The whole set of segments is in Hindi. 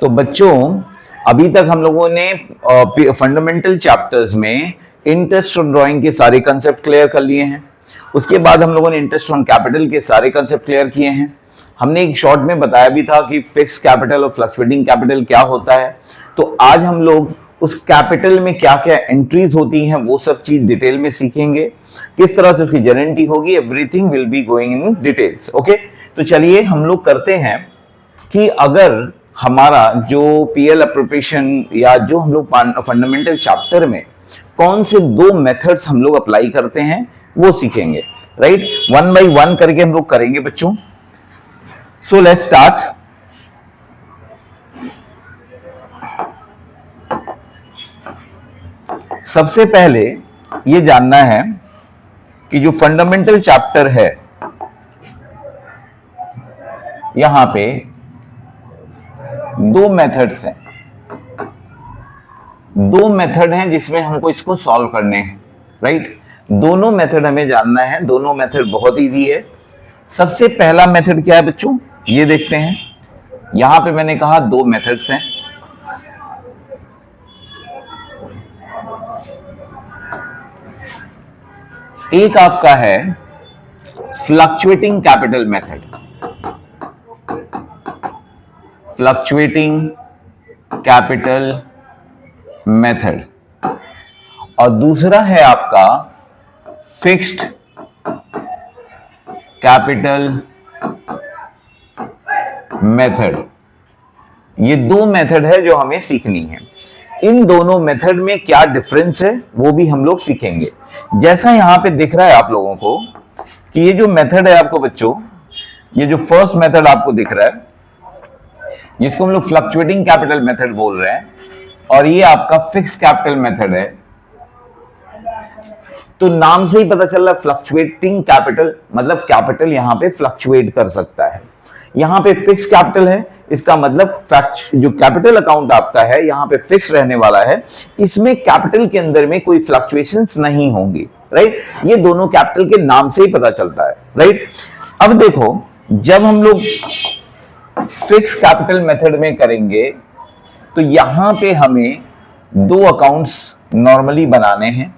तो बच्चों अभी तक हम लोगों ने फंडामेंटल चैप्टर्स में इंटरेस्ट ऑन ड्राइंग के सारे कंसेप्ट क्लियर कर लिए हैं। उसके बाद हम लोगों ने इंटरेस्ट ऑन कैपिटल के सारे कंसेप्ट क्लियर किए हैं। हमने एक शॉर्ट में बताया भी था कि फिक्स कैपिटल और फ्लक्चुएटिंग कैपिटल क्या होता है। तो आज हम लोग उस कैपिटल में क्या क्या एंट्रीज होती हैं वो सब चीज डिटेल में सीखेंगे, किस तरह से उसकी गारंटी होगी। Everything will be going in details. Okay, तो चलिए हम लोग करते हैं कि अगर हमारा जो पीएल अप्रोप्रिएशन या जो हम लोग फंडामेंटल चैप्टर में कौन से दो मेथड्स हम लोग अप्लाई करते हैं वो सीखेंगे, राइट। वन बाय वन करके हम लोग करेंगे बच्चों। So let's start. सबसे पहले ये जानना है कि जो फंडामेंटल चैप्टर है यहां पे दो मेथड्स हैं, दो मेथड हैं जिसमें हमको इसको सॉल्व करने हैं, राइट। दोनों मेथड हमें जानना है, दोनों मेथड बहुत इजी है। सबसे पहला मेथड क्या है बच्चों, ये देखते हैं। यहां पे मैंने कहा दो मेथड्स हैं। एक आपका है fluctuating capital method, fluctuating capital method, और दूसरा है आपका फिक्स्ड कैपिटल मेथड। ये दो मेथड है जो हमें सीखनी है। इन दोनों मेथड में क्या डिफरेंस है वो भी हम लोग सीखेंगे। जैसा यहां पे दिख रहा है आप लोगों को कि ये जो मेथड है आपको बच्चों, ये जो फर्स्ट मेथड आपको दिख रहा है जिसको हम लोग फ्लक्चुएटिंग कैपिटल मेथड बोल रहे हैं, और ये आपका फिक्स कैपिटल मेथड है। तो नाम से ही पता चल रहा है फ्लक्चुएटिंग कैपिटल मतलब कैपिटल यहां पे फ्लक्चुएट कर सकता है। यहां पे फिक्स कैपिटल है, इसका मतलब जो कैपिटल अकाउंट आपका है यहां पे फिक्स रहने वाला है, इसमें कैपिटल के अंदर में कोई फ्लक्चुएशंस नहीं होंगी, राइट। ये दोनों कैपिटल के नाम से ही पता चलता है, राइट। अब देखो, जब हम लोग फिक्स कैपिटल मेथड में करेंगे तो यहां पे हमें दो अकाउंट्स नॉर्मली बनाने हैं।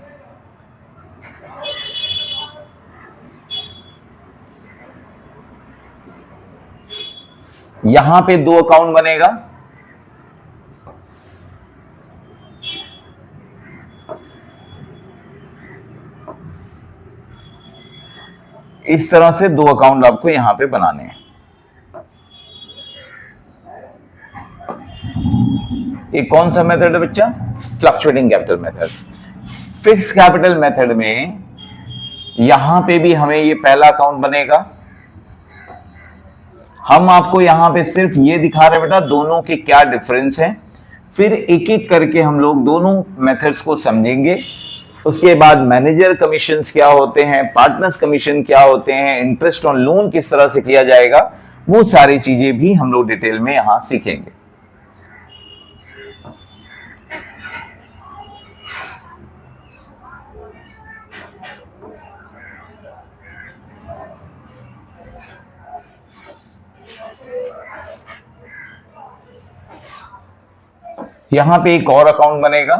यहां पे दो अकाउंट बनेगा, इस तरह से दो अकाउंट आपको यहां पे बनाने हैं। ये कौन सा मेथड है बच्चा, fluctuating capital method. Fix capital method में यहां पे भी हमें ये पहला अकाउंट बनेगा। हम आपको यहां पे सिर्फ ये दिखा रहे हैं बेटा दोनों के क्या डिफरेंस है, फिर एक एक करके हम लोग दोनों मेथड्स को समझेंगे। उसके बाद मैनेजर कमीशंस क्या होते हैं, पार्टनर्स कमीशन क्या होते हैं, इंटरेस्ट ऑन लोन किस तरह से किया जाएगा, वो सारी चीजें भी हम लोग डिटेल में यहां सीखेंगे। यहां पे एक और अकाउंट बनेगा,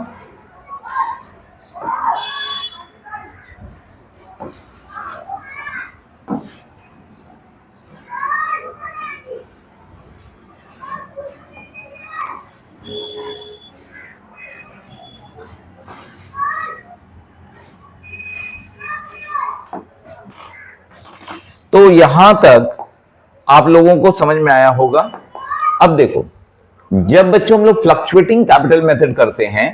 तो यहां तक आप लोगों को समझ में आया होगा। अब देखो, जब बच्चों हम लोग फ्लक्चुएटिंग कैपिटल मेथड करते हैं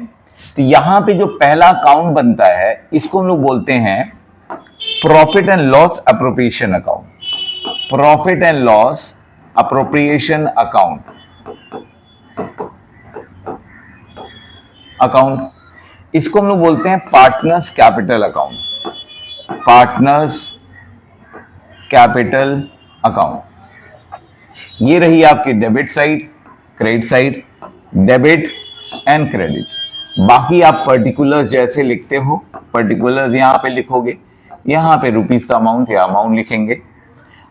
तो यहां पे जो पहला अकाउंट बनता है इसको हम लोग बोलते हैं profit and loss appropriation account. Profit and loss appropriation account इसको हम लोग बोलते हैं partners capital account. Partners capital account, ये रही आपकी debit side, credit side, debit and credit. बाकी आप पर्टिकुलर्स जैसे लिखते हो, पर्टिकुलर्स यहां पे लिखोगे, यहां पे रुपीस का अमाउंट या अमाउंट लिखेंगे,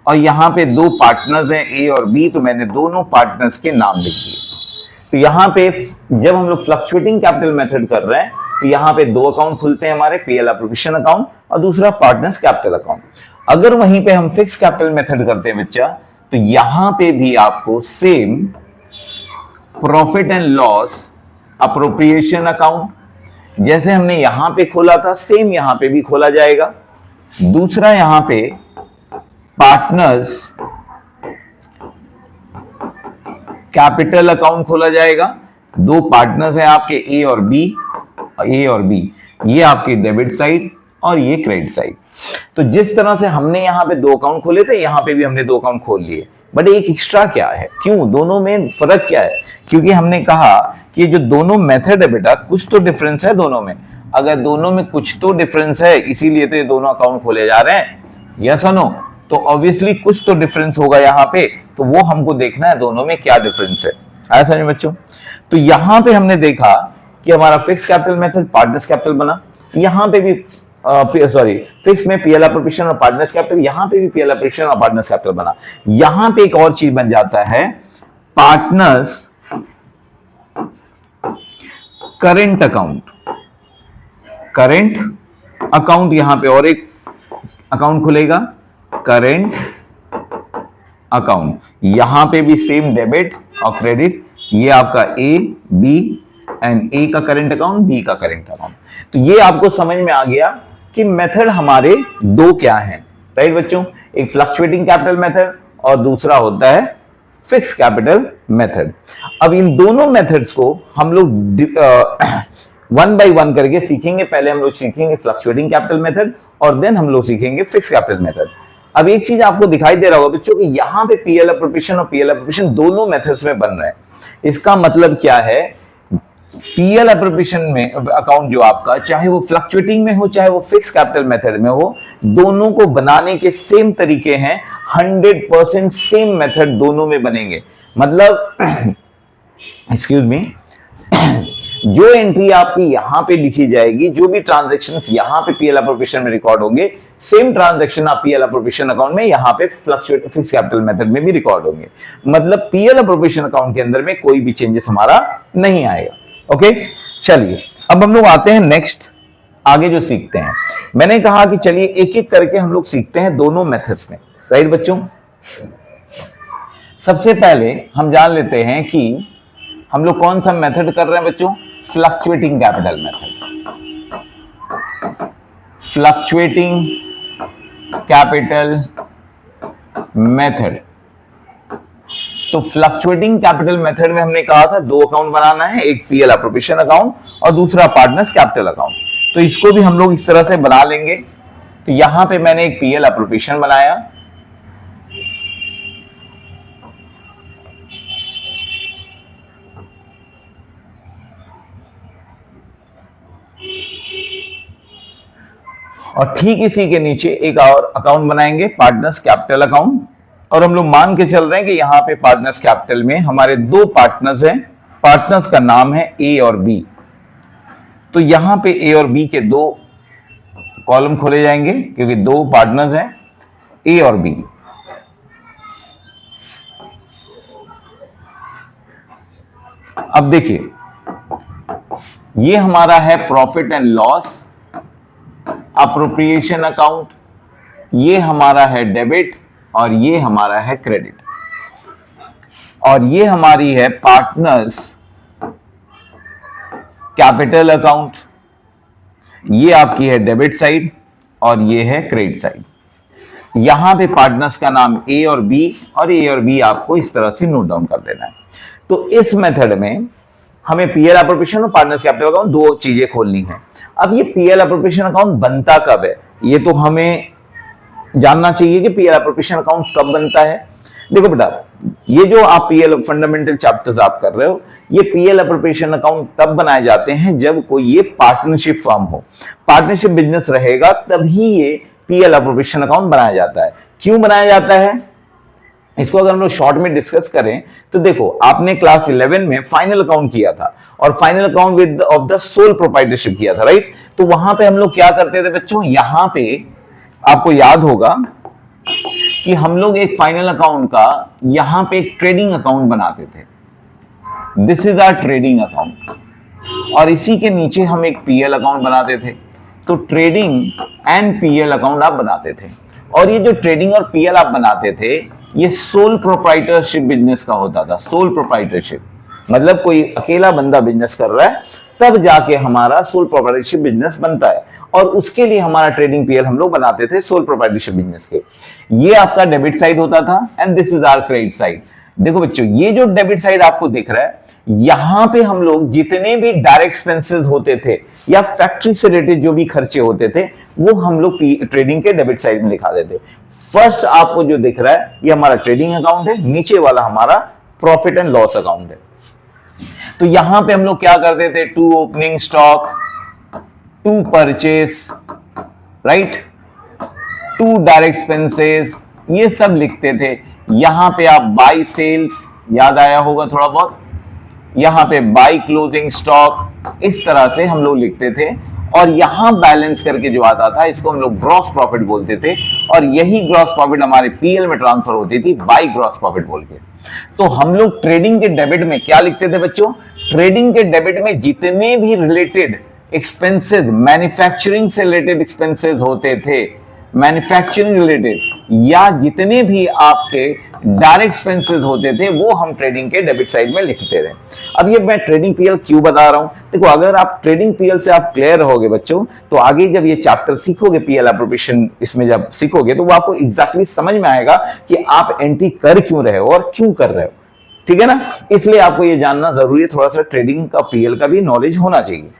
और यहां पे दो पार्टनर्स हैं ए और बी, तो मैंने दोनों पार्टनर्स के नाम लिख दिए। तो यहां पे जब हम लोग फ्लक्चुएटिंग कैपिटल मेथड कर रहे हैं तो यहां पे दो अकाउंट खुलते हैं हमारे, पीएल एप्रोप्रिएशन अकाउंट और दूसरा पार्टनर्स कैपिटल अकाउंट। अगर वहीं पे हम फिक्स कैपिटल मेथड करते हैं बच्चा, तो यहां पे भी आपको same profit and loss appropriation account जैसे हमने यहां पे खोला था सेम यहां पे भी खोला जाएगा। दूसरा यहां पे पार्टनर्स कैपिटल अकाउंट खोला जाएगा। दो पार्टनर्स हैं आपके ए और बी, ये आपकी डेबिट साइड और ये क्रेडिट साइड। तो जिस तरह से हमने यहां पे दो अकाउंट खोले थे, यहां पे भी हमने दो अकाउंट खोल लिए, बट एक एक्स्ट्रा क्या है, क्यों, दोनों में फर्क क्या है? क्योंकि हमने कहा कि जो दोनों मेथड है बेटा, कुछ तो डिफरेंस है दोनों में। अगर दोनों में कुछ तो डिफरेंस है, इसीलिए तो ये दोनों अकाउंट खोले जा रहे हैं, यस और नो? तो ऑब्वियसली कुछ तो डिफरेंस होगा यहां पे, तो वो हमको देखना है दोनों में क्या डिफरेंस है। आया समझ में बच्चों? तो यहां पे हमने देखा कि हमारा fix capital method partners capital बना, यहां पे भी फिक्स में पीएल एप्रोप्रिएशन और पार्टनर्स कैपिटल, यहां पे भी पीएल एप्रोप्रिएशन और पार्टनर्स कैपिटल बना। यहां पे एक और चीज बन जाता है, पार्टनर्स करेंट अकाउंट यहां पे और एक अकाउंट खुलेगा, करेंट अकाउंट। यहां पे भी सेम डेबिट और क्रेडिट, ये आपका ए बी एंड ए का करेंट अकाउंट, बी का करेंट अकाउंट। तो ये आपको समझ में आ गया कि मेथड हमारे दो क्या हैं, राइट बच्चों? एक फ्लक्चुएटिंग कैपिटल मेथड और दूसरा होता है फिक्स कैपिटल मेथड। अब इन दोनों मेथड्स को हम लोग वन बाय वन करके सीखेंगे। पहले हम लोग सीखेंगे फ्लक्चुएटिंग कैपिटल मेथड और देन हम लोग सीखेंगे फिक्स कैपिटल मेथड। अब एक चीज आपको दिखाई दे रहा होगा बच्चों कि यहां पे पीएल एप्रोप्रिएशन और पीएल एप्रोप्रिएशन दोनों मेथड्स में बन रहे हैं। इसका मतलब क्या है, पीएल एप्रोप्रिएशन में अकाउंट जो आपका, चाहे वो फ्लक्चुएटिंग में हो चाहे वो फिक्स कैपिटल मेथड में हो, दोनों को बनाने के सेम तरीके हैं, 100% सेम मेथड दोनों में बनेंगे। मतलब एक्सक्यूज मी, जो एंट्री आपकी यहां पे लिखी जाएगी, जो भी ट्रांजैक्शंस यहां पे पीएल एप्रोप्रिएशन में रिकॉर्ड होंगे, सेम ट्रांजैक्शन आप पीएल एप्रोप्रिएशन अकाउंट में यहां पे फ्लक्चुएट फिक्स कैपिटल मेथड में भी रिकॉर्ड होंगे। मतलब पीएल एप्रोप्रिएशन अकाउंट के अंदर में कोई भी चेंजेस हमारा नहीं आएगा। ओके, चलिए अब हम लोग आते हैं नेक्स्ट, आगे जो सीखते हैं। मैंने कहा कि चलिए एक एक करके हम लोग सीखते हैं दोनों मेथड्स में, राइट बच्चों? सबसे पहले हम जान लेते हैं कि हम लोग कौन सा मेथड कर रहे हैं बच्चों, fluctuating capital method. Fluctuating capital method. तो फ्लक्चुएटिंग कैपिटल मेथड में हमने कहा था दो अकाउंट बनाना है, एक पीएल एप्रोप्रिएशन अकाउंट और दूसरा पार्टनर्स कैपिटल अकाउंट। तो इसको भी हम लोग इस तरह से बना लेंगे। तो यहां पे मैंने एक पीएल एप्रोप्रिएशन बनाया, और ठीक इसी के नीचे एक और अकाउंट बनाएंगे, पार्टनर्स कैपिटल अकाउंट। और हम लोग मान के चल रहे हैं कि यहां पे पार्टनर्स कैपिटल में हमारे दो पार्टनर्स हैं, पार्टनर्स का नाम है ए और बी। तो यहां पे ए और बी के दो कॉलम खोले जाएंगे क्योंकि दो पार्टनर्स हैं, ए और बी। अब देखिए, ये हमारा है profit and loss appropriation account, ये हमारा है डेबिट और ये हमारा है क्रेडिट, और ये हमारी है पार्टनर्स कैपिटल अकाउंट। ये आपकी है डेबिट साइड और ये है क्रेडिट साइड। यहां पे पार्टनर्स का नाम ए और बी, और ए और बी आपको इस तरह से नोट डाउन कर देना है। तो इस मेथड में हमें पीएल एप्रोप्रिएशन और पार्टनर्स कैपिटल अकाउंट दो चीजें खोलनी है। अब ये पीएल एप्रोप्रिएशन अकाउंट बनता कब है, ये तो हमें जानना चाहिए कि पीएल एप्रोप्रिएशन अकाउंट कब बनता है। देखो बेटा, ये जो आप पीएल फंडामेंटल चैप्टर्स आप कर रहे हो, ये पीएल एप्रोप्रिएशन अकाउंट तब बनाए जाते हैं जब कोई ये पार्टनरशिप फर्म हो, पार्टनरशिप बिजनेस रहेगा, तभी ये पीएल एप्रोप्रिएशन अकाउंट बनाया जाता है। क्यों बनाया जाता है, इसको अगर हम लोग शॉर्ट में डिस्कस करें तो देखो, आपने क्लास 11 में फाइनल अकाउंट किया था और final account with of the sole proprietorship किया था, राइट? तो वहां पे हम लोग क्या करते थे बच्चों, यहां पे आपको याद होगा कि हम लोग एक फाइनल अकाउंट का यहां पे एक ट्रेडिंग अकाउंट बनाते थे। This is our trading account, और इसी के नीचे हम एक पीएल अकाउंट बनाते थे। तो ट्रेडिंग एंड पीएल अकाउंट आप बनाते थे, और ये जो ट्रेडिंग और पीएल आप बनाते थे ये सोल प्रोप्राइटरशिप बिजनेस का होता था। सोल प्रोप्राइटरशिप मतलब कोई अकेला बंदा बिजनेस कर रहा है तब जाके हमारा सोल प्रोप्राइटरशिप बिजनेस बनता है, और उसके लिए हमारा ट्रेडिंग पीएल हम लोग बनाते थे सोल प्रोप्राइटरशिप बिजनेस के। ये आपका डेबिट साइड होता था and this is our credit side. देखो बच्चों, ये जो डेबिट साइड आपको दिख रहा है, यहां पे हम लोग जितने भी डायरेक्ट एक्सपेंसेस होते थे या फैक्ट्री से रिलेटेड जो भी खर्चे होते थे वो हम लोग ट्रेडिंग के डेबिट साइड में लिखा देते। फर्स्ट आपको जो दिख रहा है ये हमारा ट्रेडिंग अकाउंट है, नीचे वाला हमारा प्रॉफिट एंड लॉस अकाउंट है। तो यहां पे हम लोग क्या करते थे, to opening stock, to purchase, right, to direct expenses, ये सब लिखते थे। यहां पे आप बाई सेल्स, याद आया होगा थोड़ा बहुत, यहां पे बाई क्लोजिंग स्टॉक, इस तरह से हम लोग लिखते थे। और यहां बैलेंस करके जो आता था इसको हम लोग ग्रॉस प्रॉफिट बोलते थे, और यही ग्रॉस प्रॉफिट हमारे पीएल में ट्रांसफर होती थी बाई ग्रॉस प्रॉफिट बोल के। तो हम लोग ट्रेडिंग के डेबिट में क्या लिखते थे बच्चों, ट्रेडिंग के डेबिट में जितने भी रिलेटेड एक्सपेंसेस, मैन्युफैक्चरिंग से रिलेटेड एक्सपेंसेस होते थे, मैन्युफैक्चरिंग रिलेटेड या जितने भी आपके डायरेक्ट एक्सपेंसेस होते थे वो हम ट्रेडिंग के डेबिट साइड में लिखते थे। अब ये मैं ट्रेडिंग पीएल क्यों बता रहा हूं, देखो अगर आप ट्रेडिंग पीएल से आप क्लियर रहोगे बच्चों, तो आगे जब ये चैप्टर सीखोगे पीएल एप्रोप्रिएशन, इसमें जब सीखोगे तो वो आपको एग्जैक्टली समझ में आएगा कि आप एंट्री कर क्यों रहे हो और क्यों कर रहे हो, ठीक है ना। इसलिए आपको ये जानना जरूरी है, थोड़ा सा ट्रेडिंग का पीएल का भी नॉलेज होना चाहिए।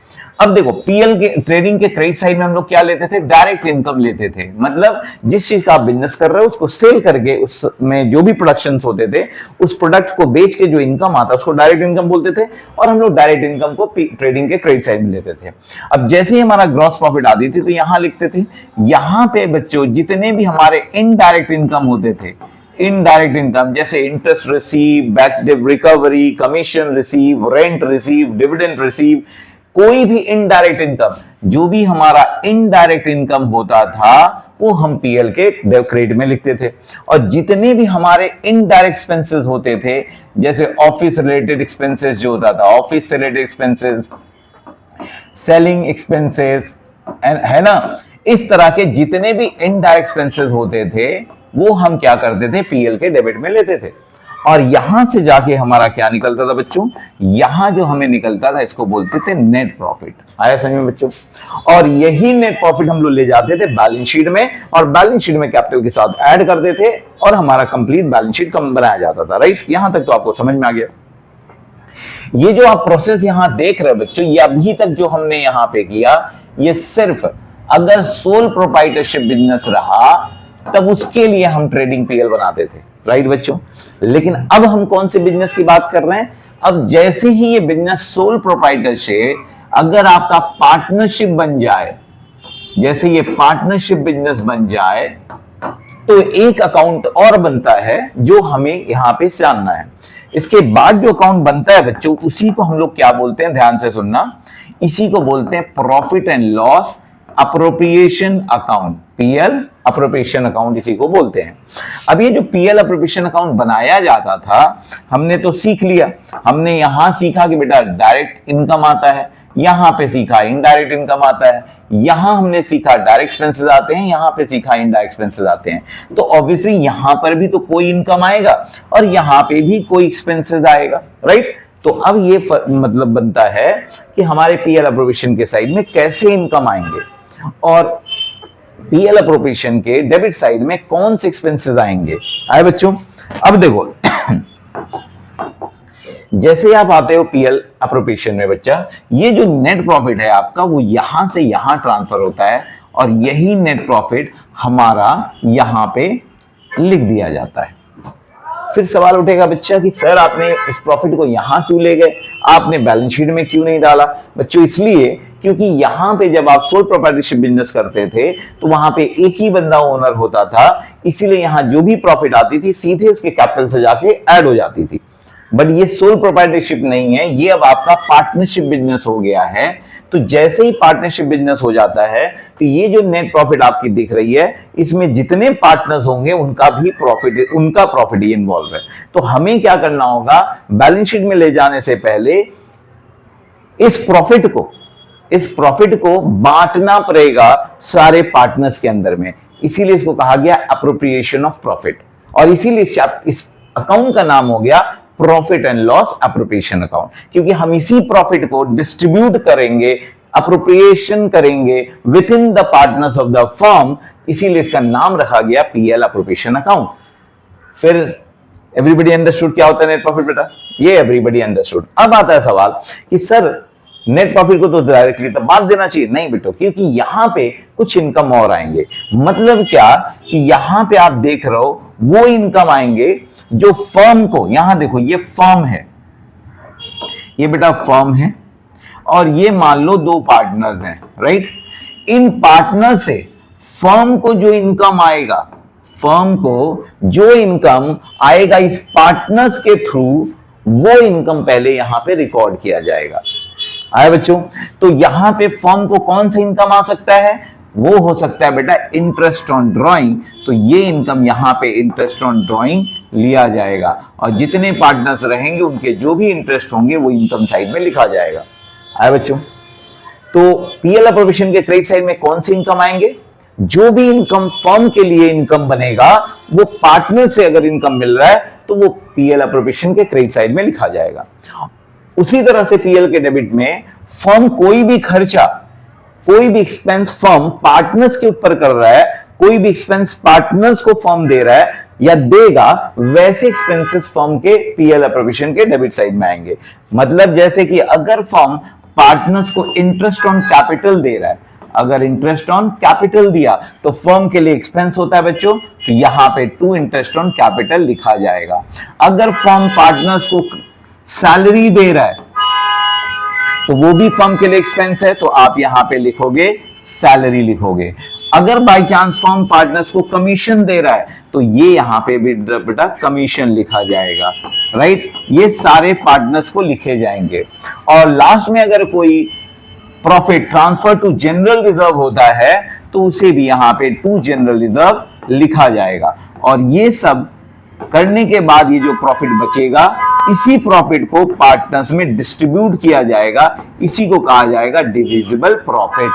अब देखो पीएल के ट्रेडिंग के क्रेडिट साइड में हम लोग क्या लेते थे, डायरेक्ट इनकम लेते थे। मतलब जिस चीज का आप बिजनेस कर रहे हो उसको सेल करके उसमें जो भी प्रोडक्शंस होते थे उस प्रोडक्ट को बेच के जो इनकम आता उसको डायरेक्ट इनकम बोलते थे, और हम लोग डायरेक्ट इनकम को ट्रेडिंग के क्रेडिट साइड में लेते थे। अब जैसे ही हमारा ग्रॉस प्रॉफिट आती थी तो यहां लिखते थे। यहां पे बच्चों जितने भी हमारे इनडायरेक्ट इनकम होते थे, इनडायरेक्ट इनकम जैसे interest receive, back recovery, commission receive, rent receive, dividend receive, कोई भी इनडायरेक्ट इनकम, जो भी हमारा इनडायरेक्ट इनकम होता था वो हम पीएल के क्रेडिट में लिखते थे। और जितने भी हमारे इनडायरेक्ट एक्सपेंसेस होते थे, जैसे ऑफिस रिलेटेड एक्सपेंसेस जो होता था, ऑफिस से रिलेटेड एक्सपेंसेस, सेलिंग एक्सपेंसेस, है ना, इस तरह के जितने भी इनडायरेक्ट एक्सपेंसेस होते थे वो हम क्या करते थे, पीएल के डेबिट में लेते थे। और यहां से जाके हमारा क्या निकलता था बच्चों, यहां जो हमें निकलता था इसको बोलते थे नेट प्रॉफिट। आया समझ में बच्चों। और यही नेट प्रॉफिट हम लोग ले जाते थे बैलेंस शीट में, और बैलेंस शीट में कैपिटल के साथ ऐड करते थे और हमारा कंप्लीट बैलेंस शीट कम बनाया जाता था, राइट। यहां तक तो आपको समझ में आ गया। ये जो आप प्रोसेस यहां देख रहे हो बच्चों, ये अभी तक जो हमने यहां पे किया, ये सिर्फ अगर सोल प्रोप्राइटरशिप बिजनेस रहा तब उसके लिए हम ट्रेडिंग पीएल बनाते थे, राइट बच्चों। लेकिन अब हम कौन से बिजनेस की बात कर रहे हैं, अब जैसे ही ये बिजनेस सोल प्रोप्राइटरशिप अगर आपका पार्टनरशिप बन जाए, जैसे ये पार्टनरशिप बिजनेस बन जाए, तो एक अकाउंट और बनता है जो हमें यहां पे जानना है। इसके बाद जो अकाउंट बनता है बच्चों, उसी को हम लोग क्या बोलते हैं, ध्यान से सुनना, इसी को बोलते हैं profit and loss appropriation account, PL appropriation account इसी को बोलते हैं। अब ये जो पीएल अप्रोप्रिएशन अकाउंट बनाया जाता था, हमने तो सीख लिया, हमने यहां सीखा कि बेटा डायरेक्ट इनकम आता है, यहां पे सीखा इनडायरेक्ट इनकम आता है, यहां हमने सीखा डायरेक्ट एक्सपेंसेस आते हैं, यहां पे सीखा इनडायरेक्ट एक्सपेंसेस आते हैं। तो ऑब्वियसली यहां पर भी तो कोई इनकम आएगा और यहां पे भी कोई एक्सपेंसेस आएगा, राइट। तो अब ये मतलब बनता है कि हमारे पीएल अप्रोप्रिएशन के साइड में कैसे इनकम आएंगे और पीएल अप्रोप्रिएशन के डेबिट साइड में कौन से एक्सपेंसेस आएंगे। आए बच्चों, अब देखो जैसे आप आते हो पीएल अप्रोप्रिएशन में बच्चा, ये जो नेट प्रॉफिट है आपका वो यहां से यहां ट्रांसफर होता है, और यही नेट प्रॉफिट हमारा यहां पे लिख दिया जाता है। फिर सवाल उठेगा बच्चा कि सर आपने इस प्रॉफिट को यहां क्यों ले गए, आपने बैलेंस शीट में क्यों नहीं डाला। बच्चों इसलिए क्योंकि यहां पे जब आप सोल प्रोप्राइटरशिप बिजनेस करते थे तो वहां पे एक ही बंदा ओनर होता था, इसीलिए यहां जो भी प्रॉफिट आती थी सीधे उसके कैपिटल से जाके ऐड हो जाती थी। बट ये सोल प्रोप्राइटरशिप नहीं है, ये अब आपका पार्टनरशिप बिजनेस हो गया है। तो जैसे ही पार्टनरशिप बिजनेस हो जाता है तो ये जो नेट प्रॉफिट आपकी दिख रही है, इसमें जितने पार्टनर्स होंगे उनका प्रॉफिट ही इन्वॉल्व है। तो हमें क्या करना होगा, बैलेंस शीट में ले जाने से पहले इस प्रॉफिट को बांटना पड़ेगा सारे पार्टनर्स के अंदर में। इसीलिए इसको कहा गया अप्रोप्रिएशन ऑफ प्रॉफिट, और इसीलिए इस अकाउंट का नाम हो गया profit and loss appropriation account, क्योंकि हम इसी प्रॉफिट को डिस्ट्रीब्यूट करेंगे, अप्रोप्रिएशन करेंगे with in the partners of the firm. इसीलिए इसका नाम रखा गया पीएल अप्रोप्रिएशन अकाउंट। फिर एवरीबडी अंडरस्टूड क्या होता है नेट प्रॉफिट बेटा? ये एवरीबडी अंडरस्टूड। अब आता है सवाल कि सर नेट प्रॉफिट को तो डायरेक्टली तो बांट देना चाहिए। नहीं बेटो, क्योंकि यहां पे कुछ इनकम और आएंगे। मतलब क्या कि यहां पे आप देख रहे हो वो इनकम आएंगे जो फर्म को, यहां देखो ये फर्म है, ये बेटा फर्म है, और ये मान लो दो पार्टनर्स हैं, राइट। इन पार्टनर से फर्म को जो इनकम आएगा इस पार्टनर्स के थ्रू, वो इनकम पहले यहां पे रिकॉर्ड किया जाएगा। आए बच्चों? तो यहां पे फर्म को कौन सा इनकम आ सकता है? वो हो सकता है बेटा इंटरेस्ट ऑन ड्राइंग। तो ये इनकम यहां पे इंटरेस्ट ऑन ड्राइंग लिया जाएगा, और जितने पार्टनर्स रहेंगे उनके जो भी इंटरेस्ट होंगे वो इनकम साइड में लिखा जाएगा। आए बच्चों? तो पीएल अप्रोप्रिएशन के क्रेडिट साइड में कौन सी इनकम आएंगे? जो भी इनकम फर्म के लिए इनकम बनेगा, वो पार्टनर से अगर इनकम मिल रहा है तो वो पीएल अप्रोप्रिएशन के क्रेडिट साइड में लिखा जाएगा। उसी तरह से पीएल के डेबिट में फर्म कोई भी खर्चा, कोई भी एक्सपेंस फर्म पार्टनर्स के ऊपर कर रहा है, कोई भी एक्सपेंस पार्टनर्स को फर्म दे रहा है या देगा, वैसे एक्सपेंसेस फर्म के पीएल अप्रोप्रिएशन के डेबिट साइड में आएंगे। मतलब जैसे कि अगर फर्म पार्टनर्स को इंटरेस्ट ऑन कैपिटल दे रहा है, अगर इंटरेस्ट ऑन कैपिटल दिया तो फर्म के लिए एक्सपेंस होता है बच्चों, तो यहां पे टू इंटरेस्ट ऑन कैपिटल लिखा जाएगा। अगर फर्म पार्टनर्स को सैलरी दे रहा है तो वो भी फर्म के लिए एक्सपेंस है, तो आप यहां पे लिखोगे सैलरी लिखोगे। अगर बाय चांस फर्म पार्टनर्स को कमीशन दे रहा है तो ये यहां पे भी बेटा कमीशन लिखा जाएगा, राइट। ये सारे पार्टनर्स को लिखे जाएंगे। और लास्ट में अगर कोई profit transfer to general reserve होता है तो उसे भी यहां पे टू जनरल रिजर्व लिखा जाएगा। और ये सब करने के बाद ये जो प्रॉफिट बचेगा, इसी प्रॉफिट को पार्टनर्स में डिस्ट्रीब्यूट किया जाएगा। इसी को कहा जाएगा डिविजिबल प्रॉफिट।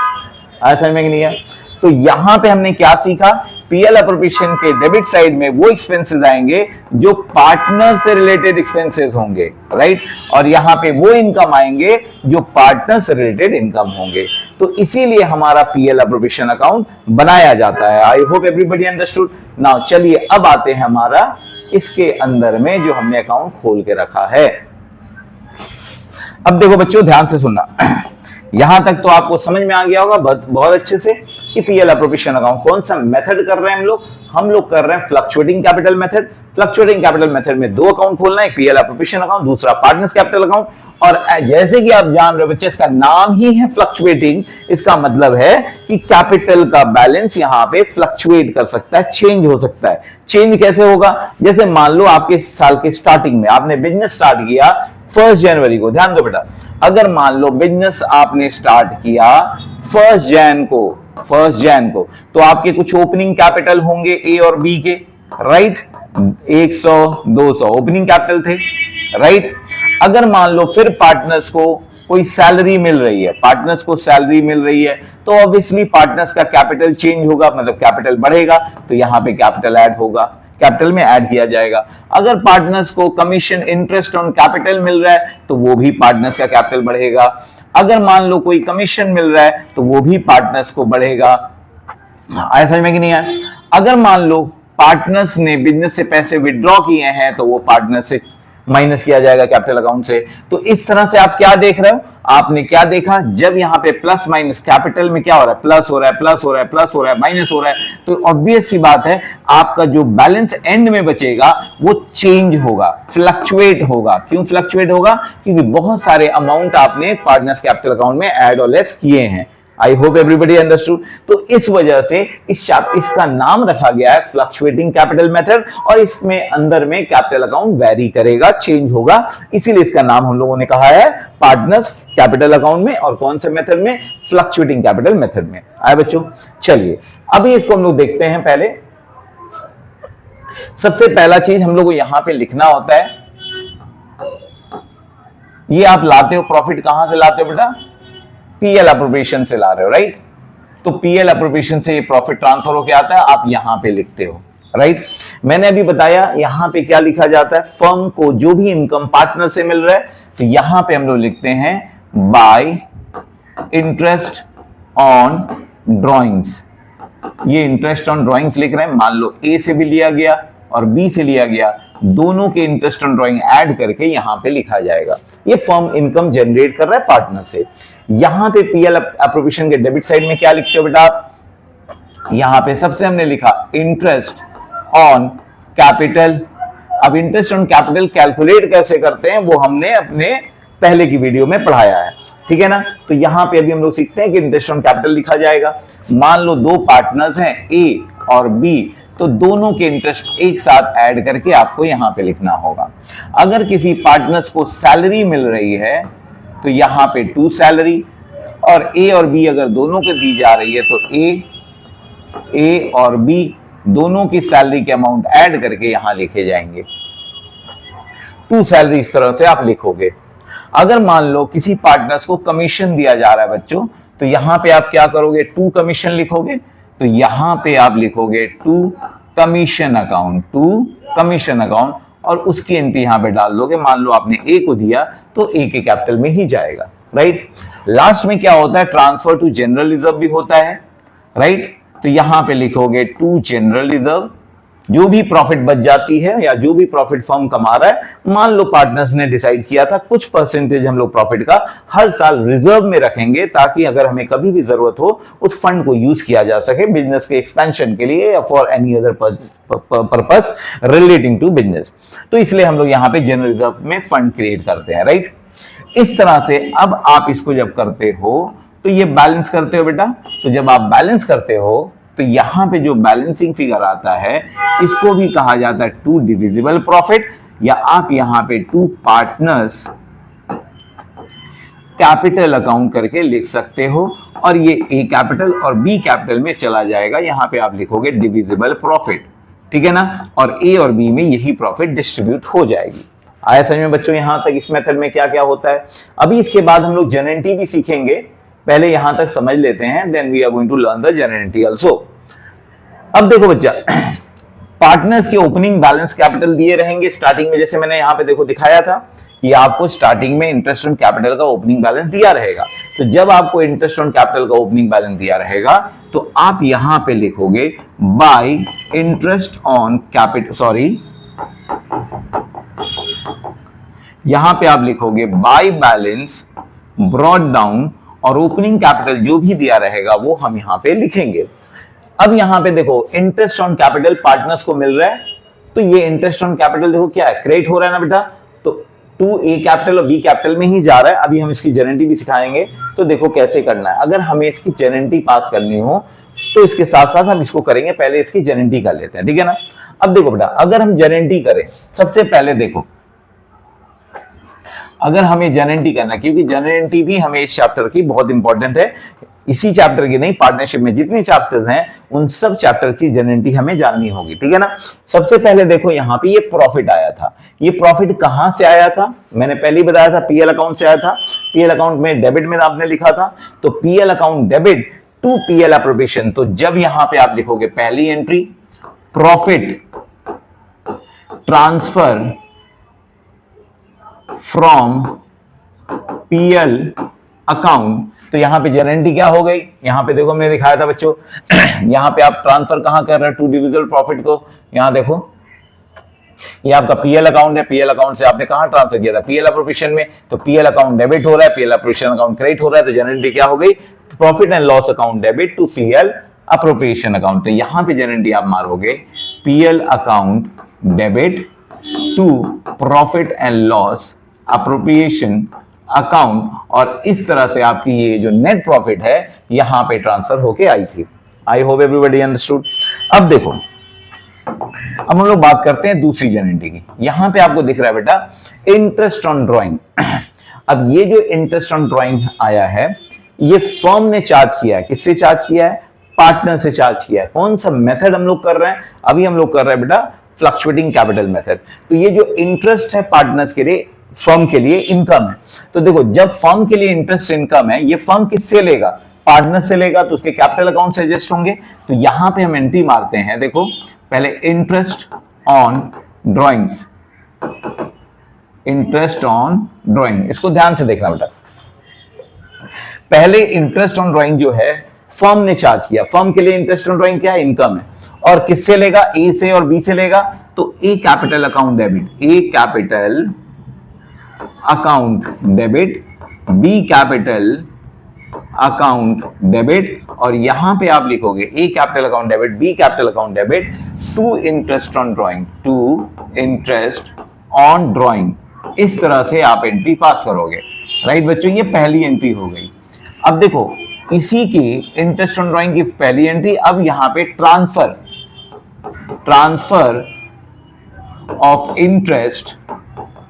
आया समझ में नहीं है? तो यहां पे हमने क्या सीखा? पीएल अप्रोप्रिएशन के डेबिट साइड में वो एक्सपेंसेस आएंगे जो पार्टनर से रिलेटेड एक्सपेंसेस होंगे, राइट। और यहां पे वो इनकम आएंगे जो पार्टनर से रिलेटेड इनकम होंगे। तो इसीलिए हमारा पीएल अप्रोप्रिएशन अकाउंट बनाया जाता है। आई होप एवरीबॉडी अंडरस्टूड। नाउ चलिए अब आते हैं हमारा इसके अंदर में जो हमने अकाउंट खोल के रखा है। अब देखो बच्चों, ध्यान से सुनना। यहां तक तो आपको समझ में आ गया होगा बहुत अच्छे से कि पीएल अप्रोप्रिएशन अकाउंट कौन सा मेथड कर रहे हैं हम लोग कर रहे हैं fluctuating capital method. Fluctuating capital method में दो अकाउंट खोलना है, पीएल अप्रोप्रिएशन अकाउंट, दूसरा पार्टनर्स कैपिटल अकाउंट। और जैसे कि आप जान रहे हो बच्चे, इसका नाम ही है फ्लक्चुएटिंग। इसका मतलब है कि कैपिटल का बैलेंस यहां पे फ्लक्चुएट कर सकता है, चेंज हो सकता है। चेंज कैसे होगा? जैसे मान लो आपके साल के स्टार्टिंग में आपने बिजनेस स्टार्ट किया 1 जनवरी को। ध्यान दो बेटा, अगर मान लो बिजनेस आपने स्टार्ट किया 1 जैन को, तो आपके कुछ ओपनिंग कैपिटल होंगे ए और बी के, राइट। 100 200 ओपनिंग कैपिटल थे, राइट। अगर मान लो फिर पार्टनर्स को कोई सैलरी मिल रही है, तो ऑब्वियसली पार्टनर्स का कैपिटल चेंज होगा, मतलब कैपिटल बढ़ेगा, तो यहां पे कैपिटल ऐड होगा, कैपिटल में ऐड किया जाएगा। अगर पार्टनर्स को कमीशन इंटरेस्ट ऑन कैपिटल मिल रहा है तो वो भी पार्टनर्स का कैपिटल बढ़ेगा। अगर मान लो कोई कमीशन मिल रहा है तो वो भी पार्टनर्स को बढ़ेगा। आया समझ में कि नहीं आया? अगर मान लो पार्टनर्स ने बिजनेस से पैसे विड्रॉ किए हैं तो वो पार्टनर्स से माइनस किया जाएगा कैपिटल अकाउंट से। तो इस तरह से आप क्या देख रहे हो? आपने क्या देखा? जब यहां पे प्लस माइनस कैपिटल में क्या हो रहा है? प्लस हो रहा है, प्लस हो रहा है, प्लस हो रहा है, माइनस हो रहा है। तो ऑब्वियस सी बात है, आपका जो बैलेंस एंड में बचेगा वो चेंज होगा, फ्लक्चुएट होगा। क्यों फ्लक्चुएट होगा? क्योंकि बहुत सारे अमाउंट आपने पार्टनर्स कैपिटल अकाउंट में ऐड और लेस किए हैं। आई होप एवरीबडी अंडरस्टूड। तो इस वजह से इसका नाम रखा गया है फ्लक्चुएटिंग कैपिटल मेथड, और इसमें अंदर में कैपिटल अकाउंट वेरी करेगा, चेंज होगा, इसीलिए इसका नाम हम लोगों ने कहा है पार्टनर्स कैपिटल अकाउंट में। और कौन से मेथड में? फ्लक्चुएटिंग कैपिटल मेथड में। आए बच्चों, चलिए अभी इसको हम लोग देखते हैं। पहले सबसे पहला चीज हम लोग को यहां पे लिखना होता है, ये आप लाते हो प्रॉफिट कहां से लाते हो बेटा? पीएल अप्रोप्रिएशन से ला रहे हो, राइट? तो पीएल अप्रोप्रिएशन से ये प्रॉफिट ट्रांसफर होकर आता है, आप यहां पे लिखते हो, राइट? मैंने अभी बताया यहां पे क्या लिखा जाता है, फर्म को जो भी इनकम पार्टनर से मिल रहा है, तो यहां पे हम लोग लिखते हैं बाय इंटरेस्ट ऑन ड्रॉइंग्स। ये इंटरेस्ट ऑन ड्रॉइंग्स लिख रहे हैं, मान लो ए से भी लिया गया और बी से लिया गया, दोनों के इंटरेस्ट ऑन ड्रॉइंग ऐड करके यहां पे लिखा जाएगा। ये फर्म इनकम जनरेट कर रहा है पार्टनर से। यहां पे पीएल अप्रोप्रिएशन के डेबिट साइड में क्या लिखते हो बेटा आप? यहां पे सबसे हमने लिखा इंटरेस्ट ऑन कैपिटल। अब इंटरेस्ट ऑन कैपिटल कैलकुलेट कैसे करते हैं वो हमने अपने पहले की वीडियो में पढ़ाया है, ठीक है ना? तो यहां पे अभी हम लोग सीखते हैं कि इंटरेस्ट ऑन कैपिटल लिखा जाएगा। मान लो दो पार्टनर्स हैं ए और बी, तो दोनों के इंटरेस्ट एक साथ ऐड करके आपको यहां पे लिखना होगा। अगर किसी पार्टनर्स को सैलरी मिल रही है तो यहां पे टू सैलरी, और ए और बी अगर दोनों को दी जा रही है तो ए और बी दोनों की सैलरी के अमाउंट ऐड करके यहां लिखे जाएंगे। टू सैलरी इस तरह से आप लिखोगे। अगर मान लो किसी पार्टनर्स को कमीशन दिया जा रहा है बच्चों, तो यहां पे आप क्या करोगे? टू कमीशन लिखोगे। तो यहां पे आप लिखोगे टू कमीशन अकाउंट, और उसकी एंट्री यहां पे डाल दोगे। मान लो आपने ए को दिया तो ए के कैपिटल में ही जाएगा, राइट? लास्ट में क्या होता है? ट्रांसफर टू जनरल रिजर्व भी होता है, राइट? तो यहां पे लिखोगे टू जनरल रिजर्व। जो भी प्रॉफिट बच जाती है या जो भी प्रॉफिट फर्म कमा रहा है, मान लो पार्टनर्स ने डिसाइड किया था कुछ परसेंटेज हम लोग प्रॉफिट का हर साल रिजर्व में रखेंगे, ताकि अगर हमें कभी भी जरूरत हो उस फंड को यूज किया जा सके बिजनेस के एक्सपेंशन के लिए या for any other purpose relating to business. तो इसलिए हम लोग यहाँ पे जनरल रिजर्व में फंड क्रिएट करते हैं, राइट? इस तरह से अब आप इसको जब करते हो तो ये बैलेंस करते हो बेटा। तो जब आप बैलेंस करते हो तो यहां पे जो बैलेंसिंग फिगर आता है, इसको भी कहा जाता है टू डिविजिबल प्रॉफिट, या आप यहां पे टू पार्टनर्स कैपिटल अकाउंट करके लिख सकते हो। और ये ए कैपिटल और बी कैपिटल में चला जाएगा, यहां पे आप लिखोगे डिविजिबल प्रॉफिट, ठीक है ना? और ए और बी में यही प्रॉफिट डिस्ट्रीब्यूट हो जाएगी। आया समझ में बच्चों यहां तक इस मेथड में क्या क्या होता है? अभी इसके बाद हम लोग जनरेंटी भी सीखेंगे, पहले यहां तक समझ लेते हैं, then we are going to learn the guarantee also. अब देखो बच्चा, पार्टनर्स के ओपनिंग बैलेंस कैपिटल दिए रहेंगे स्टार्टिंग में, जैसे मैंने यहां पे देखो दिखाया था कि आपको स्टार्टिंग में इंटरेस्ट ऑन कैपिटल का ओपनिंग बैलेंस दिया रहेगा। तो जब आपको इंटरेस्ट ऑन कैपिटल का ओपनिंग बैलेंस दिया रहेगा तो आप यहां पे लिखोगे बाय इंटरेस्ट ऑन कैपिटल, यहां पे आप लिखोगे बाय बैलेंस ब्रॉट डाउन, और ओपनिंग कैपिटल जो भी दिया रहेगा वो हम यहां पे लिखेंगे। अब यहां पे देखो इंटरेस्ट ऑन कैपिटल पार्टनर्स को मिल रहा है, तो ये इंटरेस्ट ऑन कैपिटल देखो क्या है, क्रेडिट हो रहा है ना बेटा। तो टू ए कैपिटल और बी कैपिटल में ही जा रहा है। अभी हम इसकी जनरेंटी भी सिखाएंगे, तो देखो कैसे करना है। अगर हमें इसकी जनरेंटी पास करनी हो तो इसके साथ साथ हम इसको करेंगे, पहले इसकी जनरेंटी कर लेते हैं, ठीक है ना? अब देखो बेटा, अगर हम जनरेंटी करें, सबसे पहले देखो अगर हमें जनरेंटी करना, क्योंकि जनरेंटी भी हमें इस चैप्टर की बहुत इंपॉर्टेंट है, इसी चैप्टर की नहीं, पार्टनरशिप में जितने चैप्टर्स हैं उन सब चैप्टर की जनरेंटी हमें जाननी होगी, ठीक है ना? सबसे पहले देखो यहाँ पे ये प्रॉफिट आया था। ये प्रॉफिट कहां से आया था? मैंने पहले ही बताया था पीएल अकाउंट से आया था। पीएल अकाउंट में डेबिट में आपने लिखा था, तो PL account debit to PL appropriation. तो जब यहां पे आप लिखोगे पहली entry profit transfer from PL account, तो यहां पे जनरेंटी क्या हो गई? यहां पे देखो मैंने दिखाया था बच्चों, यहां पे आप ट्रांसफर कहां कर रहे हैं टू डिविजिबल प्रॉफिट को? यहां देखो ये आपका पीएल अकाउंट है, पीएल अकाउंट से आपने कहां ट्रांसफर किया था? पीएल अप्रोप्रिएशन में। तो पीएल अकाउंट डेबिट हो रहा है, पीएल अप्रोप्रिएशन अकाउंट क्रेडिट हो रहा है, तो जनरेंटी क्या हो गई? Profit and loss account debit to PL appropriation account. तो यहां पे जनरेंटी आप मारोगे PL account debit to profit and loss appropriation account, और इस तरह से आपकी ये जो नेट प्रॉफिट है यहां पे ट्रांसफर होके आई थी। आई होप एवरीबॉडी अंडरस्टूड। अब देखो, अब हम लोग बात करते हैं दूसरी जेनेंटी की। यहां पे आपको दिख रहा है बेटा इंटरेस्ट ऑन ड्राइंग। अब ये जो इंटरेस्ट ऑन ड्राइंग आया है, ये फर्म ने चार्ज किया है। किससे चार्ज किया है? पार्टनर से चार्ज किया है। कौन सा मेथड हम लोग कर रहे हैं? अभी हम लोग कर रहे हैं बेटा फ्लक्चुएटिंग कैपिटल मेथड। तो ये जो इंटरेस्ट है पार्टनर्स के लिए, फर्म के लिए इनकम है। तो देखो, जब फर्म के लिए इंटरेस्ट इनकम है, ये फर्म किससे लेगा? पार्टनर से लेगा, तो उसके कैपिटल अकाउंट से एडजस्ट होंगे। तो यहां पे हम एंट्री मारते हैं। देखो, पहले interest on drawings, interest on drawing, इसको ध्यान से देखना बेटा। पहले इंटरेस्ट ऑन ड्राइंग जो है फर्म ने चार्ज किया। फर्म के लिए इंटरेस्ट ऑन ड्राइंग क्या है? इनकम है। और किससे लेगा? ए से और बी से लेगा। तो A capital account debit, A capital account debit, B capital account debit, और यहां पे आप लिखोगे A capital account debit, B capital account debit to interest on drawing, to interest on drawing. इस तरह से आप एंट्री पास करोगे। राइट बच्चों, ये पहली एंट्री हो गई। अब देखो, इसी की इंटरेस्ट ऑन ड्राइंग की पहली एंट्री। अब यहां पे transfer of interest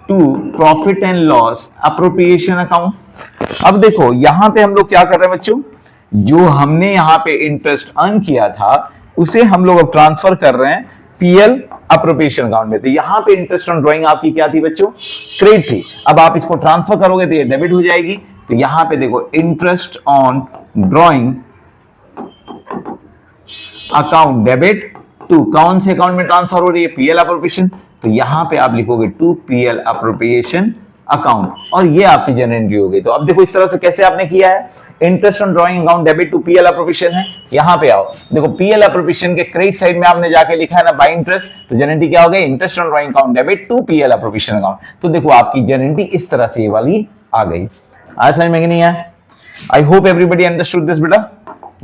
to profit and loss appropriation account. अब देखो, यहां पे हम लोग क्या कर रहे हैं बच्चों? जो हमने यहां पे इंटरेस्ट अर्न किया था उसे हम लोग अब ट्रांसफर कर रहे हैं पीएल अप्रोप्रिएशन अकाउंट में। तो यहां पे इंटरेस्ट ऑन ड्राइंग आपकी क्या थी बच्चों? क्रेडिट थी। अब आप इसको ट्रांसफर करोगे तो ये डेबिट हो जाएगी। तो यहां पे देखो, interest on drawing account debit to कौन से अकाउंट में ट्रांसफर हो रही है? PL appropriation. तो यहां पे आप लिखोगे टू पीएल अप्रोप्रिएशन अकाउंट, और ये आपकी जनरल एंट्री हो गई। तो अब देखो, इस तरह से कैसे आपने किया है? Interest on drawing account debit to PL appropriation है। यहां पे आओ, देखो पीएल अप्रोप्रिएशन के क्रेडिट साइड में आपने जाके लिखा है ना बाय इंटरेस्ट, तो जनरल एंट्री क्या हो गई? Interest on drawing account debit to PL appropriation account. तो देखो, आपकी जनरल एंट्री इस तरह से ये वाली आ गई। आज समझ में कि नहीं आया? आई होप एवरीबॉडी अंडरस्टूड दिस बेटा।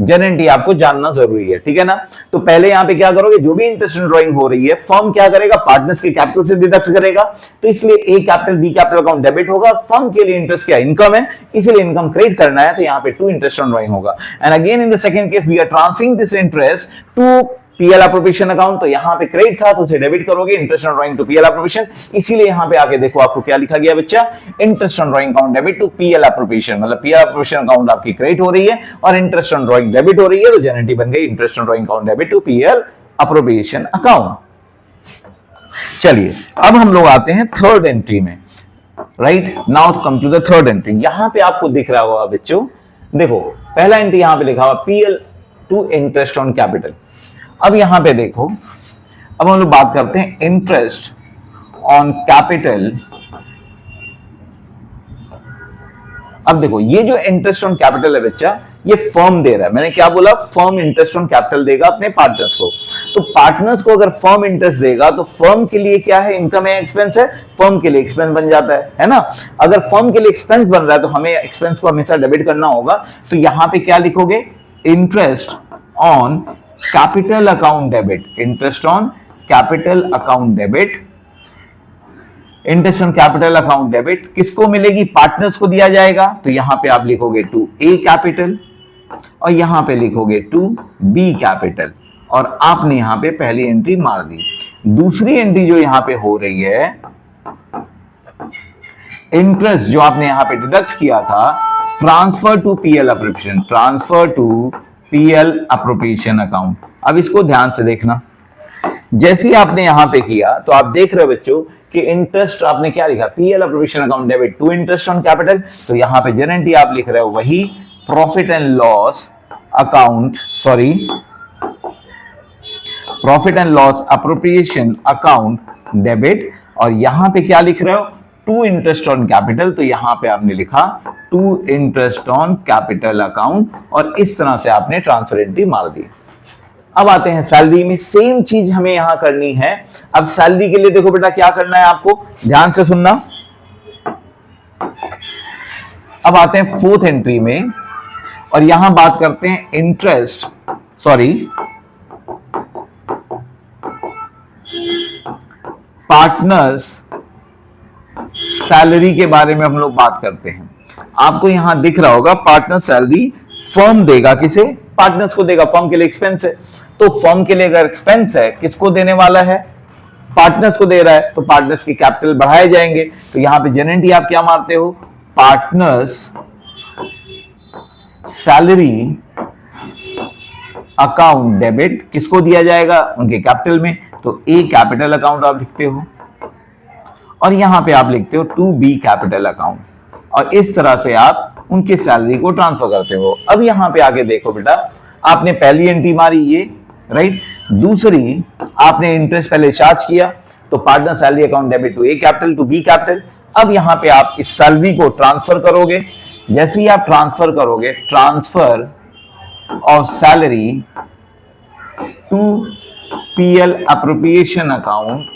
जनरल एंट्री आपको जानना जरूरी है, ठीक है ना? तो पहले यहां पे क्या करोगे? जो भी इंटरेस्ट ऑन ड्राइंग हो रही है, फर्म क्या करेगा? पार्टनर्स के कैपिटल से डिडक्ट करेगा। तो इसलिए A capital B capital account debit होगा। फर्म के लिए इंटरेस्ट क्या? इनकम है, इसलिए इनकम क्रेडिट करना है। तो यहां पे टू इंटरेस्ट ऑन ड्राइंग होगा। And again in the second case we are transferring this interest to PL appropriation account. तो यहां पे क्रेडिट था तो उसे डेबिट करोगे, interest on drawing to PL appropriation. इसीलिए यहां पे आके देखो आपको क्या लिखा गया बच्चा? Interest on drawing account debit to PL appropriation. मतलब पीएल अप्रोप्रिएशन अकाउंट आपकी क्रेडिट हो रही है और इंटरेस्ट ऑन ड्राइंग डेबिट हो रही है। तो जनरल एंट्री बन गई interest on drawing account debit to PL appropriation account. चलिए, अब हम लोग आते हैं थर्ड एंट्री में। Right now come to the third entry. यहां पे आपको दिख रहा होगा बच्चों, देखो पहला एंट्री यहां पे लिखा हुआ PL to interest on capital. अब यहां पे देखो, अब हम लोग बात करते हैं इंटरेस्ट ऑन कैपिटल। अब देखो, ये जो इंटरेस्ट ऑन कैपिटल है बच्चा, ये फर्म दे रहा है। मैंने क्या बोला? फर्म इंटरेस्ट ऑन कैपिटल देगा अपने पार्टनर्स को। तो पार्टनर्स को अगर फर्म इंटरेस्ट देगा तो फर्म के लिए क्या है? इनकम है, एक्सपेंस है। फर्म के लिए एक्सपेंस बन जाता है ना? अगर फर्म के लिए एक्सपेंस बन रहा है तो हमें एक्सपेंस को हमेशा डेबिट करना होगा। तो यहां पे क्या लिखोगे? Interest on capital account debit, interest on capital account debit, interest on capital account debit किसको मिलेगी? पार्टनर्स को दिया जाएगा। तो यहां पे आप लिखोगे टू ए कैपिटल और यहां पे लिखोगे टू बी कैपिटल, और आपने यहां पे पहली एंट्री मार दी। दूसरी एंट्री जो यहां पे हो रही है, इंटरेस्ट जो आपने यहां पे डिडक्ट किया था, transfer to PL appropriation, transfer to PL appropriation account. अब इसको ध्यान से देखना, जैसे ही आपने यहां पे किया तो आप देख रहे हो बच्चों कि इंटरेस्ट आपने क्या लिखा? PL appropriation account debit to interest on capital. तो यहां पे जनरल एंट्री आप लिख रहे हो वही profit and loss account, sorry profit and loss appropriation account debit, और यहां पे क्या लिख रहे हो? To interest on capital. तो यहां पे आपने लिखा to interest on capital account, और इस तरह से आपने ट्रांसफर एंट्री मार दी। अब आते हैं सैलरी में, सेम चीज हमें यहां करनी है। अब सैलरी के लिए देखो बेटा क्या करना है आपको, ध्यान से सुनना। अब आते हैं फोर्थ एंट्री में, और यहां बात करते हैं इंटरेस्ट, सॉरी पार्टनर्स सैलरी के बारे में हम लोग बात करते हैं। आपको यहां दिख रहा होगा पार्टनर सैलरी फर्म देगा, किसे? पार्टनर्स को देगा। फर्म के लिए एक्सपेंस है, तो फर्म के लिए अगर एक्सपेंस है, किसको देने वाला है? पार्टनर्स को दे रहा है, तो पार्टनर्स की कैपिटल बढ़ाए जाएंगे। तो यहां पे जनरेंटी आप क्या मारते हो? पार्टनर्स सैलरी अकाउंट डेबिट किसको दिया जाएगा? उनके कैपिटल में। तो ए कैपिटल अकाउंट आप लिखते हो और यहां पे आप लिखते हो टू बी कैपिटल अकाउंट, और इस तरह से आप उनकी सैलरी को ट्रांसफर करते हो। अब यहां पे आके देखो बेटा, आपने पहली एंट्री मारी ये, राइट। दूसरी, आपने इंटरेस्ट पहले चार्ज किया, तो partner salary account debit to A capital to B capital. अब यहां पे आप इस सैलरी को ट्रांसफर करोगे। जैसे ही आप ट्रांसफर करोगे, transfer of salary to PL appropriation account,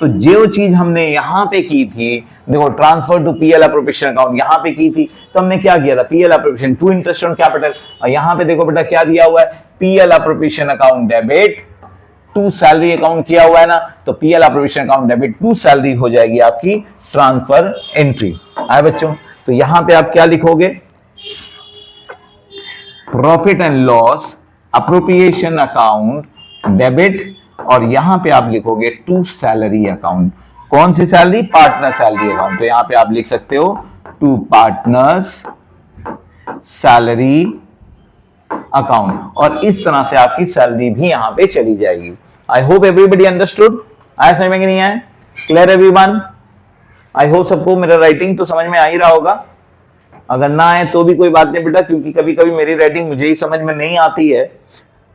तो जो चीज हमने यहां पे की थी, देखो transfer to PL appropriation account यहां पे की थी, तो हमने क्या किया था? PL appropriation to interest on capital, और यहां पे देखो बेटा क्या दिया हुआ है? PL appropriation account debit to salary account किया हुआ है ना, तो PL appropriation account debit to salary हो जाएगी आपकी ट्रांसफर एंट्री। आए बच्चों, तो यहां पे आप क्या लिखोगे? Profit and loss appropriation account debit, और यहां पे आप लिखोगे टू सैलरी अकाउंट। कौन सी सैलरी? Partner salary account. तो यहां पे आप लिख सकते हो टू पार्टनर्स सैलरी अकाउंट, और इस तरह से आपकी सैलरी भी यहां पे चली जाएगी। आई होप एवरीबडी अंडरस्टूड। आया समझ में कि नहीं आया? Clear everyone? आई होप सबको मेरा राइटिंग तो समझ में आ ही रहा होगा। अगर ना आए तो भी कोई बात नहीं बेटा, क्योंकि कभी कभी मेरी राइटिंग मुझे ही समझ में नहीं आती है,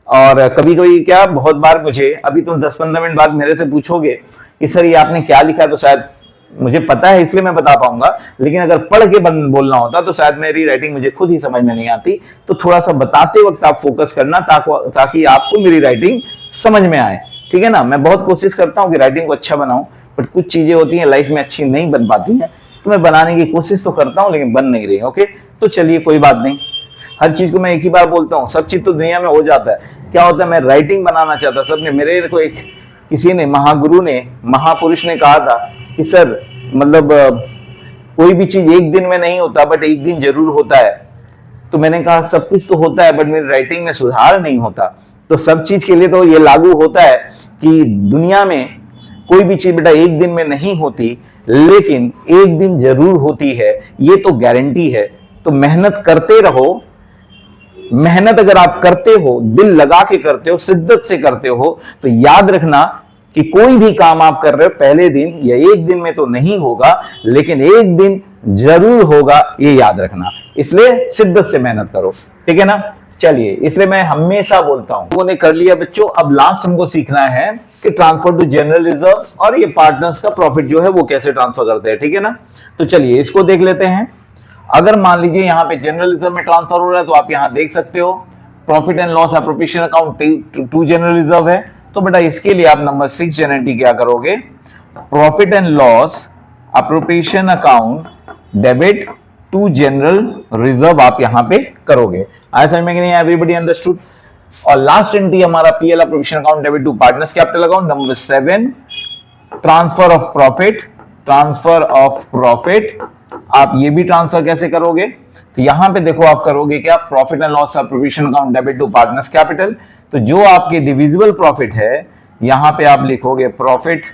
और कभी कभी क्या, बहुत बार मुझे, अभी तुम 10-15 मिनट बाद मेरे से पूछोगे कि सर ये आपने क्या लिखा है, तो शायद मुझे पता है इसलिए मैं बता पाऊंगा, लेकिन अगर पढ़ के बोलना होता तो शायद मेरी राइटिंग मुझे खुद ही समझ में नहीं आती। तो थोड़ा सा बताते वक्त आप फोकस करना, ताकि आपको मेरी राइटिंग समझ में आए, ठीक है ना। मैं बहुत कोशिश करता हूँ कि राइटिंग को अच्छा बनाऊं, बट कुछ चीजें होती हैं लाइफ में अच्छी नहीं बन पाती हैं, तो मैं बनाने की कोशिश तो करता हूं, लेकिन बन नहीं रही। ओके, तो चलिए कोई बात नहीं। हर चीज को मैं एक ही बार बोलता हूँ, सब चीज तो दुनिया में हो जाता है। क्या होता है, मैं राइटिंग बनाना चाहता, सबने मेरे को एक किसी ने, महागुरु ने, महापुरुष ने कहा था कि सर मतलब कोई भी चीज एक दिन में नहीं होता, बट एक दिन जरूर होता है। तो मैंने कहा सब कुछ तो होता है, बट मेरी राइटिंग में सुधार नहीं होता। तो सब चीज के लिए तो ये लागू होता है कि दुनिया में कोई भी चीज बेटा एक दिन में नहीं होती, लेकिन एक दिन जरूर होती है, ये तो गारंटी है। तो मेहनत करते रहो। मेहनत अगर आप करते हो, दिल लगा के करते हो, शिद्दत से करते हो, तो याद रखना कि कोई भी काम आप कर रहे हो, पहले दिन या एक दिन में तो नहीं होगा, लेकिन एक दिन जरूर होगा, ये याद रखना। इसलिए शिद्दत से मेहनत करो, ठीक है ना। चलिए, इसलिए मैं हमेशा बोलता हूं। लोगों ने कर लिया बच्चों, अब लास्ट हमको सीखना है कि ट्रांसफर टू जनरल रिजर्व और ये पार्टनर्स का प्रॉफिट जो है वो कैसे ट्रांसफर करते हैं, ठीक है ना। तो चलिए इसको देख लेते हैं। अगर मान लीजिए यहाँ पे जनरल रिजर्व में ट्रांसफर हो रहा है, तो आप यहाँ देख सकते हो profit and loss appropriation account to general reserve है। तो बेटा इसके लिए आप नंबर 6 जनरेटी क्या करोगे? Profit and loss appropriation account debit to general reserve आप यहां पे करोगे। आया समझ में कि नहीं? Everybody understood. और लास्ट एंट्री हमारा PL appropriation account debit to partners capital account number 7 transfer of profit. Transfer of profit आप ये भी ट्रांसफर कैसे करोगे? तो यहां पे देखो आप करोगे क्या? Profit and loss appropriation account debit to partners capital. तो जो आपके डिविजिबल प्रॉफिट है यहां पे आप लिखोगे profit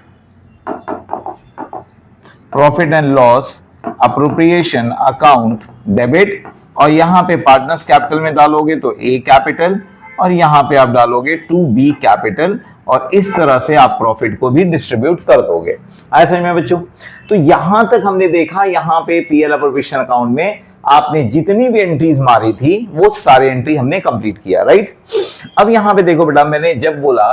and loss appropriation account debit, और यहां पे पार्टनर्स कैपिटल में डालोगे तो ए कैपिटल, और यहां पे आप डालोगे टू बी कैपिटल, और इस तरह से आप प्रॉफिट को भी डिस्ट्रीब्यूट कर दोगे। आया समझ में बच्चों? तो यहां तक हमने देखा, यहां पे पीएल एप्रोप्रिएशन अकाउंट में आपने जितनी भी एंट्रीज मारी थी वो सारे एंट्री हमने कंप्लीट किया, राइट। अब यहां पे देखो बेटा, मैंने जब बोला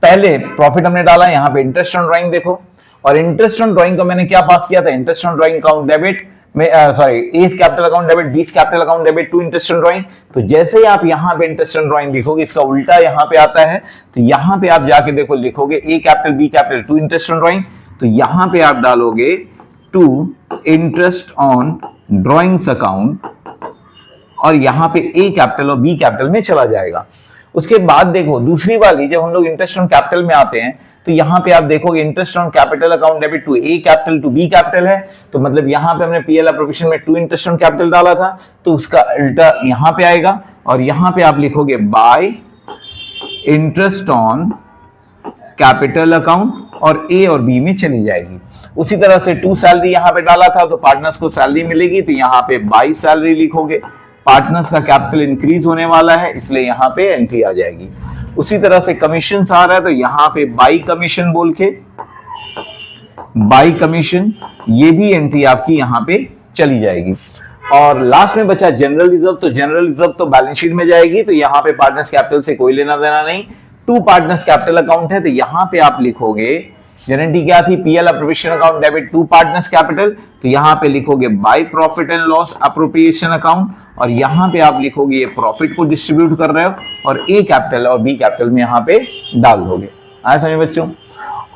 पहले प्रॉफिट हमने डाला, यहां पे इंटरेस्ट ऑन ड्राइंग देखो, और इंटरेस्ट ऑन ड्राइंग का मैंने क्या पास किया था? Interest on drawing account debit में A's capital account debit, B's capital account debit to interest on drawing. तो जैसे ही आप यहां पे इंटरेस्ट ऑन ड्राइंग लिखोगे, इसका उल्टा यहां पे आता है, तो यहां पे आप जाके देखो लिखोगे A capital B capital to interest on drawing, तो यहां पे आप डालोगे to interest on drawings account, और यहां पे ए कैपिटल और बी कैपिटल में चला जाएगा। उसके बाद देखो दूसरी वाली, जब हम लोग इंटरेस्ट ऑन कैपिटल में आते हैं तो यहां पे आप देखोगे interest on capital account debit to A capital to B capital है, तो मतलब यहां पे हमने पीएल प्रोविजन में टू इंटरेस्ट ऑन कैपिटल डाला था, तो उसका अल्टा यहां पे आएगा और यहां पे आप लिखोगे bye interest on capital account और ए और बी में चली जाएगी। उसी तरह से टू सैलरी यहां पे डाला था तो पार्टनर्स को सैलरी मिलेगी, तो यहां पे बाई सैलरी लिखोगे, पार्टनर्स का कैपिटल इंक्रीज होने वाला है इसलिए यहां पे एंट्री आ जाएगी। उसी तरह से कमीशन आ रहा है तो यहां पे बाई कमीशन बोल के बाई कमीशन, ये भी एंट्री आपकी यहां पे चली जाएगी। और लास्ट में बचा जनरल रिजर्व, तो जनरल रिजर्व तो बैलेंस शीट में जाएगी, तो यहां पे पार्टनर्स कैपिटल से कोई लेना देना नहीं, टू पार्टनर्स कैपिटल अकाउंट है, तो यहां पे आप लिखोगे गारंटी क्या थी, PL appropriation account debit to partners capital, तो यहां पे लिखोगे by profit and loss appropriation account और यहां पे आप लिखोगे ये प्रॉफिट को डिस्ट्रीब्यूट कर रहे हो और ए कैपिटल और बी कैपिटल में यहां पे डाल दोगे। आया समझ बच्चों।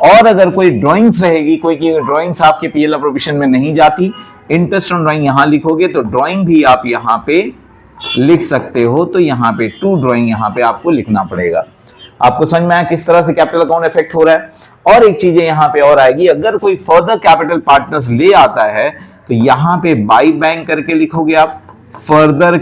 और अगर कोई ड्राइंग्स रहेगी, कोई की ड्राइंग्स आपके पीएल अप्रोप्रिएशन में नहीं जाती, इंटरेस्ट ऑन ड्राइंग यहां लिखोगे तो ड्राइंग भी आप यहां पे लिख सकते हो, तो यहां पे टू ड्राइंग यहां पे आपको लिखना पड़ेगा। आपको समझ में आया किस तरह से कैपिटल अकाउंट इफेक्ट हो रहा है। और एक चीजें यहां पे और आएगी, अगर कोई फर्दर कैपिटल पार्टनर्स ले आता है तो यहां पे बाई बैंक करके लिखोगे आप फर्दर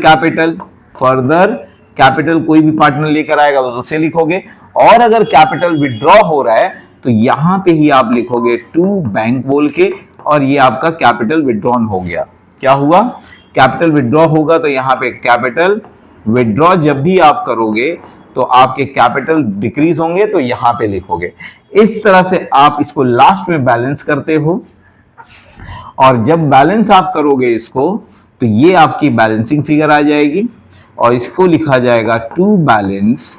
कैपिटल कोई भी पार्टनर लेकर आएगा तो उसे लिखोगे। और अगर कैपिटल विड्रॉ हो रहा है तो यहां पे ही आप लिखोगे टू बैंक बोल के और ये आपका कैपिटल विड्रॉन हो गया। क्या हुआ, कैपिटल विड्रॉ होगा तो यहां पे कैपिटल विड्रॉ जब भी आप करोगे तो आपके कैपिटल डिक्रीज होंगे तो यहां पे लिखोगे। इस तरह से आप इसको लास्ट में बैलेंस करते हो और जब बैलेंस आप करोगे इसको तो ये आपकी बैलेंसिंग फिगर आ जाएगी और इसको लिखा जाएगा टू बैलेंस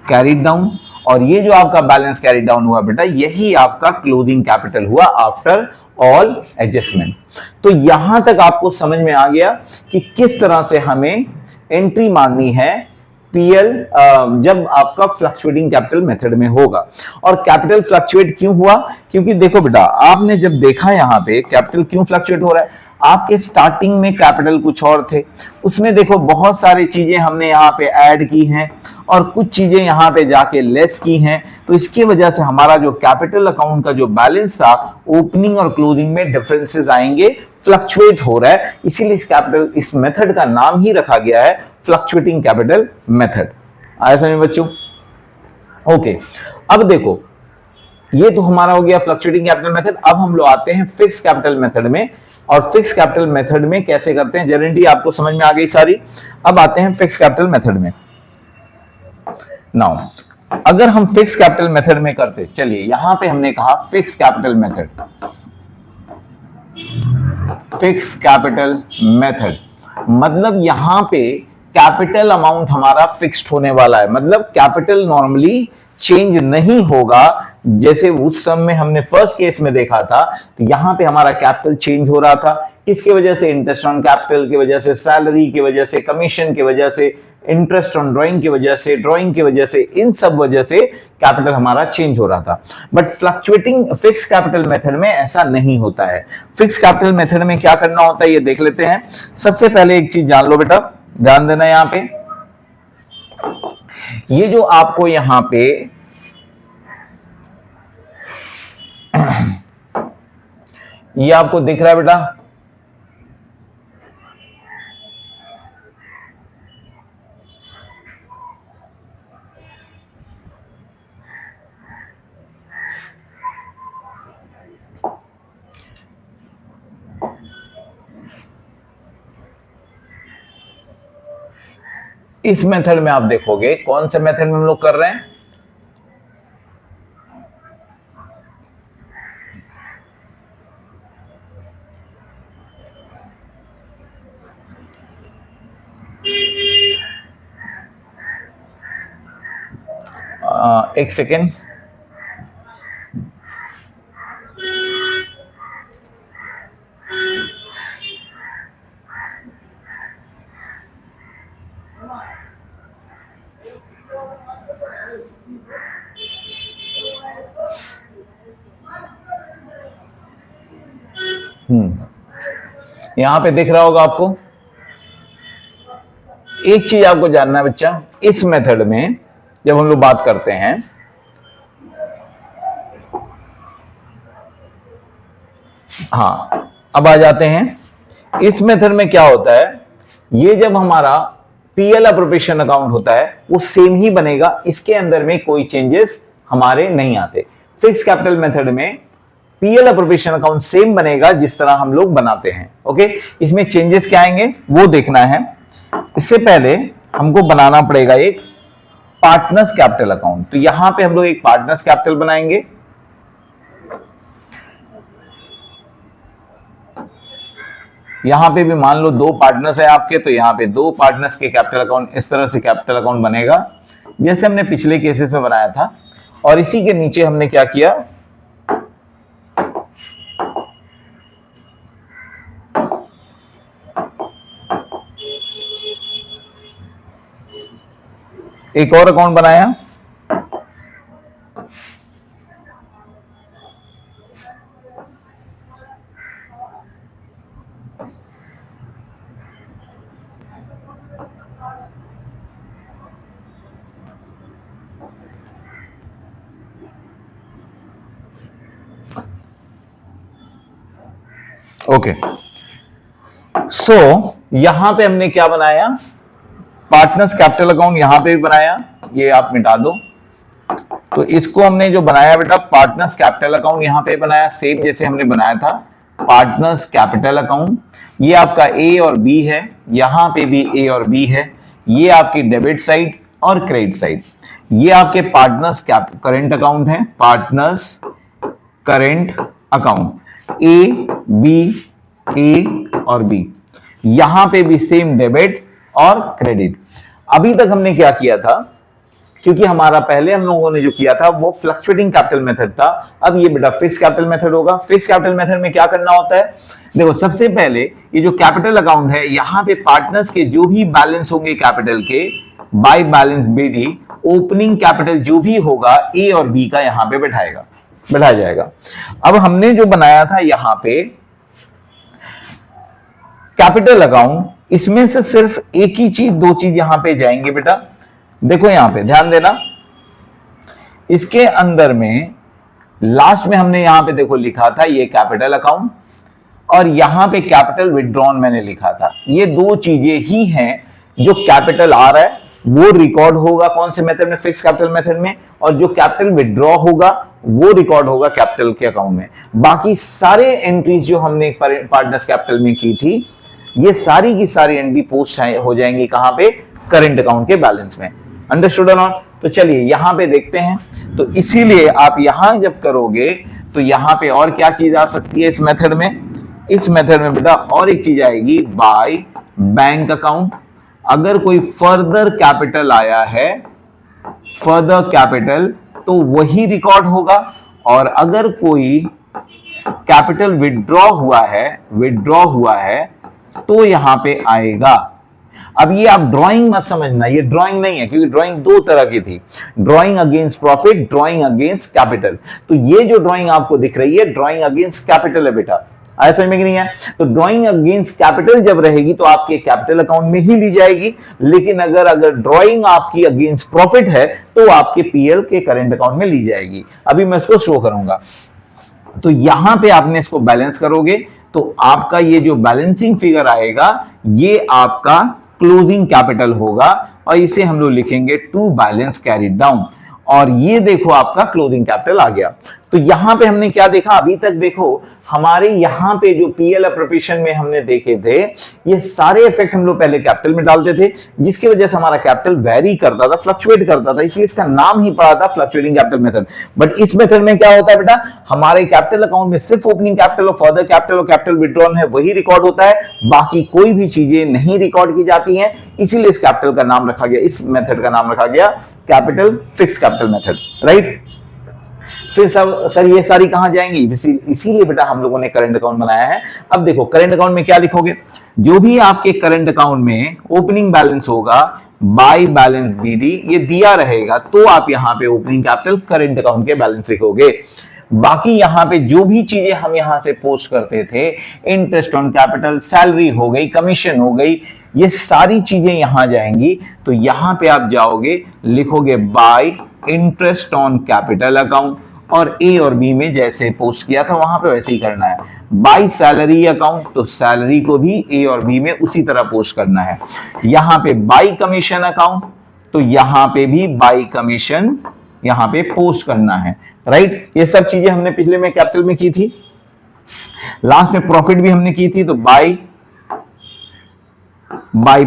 कैरिड डाउन। और ये जो आपका बैलेंस कैरी डाउन हुआ बेटा, यही आपका क्लोजिंग कैपिटल हुआ आफ्टर ऑल एडजस्टमेंट। तो यहां तक आपको समझ में आ गया कि किस तरह से हमें एंट्री मारनी है पीएल जब आपका फ्लक्चुएटिंग कैपिटल मेथड में होगा। और कैपिटल फ्लक्चुएट क्यों हुआ, क्योंकि देखो बेटा आपने जब देखा यहां पे कैपिटल क्यों फ्लक्चुएट हो रहा है, आपके स्टार्टिंग में कैपिटल कुछ और थे, उसमें देखो बहुत सारी चीजें हमने यहाँ पे ऐड की हैं और कुछ चीजें यहाँ पे जाके लेस की हैं, तो इसकी वजह से हमारा जो कैपिटल अकाउंट का जो बैलेंस था ओपनिंग और क्लोजिंग में डिफरेंसेस आएंगे, फ्लक्चुएट हो रहा है, इसीलिए इस मेथड का नाम ही रखा गया है फ्लक्चुएटिंग कैपिटल मेथड। आया समझ बच्चों। ओके, अब देखो ये तो हमारा हो गया फ्लक्चुएटिंग कैपिटल मेथड। अब हम लोग आते हैं फिक्स कैपिटल मेथड में, और फिक्स कैपिटल मेथड में कैसे करते हैं, गारंटी आपको समझ में आ गई सारी। अब आते हैं फिक्स कैपिटल मेथड में। नाउ अगर हम फिक्स कैपिटल मेथड में करते, चलिए यहां पे हमने कहा fix capital method, fix capital method मतलब यहां पे कैपिटल अमाउंट हमारा फिक्स्ड होने वाला है, मतलब कैपिटल नॉर्मली चेंज नहीं होगा। जैसे उस समय में हमने फर्स्ट केस में देखा था तो यहां पे हमारा कैपिटल चेंज हो रहा था, किसकी वजह से, इंटरेस्ट ऑन कैपिटल की वजह से, सैलरी की वजह से, कमीशन की वजह से, इंटरेस्ट ऑन ड्राइंग की वजह से, ड्राइंग की वजह से, इन सब वजह से कैपिटल हमारा चेंज हो रहा था। But fluctuating fix capital method में ऐसा नहीं होता है। फिक्स कैपिटल मेथड में क्या करना होता है ये देख लेते हैं। सबसे पहले एक चीज जान लो बेटा, ध्यान देना यहां पे, ये जो आपको यहां पे ये आपको दिख रहा है बेटा, इस मेथड में आप देखोगे कौन से मेथड में हम लोग कर रहे हैं, एक सेकेंड, यहां पे दिख रहा होगा आपको। एक चीज आपको जानना है बच्चा, इस मेथड में जब हम लोग बात करते हैं। हाँ, अब आ जाते हैं इस मेथड में क्या होता है, ये जब हमारा पीएल अप्रोप्रिएशन अकाउंट होता है वो सेम ही बनेगा, इसके अंदर में कोई चेंजेस हमारे नहीं आते। फिक्स कैपिटल मेथड में पीएल अप्रोप्रिएशन अकाउंट सेम बनेगा जिस तरह हम लोग बनाते हैं। ओके, इसमें चेंजेस क्या आएंगे वो देखना है। इससे पहले हमको बनाना पड़ेगा एक पार्टनर्स कैपिटल अकाउंट। तो यहां पे हम लोग एक पार्टनर्स कैपिटल बनाएंगे। यहां पे भी मान लो 2 पार्टनर्स है आपके, तो यहां पे 2 पार्टनर्स के कैपिटल अकाउंट, इस तरह से कैपिटल अकाउंट बनेगा जैसे हमने पिछले केसेस में बनाया था। और इसी के नीचे हमने क्या किया, एक और अकाउंट बनाया। ओके, सो यहां पे हमने क्या बनाया, पार्टनर्स कैपिटल अकाउंट यहां पे भी बनाया, ये आप मिटा दो। तो इसको हमने जो बनाया बेटा पार्टनर्स कैपिटल अकाउंट यहां पे बनाया, सेम जैसे हमने बनाया था पार्टनर्स कैपिटल अकाउंट। ये आपका ए और बी है, यहां पे भी ए और बी है। ये आपकी डेबिट साइड और क्रेडिट साइड। ये आपके पार्टनर्स करेंट अकाउंट है, पार्टनर्स करेंट अकाउंट ए और बी। यहां पे भी सेम डेबिट और क्रेडिट। अभी तक हमने क्या किया था, क्योंकि हमारा पहले हम लोगों ने जो किया था वो फ्लक्चुएटिंग कैपिटल मेथड था, अब ये बेटा फिक्स कैपिटल मेथड होगा। फिक्स कैपिटल मेथड में क्या करना होता है, देखो सबसे पहले ये जो कैपिटल अकाउंट है यहां पे पार्टनर्स के जो भी बैलेंस होंगे कैपिटल के by balance BD, opening capital जो भी होगा ए और बी का यहां पे बैठाया जाएगा। अब हमने जो बनाया था यहां पे कैपिटल अकाउंट, इसमें से सिर्फ एक ही चीज, 2 चीज यहां पे जाएंगे बेटा। देखो यहां पे ध्यान देना, इसके अंदर में लास्ट में हमने यहां पे देखो लिखा था ये कैपिटल अकाउंट, और यहां पे कैपिटल विड्रॉन मैंने लिखा था। ये 2 चीजें ही हैं जो कैपिटल आ रहा है वो रिकॉर्ड होगा कौन से मेथड में, फिक्स कैपिटल मेथड में, और जो कैपिटल विड्रॉ होगा वो रिकॉर्ड होगा कैपिटल के अकाउंट में। बाकी सारे एंट्रीज जो हमने पार्टनर्स कैपिटल में की थी ये सारी की सारी एंट्री पोस्ट हो जाएंगी कहां पे, करंट अकाउंट के बैलेंस में। अंडरस्टूड और नॉट? तो चलिए यहां पे देखते हैं। तो इसीलिए आप यहां जब करोगे तो यहां पे और क्या चीज आ सकती है इस मेथड में, इस मेथड में बेटा और एक चीज आएगी बाय बैंक अकाउंट। अगर कोई फर्दर कैपिटल आया है, फर्दर कैपिटल, तो वही रिकॉर्ड होगा, और अगर कोई कैपिटल विड्रॉ हुआ है तो यहां पे आएगा। अब ये आप ड्राइंग मत समझना, ये ड्राइंग नहीं है, क्योंकि ड्राइंग 2 तरह की थी, drawing against profit, drawing against capital. तो ये जो ड्राइंग आपको दिख रही है ड्राइंग अगेंस्ट कैपिटल है बेटा, आया समझ में कि नहीं है? तो ड्राइंग अगेंस्ट कैपिटल जब रहेगी तो आपके कैपिटल अकाउंट में ही ली जाएगी, लेकिन अगर ड्राइंग आपकी अगेंस्ट प्रॉफिट है तो आपके पीएल के करंट अकाउंट में ली जाएगी। अभी मैं इसको शो करूंगा। तो यहां पे आपने इसको बैलेंस करोगे तो आपका ये जो बैलेंसिंग फिगर आएगा ये आपका क्लोजिंग कैपिटल होगा, और इसे हम लोग लिखेंगे टू बैलेंस कैरिड डाउन, और ये देखो आपका क्लोजिंग कैपिटल आ गया। तो यहां पे हमने क्या देखा, अभी तक देखो हमारे यहां पे जो पीएल अप्रोप्रिएशन में हमने देखे थे ये सारे इफेक्ट हम लोग पहले कैपिटल में डालते थे, जिसकी वजह से हमारा कैपिटल वेरी करता था, फ्लक्चुएट करता था, इसलिए इसका नाम ही पड़ा था फ्लक्चुएटिंग कैपिटल मेथड। बट इस मेथड में क्या होता है बेटा, हमारे कैपिटल अकाउंट में सिर्फ ओपनिंग कैपिटल और फर्दर कैपिटल और कैपिटल विड्रॉन है वही रिकॉर्ड होता है, बाकी कोई भी चीजें नहीं रिकॉर्ड की जाती हैं। इसीलिए इस कैपिटल का नाम रखा गया, इस मेथड का नाम रखा गया capital fix capital method, right. फिर सर ये सारी कहां जाएंगी, इसीलिए बेटा हम लोगों ने करंट अकाउंट बनाया है। अब देखो करंट अकाउंट में क्या लिखोगे, जो भी आपके करंट अकाउंट में ओपनिंग बैलेंस होगा बाय बैलेंस बीडी ये दिया रहेगा, तो आप यहां पे ओपनिंग कैपिटल करंट अकाउंट के बैलेंस लिखोगे। बाकी यहां पे जो भी चीजें हम यहां से पोस्ट करते थे, इंटरेस्ट ऑन कैपिटल, सैलरी हो गई, कमीशन हो गई, ये सारी चीजें यहां जाएंगी। तो यहां पे आप जाओगे, लिखोगे bye interest on capital account, और ए और बी में जैसे पोस्ट किया था वहां पे वैसे ही करना है। बाय सैलरी अकाउंट, तो सैलरी को भी ए और बी में उसी तरह पोस्ट करना है। यहां पे बाय कमीशन अकाउंट, तो यहां पे भी बाय कमीशन यहां पे पोस्ट करना है, राइट। ये सब चीजें हमने पिछले में कैपिटल में की थी। लास्ट में प्रॉफिट भी हमने की थी, तो bye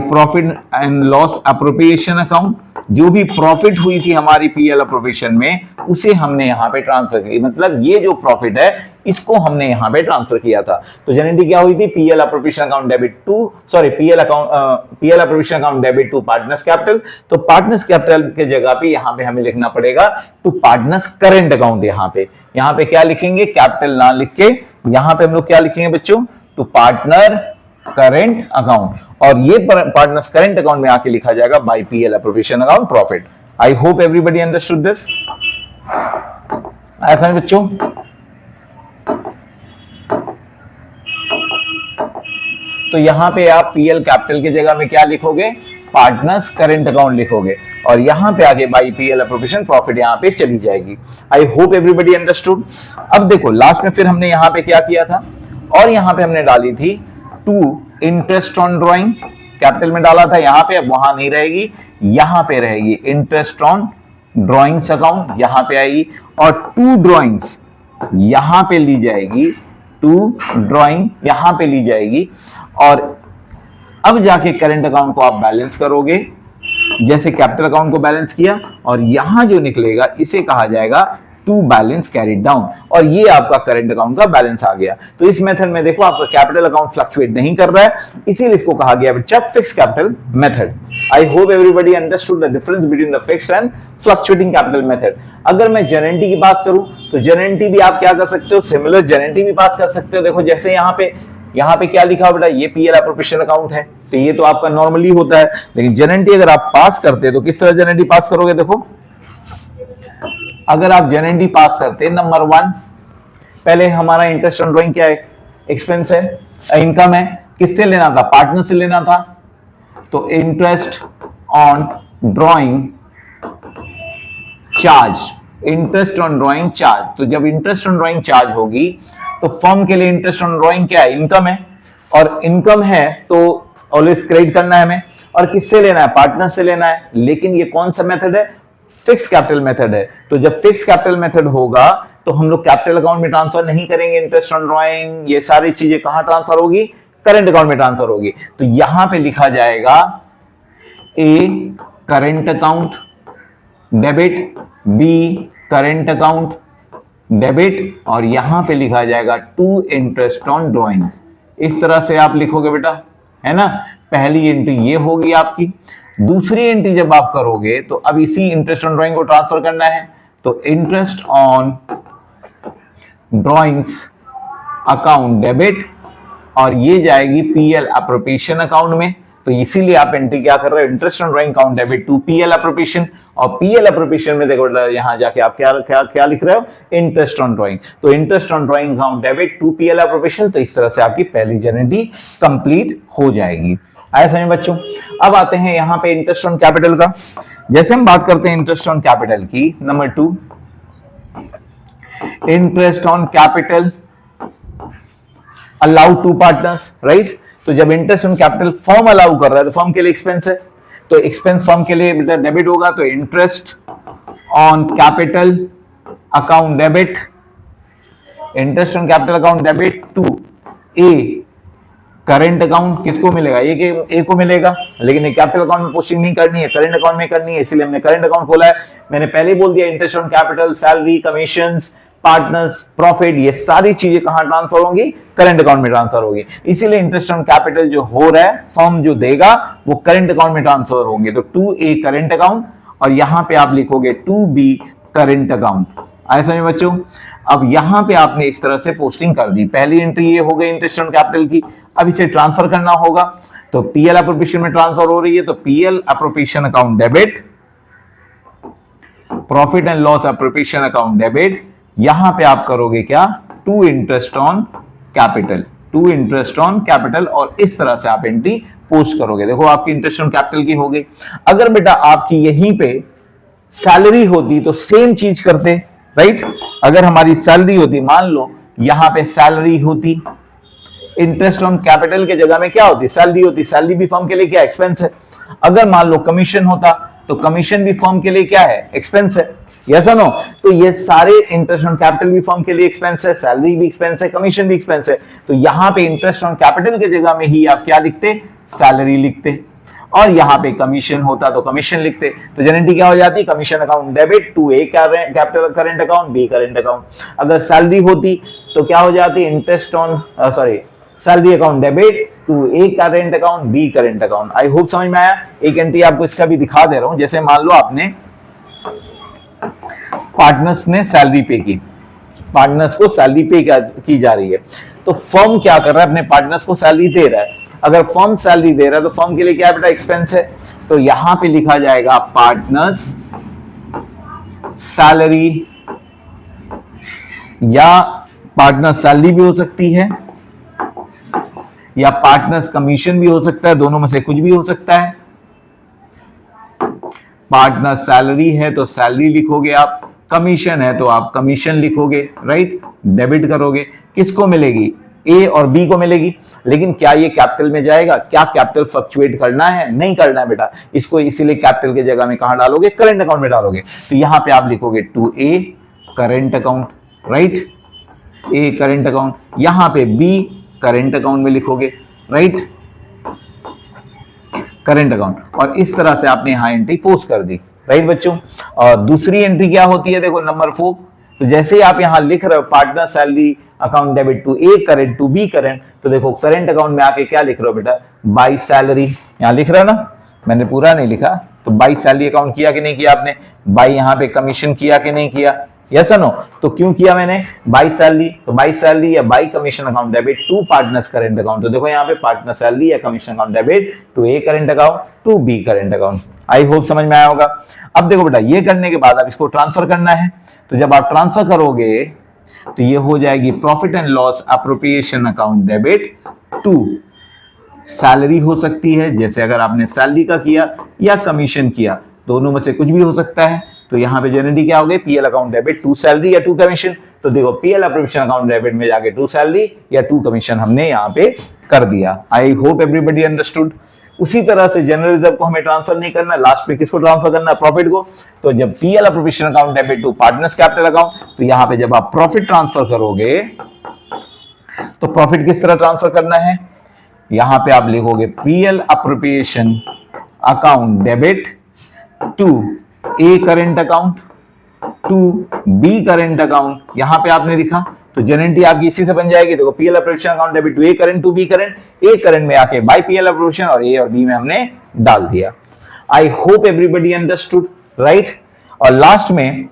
profit and loss appropriation account, जो भी प्रॉफिट हुई थी हमारी पीएल अप्रोप्रिएशन में, उसे हमने यहां पे ट्रांसफर की, मतलब ये जो प्रॉफिट है इसको हमने यहां पे ट्रांसफर किया था। तो जनरली क्या हुई थी, PL appropriation account debit to, sorry PL appropriation account debit to partners capital. तो पार्टनर्स कैपिटल के जगह पे यहां पे हमें लिखना पड़ेगा टू पार्टनर्स करेंट अकाउंट। यहां पे क्या लिखेंगे, कैपिटल ना लिख के यहां पे हम लोग क्या लिखेंगे बच्चों, टू पार्टनर करेंट अकाउंट, और ये पार्टनर्स करेंट अकाउंट में आके लिखा जाएगा by PL appropriation account profit. I hope everybody understood this. ऐसा है बच्चों। तो यहां पे आप पीएल कैपिटल की जगह में क्या लिखोगे, पार्टनर्स करेंट अकाउंट लिखोगे, और यहां पे आगे बाय पीएल अप्रोप्रिएशन प्रॉफिट यहां पे चली जाएगी। आई होप एवरीबॉडी अंडरस्टूड। अब देखो लास्ट में फिर हमने यहां पे क्या किया था, और यहां पे हमने डाली थी to interest on drawing, capital में डाला था यहां पे, अब वहां नहीं रहेगी, यहां पे रहेगी इंटरेस्ट ऑन ड्राइंग्स अकाउंट, यहां पे आएगी, और टू ड्राइंग्स यहां पे ली जाएगी, टू ड्राइंग यहां पे ली जाएगी, और अब जाके करंट अकाउंट को आप बैलेंस करोगे जैसे कैपिटल अकाउंट को बैलेंस किया, और यहां जो निकलेगा इसे कहा जाएगा टू बैलेंस कैरिड डाउन, और ये आपका करंट अकाउंट का बैलेंस आ गया। तो इस मेथड में देखो आपका कैपिटल अकाउंट फ्लक्चुएट नहीं कर रहा है, इसीलिए इसको कहा गया बच्चा fix capital method. I hope everybody understood the difference between the fixed and fluctuating capital method. अगर मैं जनरेंटी की बात करूं तो जनरेंटी भी आप क्या कर सकते हो, सिमिलर जनरेंटी भी पास कर सकते हो। देखो जैसे यहाँ पे क्या लिखा बेटा, ये पीएल अप्रोप्रिएशन अकाउंट है, तो ये तो आपका नॉर्मली होता है, लेकिन जनरेंटी अगर आप पास करते हैं तो किस तरह जनरेंटी पास करोगे। देखो अगर आप जनरेंटी पास करते हैं, नंबर 1 पहले हमारा इंटरेस्ट ऑन ड्राइंग क्या है, एक्सपेंस है, इनकम है, किससे लेना था, पार्टनर से लेना था, तो interest on drawing charge, interest on drawing charge. तो जब इंटरेस्ट ऑन ड्राइंग चार्ज होगी तो फर्म के लिए इंटरेस्ट ऑन ड्राइंग क्या है, इनकम है, और इनकम है तो ऑलवेज क्रेडिट करना है हमें, और किससे लेना है, पार्टनर से लेना है। लेकिन ये कौन सा मेथड है, फिक्स कैपिटल मेथड है। तो जब फिक्स कैपिटल मेथड होगा तो हम लोग कैपिटल अकाउंट में ट्रांसफर नहीं करेंगे इंटरेस्ट ऑन ड्राइंग, ये सारी चीजें कहां ट्रांसफर होगी, करंट अकाउंट में ट्रांसफर होगी। तो यहां पे लिखा जाएगा A current account debit, B current account debit, और यहां पे लिखा जाएगा टू इंटरेस्ट ऑन ड्राइंग्स। इस तरह से आप लिखोगे बेटा, है ना। पहली एंट्री ये होगी आपकी, दूसरी एंट्री जब आप करोगे तो अब इसी इंटरेस्ट ऑन ड्राइंग को ट्रांसफर करना है, तो interest on drawings account debit, और ये जाएगी पीएल अप्रोप्रिएशन अकाउंट में। तो इसीलिए आप एंट्री क्या कर रहे हो, interest on drawing account debit to PL appropriation, और पीएल अप्रोप्रिएशन में देखो यहां जाके आप क्या क्या क्या लिख रहे हो, इंटरेस्ट ऑन ड्राइंग। तो interest on drawing account debit to PL appropriation, तो इस तरह से आपकी पहली जनरेंटी कंप्लीट हो जाएगी। आया समझ बच्चों। अब आते हैं यहां पे इंटरेस्ट ऑन कैपिटल का। जैसे हम बात करते हैं इंटरेस्ट ऑन कैपिटल की, number 2 interest on capital allow to partners, right. तो जब interest on capital firm allow कर रहा है तो फर्म के लिए एक्सपेंस है, तो एक्सपेंस फर्म के लिए डेबिट होगा, तो interest on capital account debit, interest on capital account debit to A current account, किसको मिलेगा, ए को मिलेगा, लेकिन कैपिटल अकाउंट में पोस्टिंग नहीं करनी है, करंट अकाउंट में करनी है, इसलिए हमने करंट अकाउंट खोला है। मैंने पहले बोल दिया interest on capital, salary, commissions, partners, profit, ये सारी चीजें कहां ट्रांसफर होंगी, करंट अकाउंट में ट्रांसफर होगी। इसीलिए इंटरेस्ट ऑन कैपिटल जो हो रहा है फर्म जो देगा वो करंट अकाउंट में ट्रांसफर होंगे। तो 2A करंट अकाउंट, और यहां पे आप लिखोगे 2B करंट अकाउंट। आए समझ बच्चों। अब यहां पे आपने इस तरह से पोस्टिंग कर दी, पहली एंट्री ये हो गई इंटरेस्ट ऑन कैपिटल की। अब इसे ट्रांसफर करना होगा, तो पीएल अप्रोप्रिएशन में ट्रांसफर हो रही है, तो PL appropriation account debit, profit and loss appropriation account debit, यहां पे आप करोगे क्या, to interest on capital, to interest on capital, और इस तरह से आप एंट्री पोस्ट करोगे। देखो आपकी इंटरेस्ट ऑन कैपिटल की हो गई। अगर बेटा आपकी यहीं पे सैलरी होती तो सेम चीज करते, राइट। अगर हमारी सैलरी होती, मान लो यहां पे सैलरी होती, इंटरेस्ट ऑन कैपिटल के जगह में क्या होती, सैलरी होती। सैलरी भी फर्म के लिए क्या, एक्सपेंस है। अगर मान लो कमीशन होता तो कमीशन भी फर्म के लिए क्या है, एक्सपेंस है। यस और नो। तो ये सारे इंटरेस्ट ऑन कैपिटल भी फर्म के लिए एक्सपेंस है, सैलरी भी एक्सपेंस है, कमीशन भी एक्सपेंस है। तो यहां पे इंटरेस्ट ऑन कैपिटल के जगह में ही आप क्या लिखते, सैलरी लिखते, और यहां पे कमीशन होता तो कमीशन लिखते। तो जनरेटी क्या हो जाती, commission account debit to A capital current account, B current account. अगर सैलरी होती तो क्या हो जाती, interest on salary account debit to A current account, B current account. I hope समझ में आया। एक एंट्री आपको इसका भी दिखा दे रहा हूं। जैसे मान लो आपने पार्टनर्स ने सैलरी पे की, पार्टनर्स को सैलरी पे की जा रही है, तो फर्म क्या कर रहा है, अपने पार्टनर्स को सैलरी दे रहा है। अगर फर्म सैलरी दे रहा है तो फर्म के लिए क्या बेटा, एक्सपेंस है। तो यहां पे लिखा जाएगा पार्टनर्स सैलरी, या पार्टनर्स सैलरी भी हो सकती है, या पार्टनर्स कमीशन भी हो सकता है, दोनों में से कुछ भी हो सकता है। पार्टनर सैलरी है तो सैलरी लिखोगे आप, कमीशन है तो आप कमीशन लिखोगे, राइट। डेबिट करोगे, किसको मिलेगी, ए और बी को मिलेगी। लेकिन क्या ये कैपिटल में जाएगा, क्या कैपिटल फ्लक्चुएट करना है, नहीं करना है बेटा। इसको इसीलिए कैपिटल के जगह में कहां डालोगे, करंट अकाउंट में डालोगे। तो यहां पे आप लिखोगे to A current account, right, A current account. यहां पे बी करंट अकाउंट में लिखोगे, राइट, करंट अकाउंट। और इस तरह से आपने यहां एंट्री पोस्ट कर दी, राइट बच्चों। और दूसरी एंट्री क्या होती है, देखो नंबर 4। तो जैसे ही आप यहां लिख रहे हो partner salary account debit to A current to B current, तो देखो करंट अकाउंट में आके क्या लिख रहे हो बेटा, बाई सैलरी। यहां लिख रहे हो ना, मैंने पूरा नहीं लिखा। तो बाई सैलरी अकाउंट किया कि नहीं किया आपने, बाई यहां पे कमीशन किया कि नहीं किया, यस और नो। तो क्यों किया मैंने, बाई सैलरी, तो बाई सैलरी या by commission account debit to partners current account. तो देखो यहाँ पे पार्टनर सैलरी या commission account debit to A current account to B current account. I hope समझ में आया होगा। अब देखो बेटा, ये करने के बाद अब इसको ट्रांसफर करना है। तो जब आप ट्रांसफर करोगे तो ये हो जाएगी profit and loss appropriation account debit to salary हो सकती है, जैसे अगर आपने सैलरी का किया या कमीशन किया, दोनों में से कुछ भी हो सकता है। तो यहां पे जनरली क्या हो गई, PL account debit to salary या टू कमीशन। तो देखो पीएल अप्रोप्रिएशन अकाउंट डेबिट में जाके टू सैलरी या टू कमीशन हमने यहां पे कर दिया। I hope everybody understood. उसी तरह से जनरल रिजर्व को हमें ट्रांसफर नहीं करना, लास्ट पे किसको ट्रांसफर करना है, प्रॉफिट को। तो जब PL appropriation account debit to partners capital account, तो यहां पे जब आप प्रॉफिट ट्रांसफर करोगे तो प्रॉफिट किस तरह ट्रांसफर करना है, यहां पे आप लिखोगे PL appropriation account debit to A current account to B current account. यहां पे आपने लिखा तो जनरेटी आपकी इसी से बन जाएगी। देखो PL appropriation account debit to A current to B current, A current में आके बाय पीएल अप्रोप्रिएशन, और ए और बी में हमने डाल दिया। I hope everybody understood, right. और लास्ट में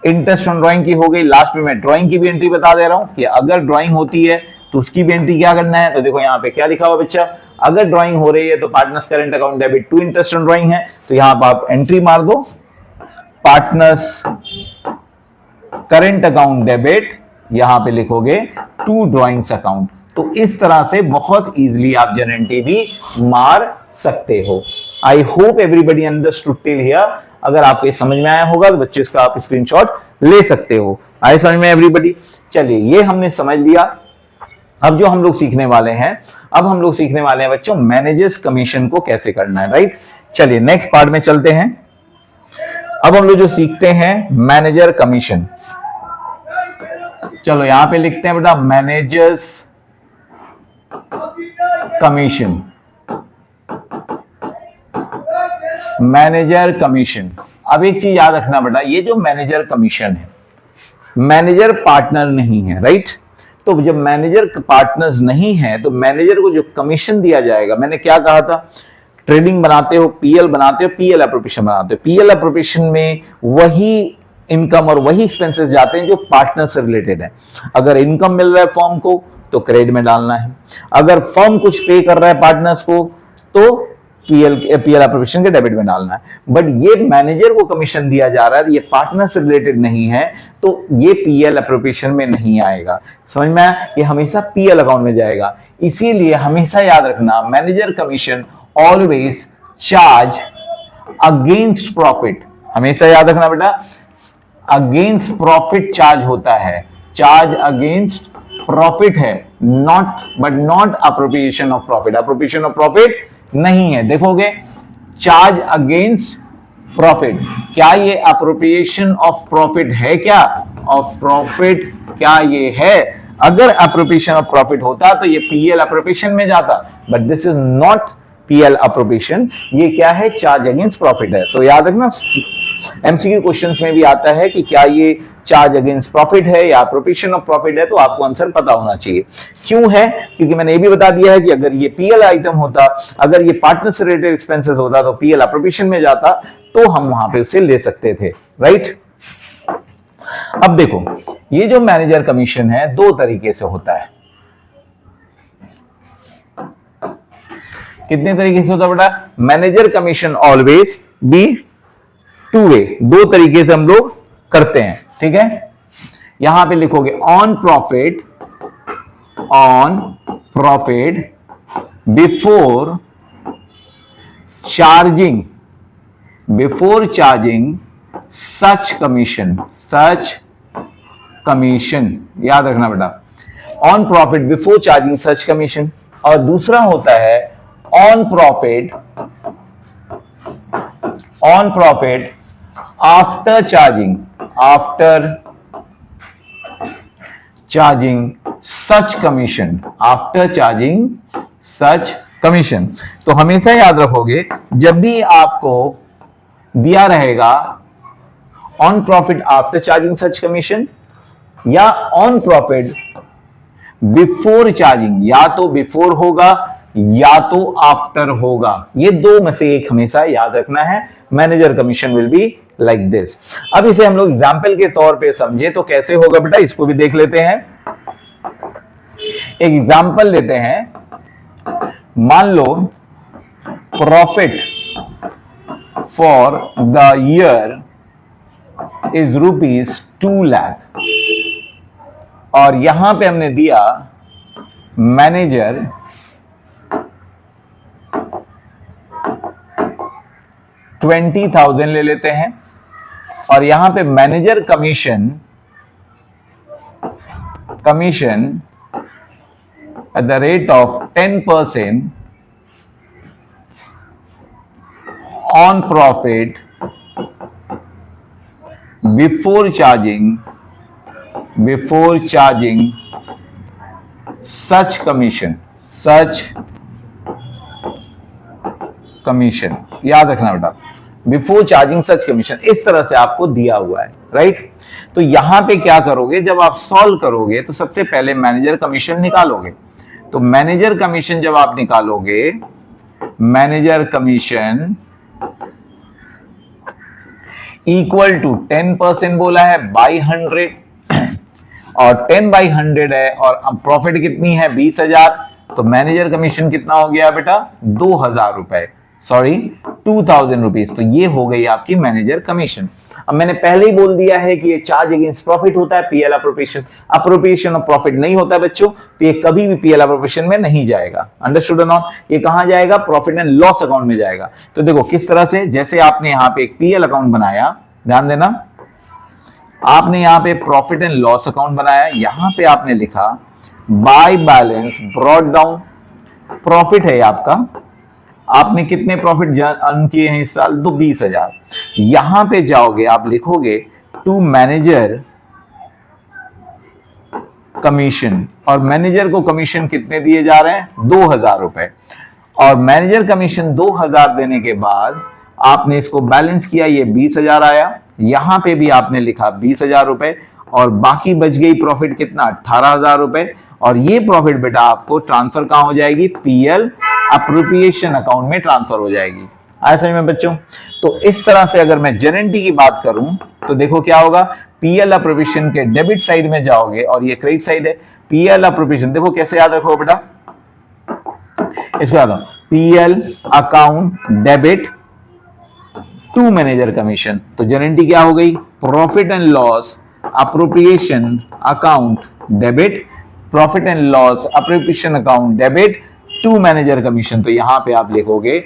इंटरेस्ट ऑन ड्राइंग की हो गई। लास्ट में मैं ड्राइंग की भी एंट्री बता दे रहा हूं कि अगर ड्राइंग होती है तो उसकी भी एंट्री क्या करना है। तो देखो यहाँ पे क्या लिखा हुआ बच्चा, अगर ड्राइंग हो रही है तो partners current account debit to interest on drawing है, तो यहां पर आप एंट्री मार दो पार्टनर्स करंट अकाउंट डेबिट, यहां पे लिखोगे टू ड्राइंग्स अकाउंट। तो इस तरह से बहुत इजीली आप जनरेटी भी मार सकते हो। I hope everybody understood till here. अगर आपको समझ में आया होगा तो बच्चे इसका आप स्क्रीनशॉट ले सकते हो। आए समझ में एवरीबॉडी। चलिए ये हमने समझ लिया। अब जो हम लोग सीखने वाले हैं, अब हम लोग सीखने वाले हैं बच्चों मैनेजर्स कमीशन को कैसे करना है, राइट। चलिए नेक्स्ट पार्ट में चलते हैं। अब हम लोग जो सीखते हैं मैनेजर कमीशन। चलो यहां पे लिखते हैं बेटा मैनेजर्स कमीशन, मैनेजर कमीशन। अब एक चीज याद रखना बेटा, ये जो मैनेजर कमीशन है, मैनेजर पार्टनर नहीं है, राइट। तो जब मैनेजर पार्टनर्स नहीं है तो मैनेजर को जो कमीशन दिया जाएगा, मैंने क्या कहा था, ट्रेडिंग बनाते हो, पीएल बनाते हो, पीएल अप्रोप्रिएशन बनाते हो। पीएल अप्रोप्रिएशन में वही इनकम और वही एक्सपेंसेस जाते हैं जो पार्टनर से रिलेटेड है। अगर इनकम मिल रहा है फर्म को तो क्रेडिट में डालना है, अगर फर्म कुछ पे कर रहा है पार्टनर्स को तो पीएल अप्रोप्रिएशन के डेबिट में डालना है। बट ये मैनेजर को कमीशन दिया जा रहा है, ये पार्टनर से रिलेटेड नहीं है, तो ये पीएल अप्रोप्रिएशन में नहीं आएगा। समझ में आया? ये हमेशा पीएल अकाउंट में जाएगा। इसीलिए हमेशा याद रखना, manager commission always charge against profit. हमेशा याद रखना बेटा, अगेंस्ट प्रॉफिट चार्ज होता है, चार्ज अगेंस्ट प्रॉफिट है, not appropriation of profit. Appropriation of profit नहीं है। देखोगे, चार्ज अगेंस्ट प्रॉफिट, क्या ये अप्रोप्रिएशन ऑफ प्रॉफिट है? क्या ऑफ प्रॉफिट क्या ये है? अगर अप्रोप्रिएशन ऑफ प्रॉफिट होता तो ये पीएल अप्रोप्रिएशन में जाता, but this is not PL appropriation. ये क्या है? चार्ज अगेंस्ट प्रॉफिट है। तो याद रखना, एमसीक्यू क्वेश्चंस में भी आता है कि क्या ये चार्ज अगेंस्ट प्रॉफिट है या अप्रोप्रिएशन ऑफ प्रॉफिट है, तो आपको आंसर पता होना चाहिए। क्यों है? क्योंकि मैंने ये भी बता दिया है कि अगर ये पीएल आइटम होता, अगर ये पार्टनर से रिलेटेड एक्सपेंसेस होता तो पीएल अप्रोप्रिएशन में जाता, तो हम वहां पे उसे ले सकते थे। राइट? अब देखो, ये जो मैनेजर कमीशन है दो तरीके से होता है। कितने तरीके से होता है बेटा? Manager commission always be two way, दो तरीके से हम लोग करते हैं। ठीक है? यहां पे लिखोगे on profit before charging such commission. याद रखना बेटा, on profit before charging such commission. और दूसरा होता है on profit after charging such commission. तो हमेशा याद रखोगे, जब भी आपको दिया रहेगा on profit after charging such commission या ऑन प्रॉफिट बिफोर चार्जिंग, या तो बिफोर होगा या तो आफ्टर होगा, ये दो में से एक हमेशा याद रखना है। Manager commission will be like this. अब इसे हम लोग एग्जाम्पल के तौर पे समझे तो कैसे होगा बेटा, इसको भी देख लेते हैं। एक एग्जाम्पल लेते हैं। मान लो profit for the year is ₹2 lakh, और यहां पे हमने दिया मैनेजर 20,000 ले लेते हैं, और यहां पे manager commission at the rate of 10% on profit before charging such commission. याद रखना बेटा, बिफोर चार्जिंग सच कमीशन, इस तरह से आपको दिया हुआ है। राइट? तो यहां पे क्या करोगे, जब आप सॉल्व करोगे तो सबसे पहले मैनेजर कमीशन निकालोगे। तो मैनेजर कमीशन जब आप निकालोगे, मैनेजर कमीशन इक्वल टू 10% बोला है बाई 100, और 10/100 है, और अब प्रॉफिट कितनी है 20,000, तो मैनेजर कमीशन कितना हो गया बेटा 2,000 रुपए, सॉरी 2,000 रुपीज। तो ये हो गई आपकी मैनेजर कमीशन। अब मैंने पहले ही बोल दिया है कि ये चार्ज अगेंस्ट प्रॉफिट होता है, पीएल अप्रोप्रिएशन ऑफ प्रॉफिट नहीं होता बच्चों, तो ये कभी भी पीएल अप्रोप्रिएशन में नहीं जाएगा। अंडरस्टूड और नॉट? ये कहां जाएगा? प्रॉफिट एंड लॉस अकाउंट में जाएगा। तो देखो किस तरह से, जैसे आपने यहां पे एक पीएल अकाउंट बनाया, ध्यान देना, आपने यहां पे प्रॉफिट एंड लॉस अकाउंट बनाया, यहां पे आपने लिखा by balance brought down, profit है आपका, आपने कितने प्रॉफिट अर्न किए हैं इस साल? तो 20,000। यहां पे जाओगे, आप लिखोगे टू मैनेजर कमीशन, और मैनेजर को कमीशन कितने दिए जा रहे हैं? 2,000 रुपए। और मैनेजर कमीशन 2,000 देने के बाद आपने इसको बैलेंस किया, ये 20,000 आया, यहां पे भी आपने लिखा 20,000 रुपए, और बाकी बच गई प्रॉफिट कितना? 18,000 रुपए। और ये प्रॉफिट बेटा आपको ट्रांसफर कहां हो जाएगी? पीएल अप्रोप्रिएशन अकाउंट में ट्रांसफर हो जाएगी। आया समझ में बच्चों? तो इस तरह से अगर मैं गारंटी की बात करूं तो देखो क्या होगा, पीएल अप्रोप्रिएशन के डेबिट साइड में जाओगे, और ये क्रेडिट साइड है। पीएल अप्रोप्रिएशन देखो कैसे याद रखो बेटा, इसको याद रखो, PL account debit to manager commission. तो जनरल क्या हो गई? Profit and loss appropriation account debit, profit and loss appropriation account debit to manager commission. तो यहां पे आप लिखोगे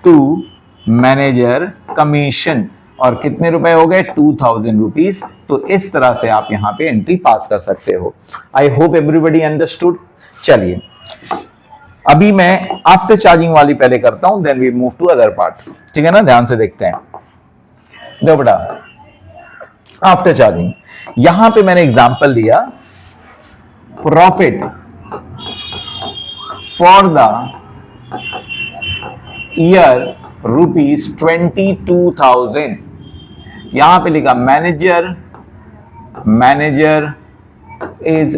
टू मैनेजर कमीशन, और कितने रुपए हो गए? 2000 रुपीज। तो इस तरह से आप यहां पे एंट्री पास कर सकते हो। I hope everybody understood. चलिए अभी मैं आफ्टर चार्जिंग वाली पहले करता हूं, then we move to other part. ठीक है ना, ध्यान से देखते हैं। देखो बेटा, आफ्टर चार्जिंग यहां पे मैंने एग्जांपल लिया प्रॉफिट फॉर द ईयर ₹22,000। यहां पे लिखा manager is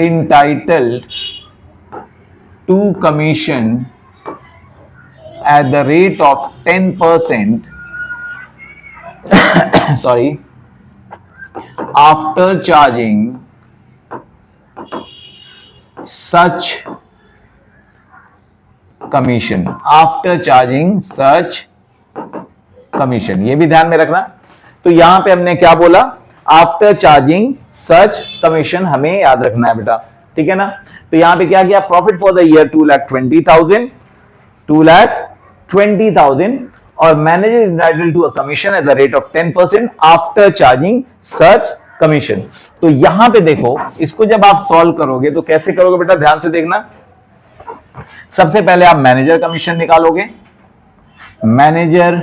entitled to commission at the rate of 10% sorry, after charging such commission, ये भी ध्यान में रखना। तो यहां पे हमने क्या बोला? आफ्टर चार्जिंग सच कमीशन, हमें याद रखना है बेटा। ठीक है ना, तो यहां पे क्या किया? प्रॉफिट फॉर द ईयर 2,20,000 और manager entitled to a commission at the rate of 10% after charging such commission. तो यहां पे देखो, इसको जब आप सॉल्व करोगे तो कैसे करोगे बेटा? ध्यान से देखना। सबसे पहले आप मैनेजर कमीशन निकालोगे, मैनेजर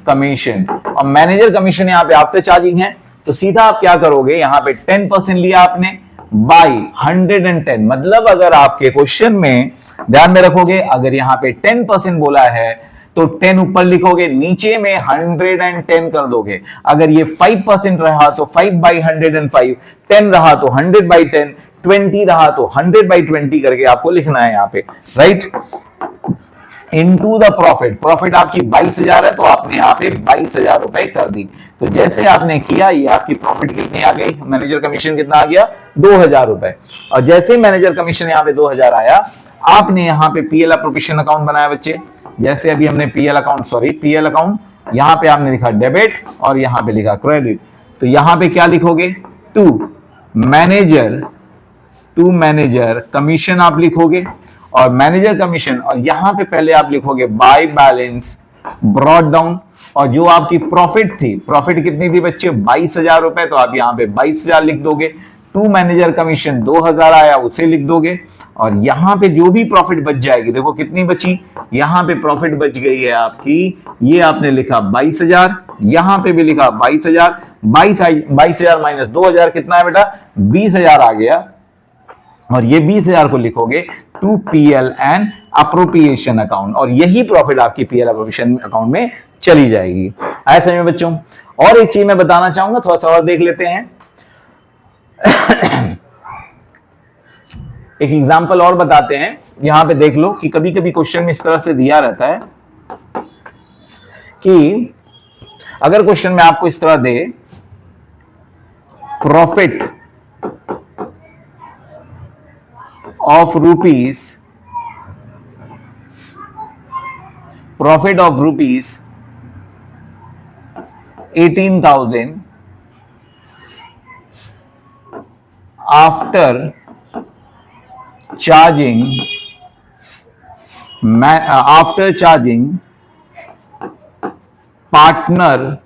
कमीशन, और मैनेजर कमीशन यहां पे आफ्टर चार्जिंग है, तो सीधा आप क्या करोगे? यहां पे 10% लिया आपने बाई 110। मतलब अगर आपके क्वेश्चन में ध्यान में रखोगे, अगर यहां पे 10% बोला है तो 10 ऊपर लिखोगे, नीचे में 110 कर दोगे। अगर ये 5% रहा तो 5/105, 10 रहा तो 100/10, 20 रहा तो 100/20 करके आपको लिखना है यहां पे, राइट? इनटू द प्रॉफिट आपकी 22,000 है, तो आपने यहाँ पे 22,000 रुपए कर दी। तो जैसे आपने किया, ये आपकी प्रॉफिट कितनी आ गई? मैनेजर कमीशन कितना आ गया? 2,000 रुपए। और जैसे मैनेजर कमीशन यहाँ पे 2,000 आया, आपने यहाँ पे पीएल अप्रोप्रिएशन अकाउंट बनाया बच्चे। जैसे अभी हमने पीएल अकाउंट यहाँ पे आपने लिखा डेबिट और यहाँ पे लिखा क्रेडिट। तो यहाँ पे क्या लिखोगे? टू मैनेजर कमीशन आप लिखोगे, और मैनेजर कमीशन, और यहां पे पहले आप लिखोगे बाय बैलेंस ब्रॉट डाउन, और जो आपकी प्रॉफिट थी, प्रॉफिट कितनी थी बच्चे? 22,000 रुपए, तो आप यहां पे 22,000 लिख दोगे। टू मैनेजर कमीशन 2,000 आया, उसे लिख दोगे, और यहां पे जो भी प्रॉफिट बच जाएगी, देखो कितनी बची, यहां पे प्रॉफिट बच गई है आपकी, ये आपने लिखा 22,000, यहां पे भी लिखा 22,000, 22,000 माइनस 2,000 कितना है बेटा? 20,000 आ गया, और ये 20,000 को लिखोगे to PL and appropriation account, और यही प्रॉफिट आपकी पीएल अप्रोप्रिएशन अकाउंट में चली जाएगी। आया समझ में बच्चों? और एक चीज मैं बताना चाहूंगा, थोड़ा सा और देख लेते हैं। एक एग्जांपल और बताते हैं। यहां पे देख लो कि कभी कभी क्वेश्चन में इस तरह से दिया रहता है कि अगर क्वेश्चन में आपको इस तरह दे profit of rupees 18,000 after charging partner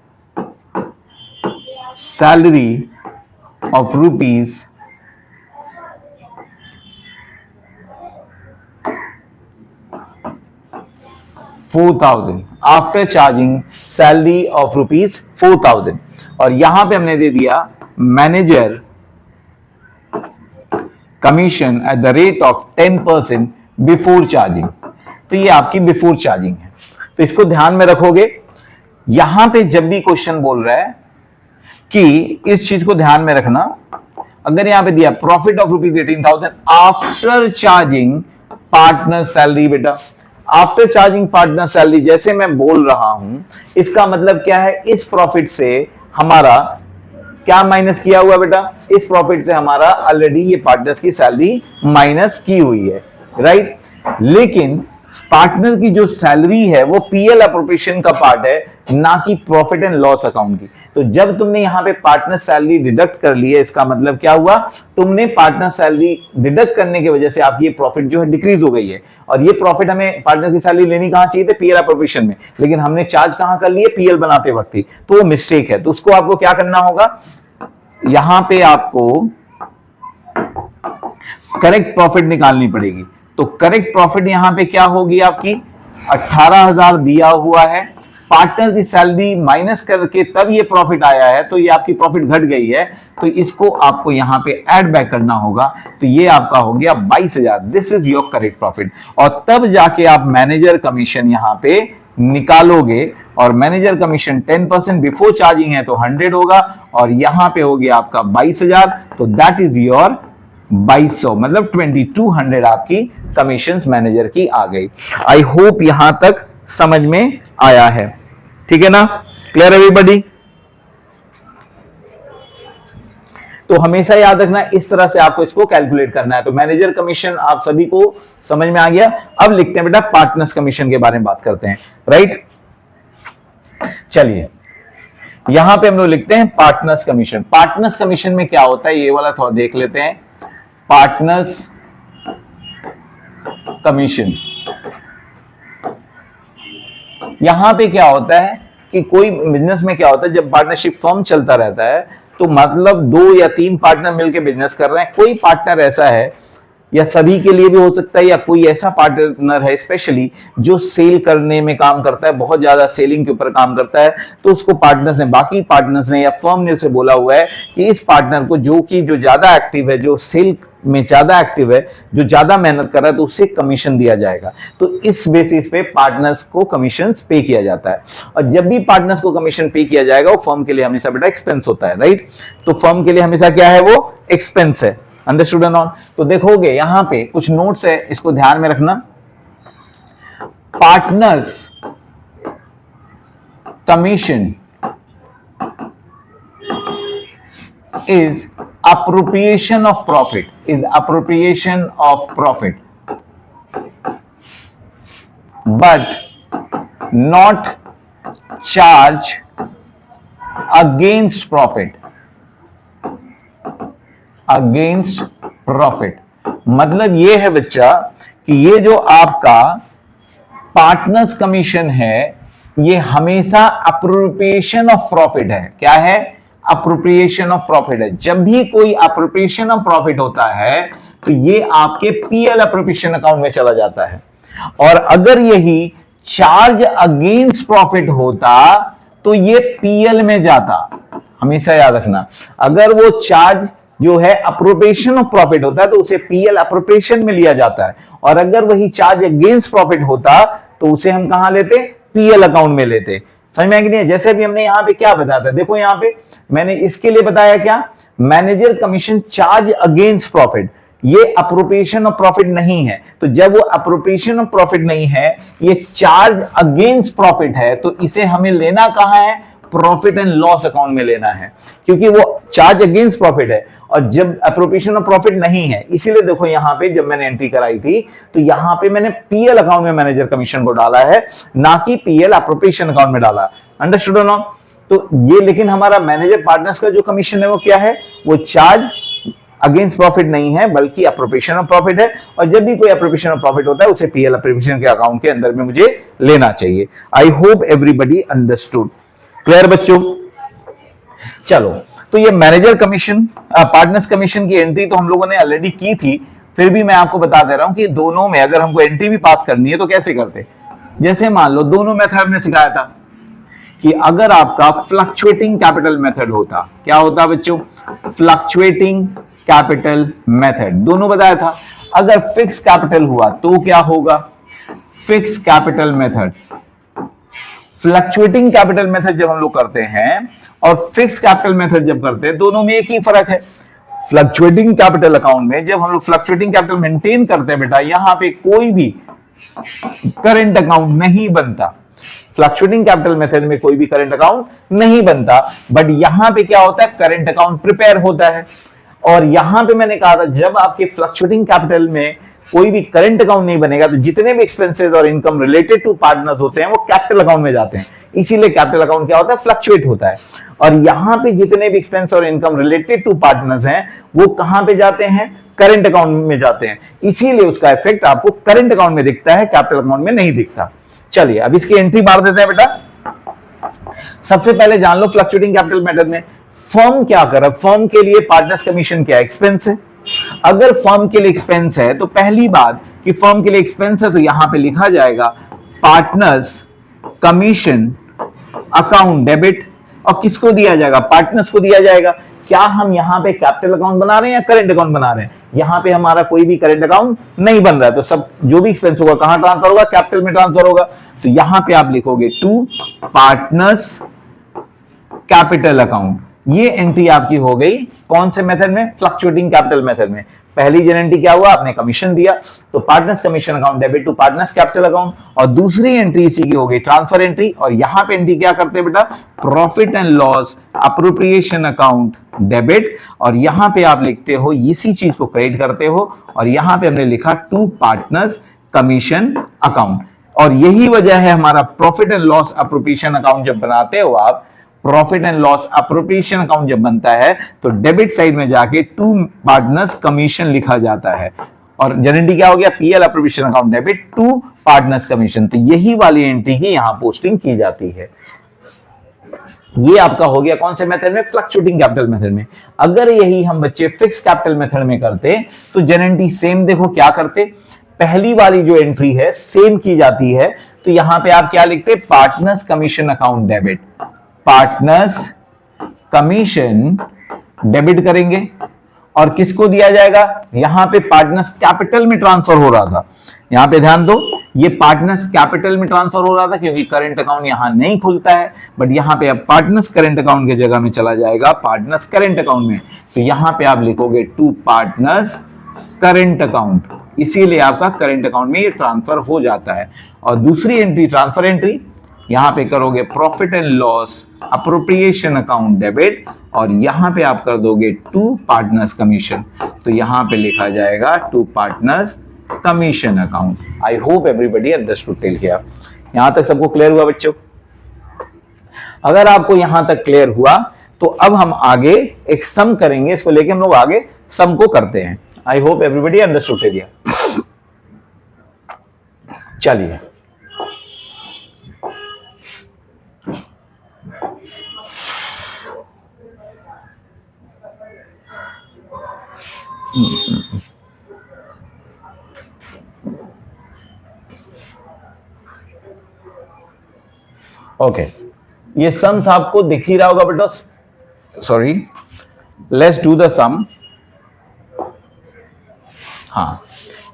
salary of rupees 4,000 after charging salary of ₹4,000, और यहां पे हमने दे दिया manager commission at the rate of 10% before charging. तो ये आपकी बिफोर चार्जिंग है। तो इसको ध्यान में रखोगे, यहां पे जब भी क्वेश्चन बोल रहा है कि इस चीज को ध्यान में रखना, अगर यहां पे दिया profit of ₹18,000 after charging partner salary, बेटा आफ्टर चार्जिंग पार्टनर सैलरी जैसे मैं बोल रहा हूं, इसका मतलब क्या है? इस प्रॉफिट से हमारा क्या माइनस किया हुआ बेटा, इस प्रॉफिट से हमारा ऑलरेडी ये पार्टनर्स की सैलरी माइनस की हुई है, राइट। लेकिन पार्टनर की जो सैलरी है वो पीएल अप्रोप्रिएशन का पार्ट है, ना कि प्रॉफिट एंड लॉस अकाउंट की। तो जब तुमने यहां पे पार्टनर सैलरी डिडक्ट कर ली है, इसका मतलब क्या हुआ, तुमने पार्टनर सैलरी डिडक्ट करने की वजह से आपकी ये प्रॉफिट जो है डिक्रीज हो गई है। और ये प्रॉफिट हमें पार्टनर की सैलरी लेनी कहां चाहिए थे, पीएल अप्रोप्रिएशन में, लेकिन हमने चार्ज कहां कर लिए, पीएल बनाते वक्त ही, तो वो मिस्टेक है। तो उसको आपको क्या करना होगा, यहां पे आपको करेक्ट प्रॉफिट निकालनी पड़ेगी। तो करेक्ट प्रॉफिट यहां पे क्या होगी आपकी, 18,000 दिया हुआ है, पार्टनर की सैलरी माइनस करके तब ये प्रॉफिट आया है, तो ये आपकी प्रॉफिट घट गई है, तो इसको आपको यहां पे ऐड बैक करना होगा। तो ये आपका हो गया 22,000, this is your correct profit. और तब जाके आप मैनेजर कमीशन यहां पे निकालोगे, और मैनेजर कमीशन 10% बिफोर चार्जिंग है तो 100 होगा, और यहां पे हो गया आपका 22,000, तो दैट इज योर 2200, मतलब 2200 आपकी कमीशंस मैनेजर की आ गई। आई होप यहां तक समझ में आया है, ठीक है ना, क्लियर एवरीबॉडी। तो हमेशा याद रखना इस तरह से आपको इसको कैलकुलेट करना है। तो मैनेजर कमीशन आप सभी को समझ में आ गया। अब लिखते हैं बेटा पार्टनर्स कमीशन के बारे में बात करते हैं, राइट। चलिए यहां पे हम लोग लिखते हैं पार्टनर्स कमीशन। पार्टनर्स कमीशन में क्या होता है ये वाला थोड़ा देख लेते हैं। पार्टनर्स कमीशन, यहां पे क्या होता है कि कोई बिजनेस में क्या होता है, जब पार्टनरशिप फर्म चलता रहता है तो मतलब 2 या 3 पार्टनर मिलकर बिजनेस कर रहे हैं। कोई पार्टनर ऐसा है, या सभी के लिए भी हो सकता है, या कोई ऐसा पार्टनर है स्पेशली जो सेल करने में काम करता है, बहुत ज्यादा सेलिंग के ऊपर काम करता है, तो उसको पार्टनर्स ने, बाकी पार्टनर्स ने या फर्म ने उसे बोला हुआ है कि इस पार्टनर को जो ज्यादा एक्टिव है, जो सेल में ज्यादा एक्टिव है, जो ज्यादा मेहनत कर रहा है, तो उससे कमीशन दिया जाएगा। तो इस बेसिस पे पार्टनर्स को कमीशन पे किया जाता है। और जब भी पार्टनर्स को कमीशन पे किया जाएगा वो फर्म के लिए हमेशा बेटा एक्सपेंस होता है, राइट। तो फर्म के लिए हमेशा क्या है, वो एक्सपेंस है, अंडरस्टूड एंड ऑल। तो देखोगे यहां पे कुछ नोट्स है, इसको ध्यान में रखना। Partners commission is appropriation of profit, is appropriation of profit, but not charge against profit, against profit। मतलब ये है बच्चा कि ये जो आपका पार्टनर्स कमीशन है ये हमेशा अप्रोप्रिएशन ऑफ प्रॉफिट है। क्या है, अप्रोप्रिएशन ऑफ प्रॉफिट है। जब भी कोई अप्रोप्रिएशन ऑफ प्रॉफिट होता है तो ये आपके पीएल अप्रोप्रिएशन अकाउंट में चला जाता है। और अगर यही चार्ज अगेंस्ट प्रॉफिट होता तो ये पीएल में जाता। हमेशा याद रखना, अगर वो चार्ज जो है अप्रोप्रिएशन ऑफ प्रॉफिट होता है तो उसे पीएल अप्रोप्रिएशन में लिया जाता है, और अगर वही चार्ज अगेंस्ट प्रॉफिट होता तो उसे हम कहां लेते, पीएल अकाउंट में लेते। समझ में आ गया? जैसे भी हमने यहां पे क्या बताया था, देखो यहां पे मैंने इसके लिए बताया क्या, manager commission charge against profit, ये अप्रोप्रिएशन ऑफ प्रॉफिट नहीं है। तो जब वो अप्रोप्रिएशन ऑफ प्रॉफिट नहीं है, ये चार्ज अगेंस्ट प्रॉफिट है, तो इसे हमें लेना कहां है, प्रॉफिट एंड लॉस अकाउंट में लेना है, क्योंकि वो चार्ज अगेंस्ट प्रॉफिट है। और जब अप्रोप्रिएशन ऑफ प्रॉफिट नहीं है, इसीलिए देखो यहां पे जब मैंने एंट्री कराई थी तो यहां पे मैंने पीएल अकाउंट में मैनेजर कमीशन को डाला है, ना कि पीएल अप्रोप्रिएशन अकाउंट में डाला। अंडरस्टूड और नॉट? तो ये लेकिन हमारा मैनेजर पार्टनर्स का जो कमीशन है वो क्या है, वो चार्ज अगेंस्ट प्रॉफिट नहीं है बल्कि अप्रोप्रिएशन ऑफ प्रॉफिट है। और जब भी कोई अप्रोप्रिएशन ऑफ प्रॉफिट होता है उसे पीएल अप्रोप्रिएशन के अकाउंट के अंदर में मुझे लेना चाहिए। आई होप एवरीबॉडी अंडरस्टूड। क्लियर बच्चों? चलो, तो ये मैनेजर कमीशन पार्टनर्स कमीशन की एंट्री तो हम लोगों ने ऑलरेडी की थी, फिर भी मैं आपको बता दे रहा हूं कि दोनों में अगर हमको एंट्री भी पास करनी है तो कैसे करते। जैसे मान लो दोनों मेथड हमने सिखाया था कि अगर आपका फ्लक्चुएटिंग कैपिटल मेथड होता, क्या होता बच्चों, फ्लक्चुएटिंग कैपिटल मेथड, दोनों बताया था। अगर फिक्स कैपिटल हुआ तो क्या होगा, fix capital method. Fluctuating capital method जब हम लोग करते हैं और फिक्स कैपिटल मेथड जब करते हैं, दोनों में एक ही फर्क है। फ्लक्चुएटिंग कैपिटल अकाउंट में जब हम लोग फ्लक्चुएटिंग कैपिटल मेंटेन करते हैं बेटा, यहां पे कोई भी करंट अकाउंट नहीं बनता। फ्लक्चुएटिंग कैपिटल मेथड में कोई भी करंट अकाउंट नहीं बनता, बट यहां पे क्या होता है, करंट अकाउंट प्रिपेयर होता है। और यहां पे मैंने कहा था जब आपके फ्लक्चुएटिंग कैपिटल में कोई भी करंट अकाउंट नहीं बनेगा तो जितने भी एक्सपेंसेस और इनकम रिलेटेड टू पार्टनर्स होते हैं वो कैपिटल अकाउंट में जाते हैं, इसीलिए कैपिटल अकाउंट क्या होता है, फ्लक्चुएट होता है। और यहां पे जितने भी एक्सपेंस और इनकम रिलेटेड टू पार्टनर्स हैं वो कहां पे जाते हैं, करंट अकाउंट में जाते हैं, इसीलिए उसका इफेक्ट आपको करंट अकाउंट में दिखता है, कैपिटल अकाउंट में नहीं दिखता। चलिए अब इसकी एंट्री मार देते हैं बेटा। सबसे पहले जान लो फ्लक्चुएटिंग कैपिटल मेथड में फर्म क्या कर रहा है, फर्म के लिए पार्टनर्स कमीशन क्या एक्सपेंस है। अगर फर्म के लिए एक्सपेंस है तो पहली बात कि फर्म के लिए एक्सपेंस है तो यहां पे लिखा जाएगा पार्टनर्स कमीशन अकाउंट डेबिट। और किसको दिया जाएगा, पार्टनर्स को दिया जाएगा। क्या हम यहां पे कैपिटल अकाउंट बना रहे हैं या करंट अकाउंट बना रहे हैं, यहां पे हमारा कोई भी करंट अकाउंट नहीं बन रहा है, तो सब जो भी एक्सपेंस होगा कहां ट्रांसफर होगा, कैपिटल में ट्रांसफर होगा। तो यहां पे आप लिखोगे टू पार्टनर्स कैपिटल अकाउंट। ये एंट्री आपकी हो गई कौन से मेथड में, फ्लक्चुएटिंग कैपिटल मेथड में। पहली जन एंट्री क्या हुआ, आपने कमीशन दिया तो partners commission account debit to partners capital account. और दूसरी एंट्री इसी की हो गई ट्रांसफर एंट्री। और यहां पे एंट्री क्या करते हैं बेटा, profit and loss appropriation account debit. और यहां पे आप लिखते हो इसी चीज को क्रेडिट करते हो। और यहां पे हमने लिखा टू पार्टनर्स कमीशन अकाउंट। और यही वजह है हमारा profit and loss appropriation account जब बनाते हो आप, profit and loss appropriation account जब बनता है तो डेबिट साइड में जाके टू पार्टनर्स कमीशन लिखा जाता है। और जनरली क्या हो गया, PL appropriation account debit to partners commission. तो यही वाली एंट्री की यहां पोस्टिंग की जाती है। ये आपका हो गया कौन से मेथड में, फ्लक्चुएटिंग कैपिटल मेथड में। अगर यही हम बच्चे फिक्स कैपिटल मेथड में करते तो जनरली सेम देखो क्या करते, पहली वाली जो एंट्री है सेम की जाती है। तो यहां पे आप क्या लिखते, partners commission account debit, partners commission debit करेंगे। और किसको दिया जाएगा, यहां पे पार्टनर्स कैपिटल में ट्रांसफर हो रहा था, यहां पे ध्यान दो, ये पार्टनर्स कैपिटल में ट्रांसफर हो रहा था क्योंकि करंट अकाउंट यहां नहीं खुलता है। बट यहां पे अब पार्टनर्स करंट अकाउंट की जगह में चला जाएगा पार्टनर्स करंट अकाउंट में। तो यहां पे आप लिखोगे टू पार्टनर्स करंट अकाउंट, इसीलिए आपका करंट अकाउंट में ये ट्रांसफर हो जाता है। और दूसरी एंट्री ट्रांसफर एंट्री, यहां पे करोगे profit and loss appropriation account debit. और यहां पे आप कर दोगे टू पार्टनर्स कमीशन, तो यहां पे लिखा जाएगा to partners commission account. I hope everybody understood till here. यहां तक सबको क्लियर हुआ बच्चों? अगर आपको यहां तक क्लियर हुआ तो अब हम आगे एक सम करेंगे, इसको लेके हम लोग आगे सम को करते हैं। आई hope everybody understood till here. चलिए ओके, ये सम्स आपको दिख ही रहा होगा बेटा, सॉरी, लेट्स डू द सम। हाँ,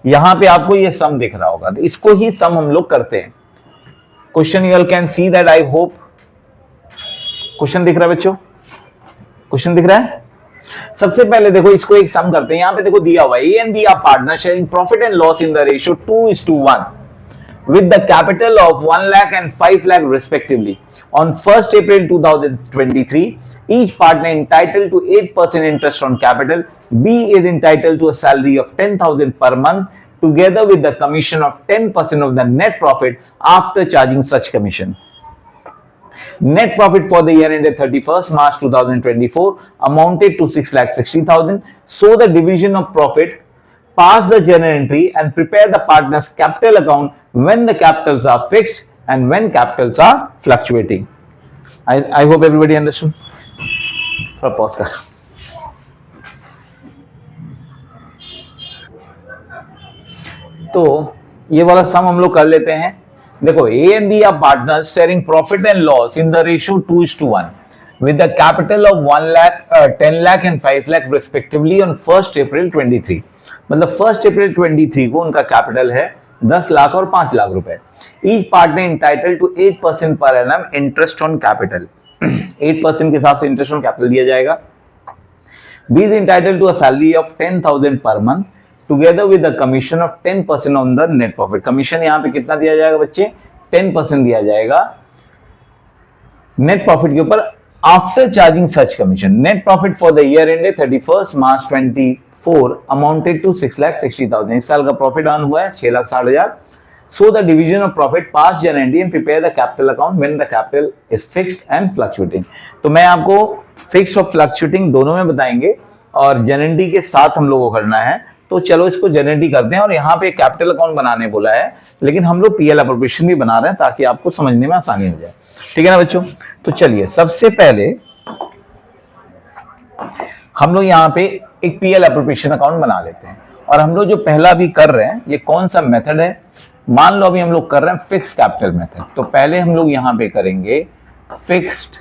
यहां पे आपको ये सम दिख रहा होगा, तो इसको ही सम हम लोग करते हैं। Question you can see that, I hope question दिख रहा है बच्चों, क्वेश्चन दिख रहा है। सबसे पहले देखो इसको एक सम करते हैं। यहां पे देखो दिया हुआ है, A and B are partner sharing profit and loss in the ratio 2:1 with the capital of 1 lakh and 5 lakh respectively. On 1st April 2023, each partner entitled to 8% interest on capital. B is entitled to a salary of 10,000 per month together with the commission of 10% of the net profit after charging such commission. Net profit for the year ended 31st March 2024 amounted to 6,60,000. So the division of profit, pass the journal entry and prepare the partner's capital account when the capitals are fixed and when capitals are fluctuating. I hope everybody understood. थोड़ा pause कर। तो ये वाला सम हम लोग कर लेते हैं। देखो A and B are partners sharing profit and loss in the ratio 2:1 with the capital of 1 lakh, 10 lakh and 5 lakh respectively on 1st April 23। मतलब 1st April 23 को उनका कैपिटल है 10 लाख और 5 लाख रुपए। Each partner entitle to 8% per annum interest on capital, 8% के हिसाब से इंटरेस्ट ऑन कैपिटल दिया जाएगा। B is entitled to a salary of 10,000 per month together with the commission of 10% on the net profit. Commission यहाँ पे कितना दिया जाएगा बच्चे, 10% दिया जाएगा नेट प्रॉफिट के ऊपर after charging such commission. Net profit for the year ended 31 March 24 amounted to 6,60,000। इस साल का प्रॉफिट अर्न हुआ है 6,60,000। So the division of profit pass JNNT and prepare the capital account when the capital is fixed and fluctuating। तो मैं आपको फिक्स्ड और फ्लक्चुएटिंग दोनों में बताएंगे और JNNT के साथ हम लोगों को करना है। तो चलो इसको JNNT करते हैं और यहाँ पे कैपिटल अकाउंट बनाने बोला है, लेकिन हम लोग PL अप्रोप्रिएशन भी बना रहे हैं ताकि आपको समझने में आसानी हो जाए। ठीक है ना बच्चों? तो चलिए सबसे पहले हम लोग यहाँ पे एक PL अप्रोप्रिएशन अकाउंट बना लेते हैं। और हम लोग जो पहला भी कर रहे हैं ये कौन सा मेथड है? मान लो अभी हम लोग कर रहे हैं फिक्स कैपिटल मेथड। तो पहले हम लोग यहां पे करेंगे फिक्स्ड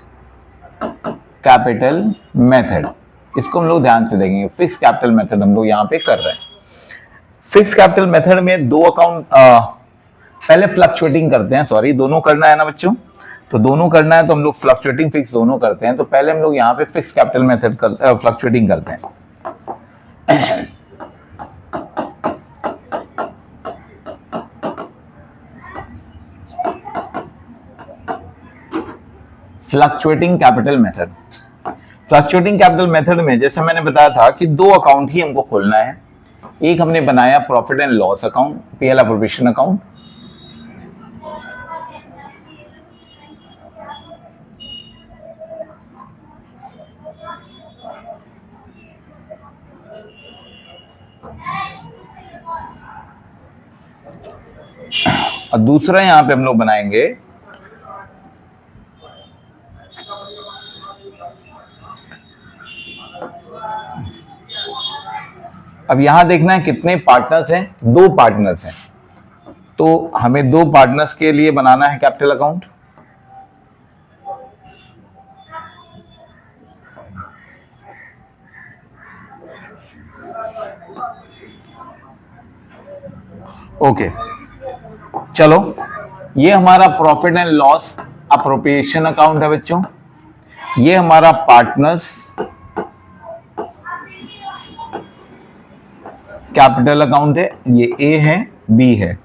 कैपिटल मेथड। इसको हम लोग ध्यान से देखेंगे। फिक्स कैपिटल मेथड हम लोग यहां पे कर रहे हैं। फिक्स कैपिटल मेथड में दो अकाउंट पहले फ्लक्चुएटिंग करते हैं, सॉरी दोनों करना है ना बच्चों? तो दोनों करना है तो हम लोग फ्लक्चुएटिंग फिक्स दोनों करते हैं। तो पहले हम लोग यहाँ पे फिक्स कैपिटल मेथड फ्लक्चुएटिंग करते हैं। Fluctuating capital method. Fluctuating capital method में जैसे मैंने बताया था कि दो अकाउंट ही हमको खोलना है। एक हमने बनाया profit and loss account, PL appropriation account. और दूसरा यहां पे हम लोग बनाएंगे अब यहां देखना है कितने पार्टनर्स हैं, दो पार्टनर्स हैं। तो हमें दो पार्टनर्स के लिए बनाना है कैपिटल अकाउंट। ओके चलो, ये हमारा profit and loss appropriation account है बच्चों। ये हमारा पार्टनर्स कैपिटल अकाउंट है। ये ए है, बी है,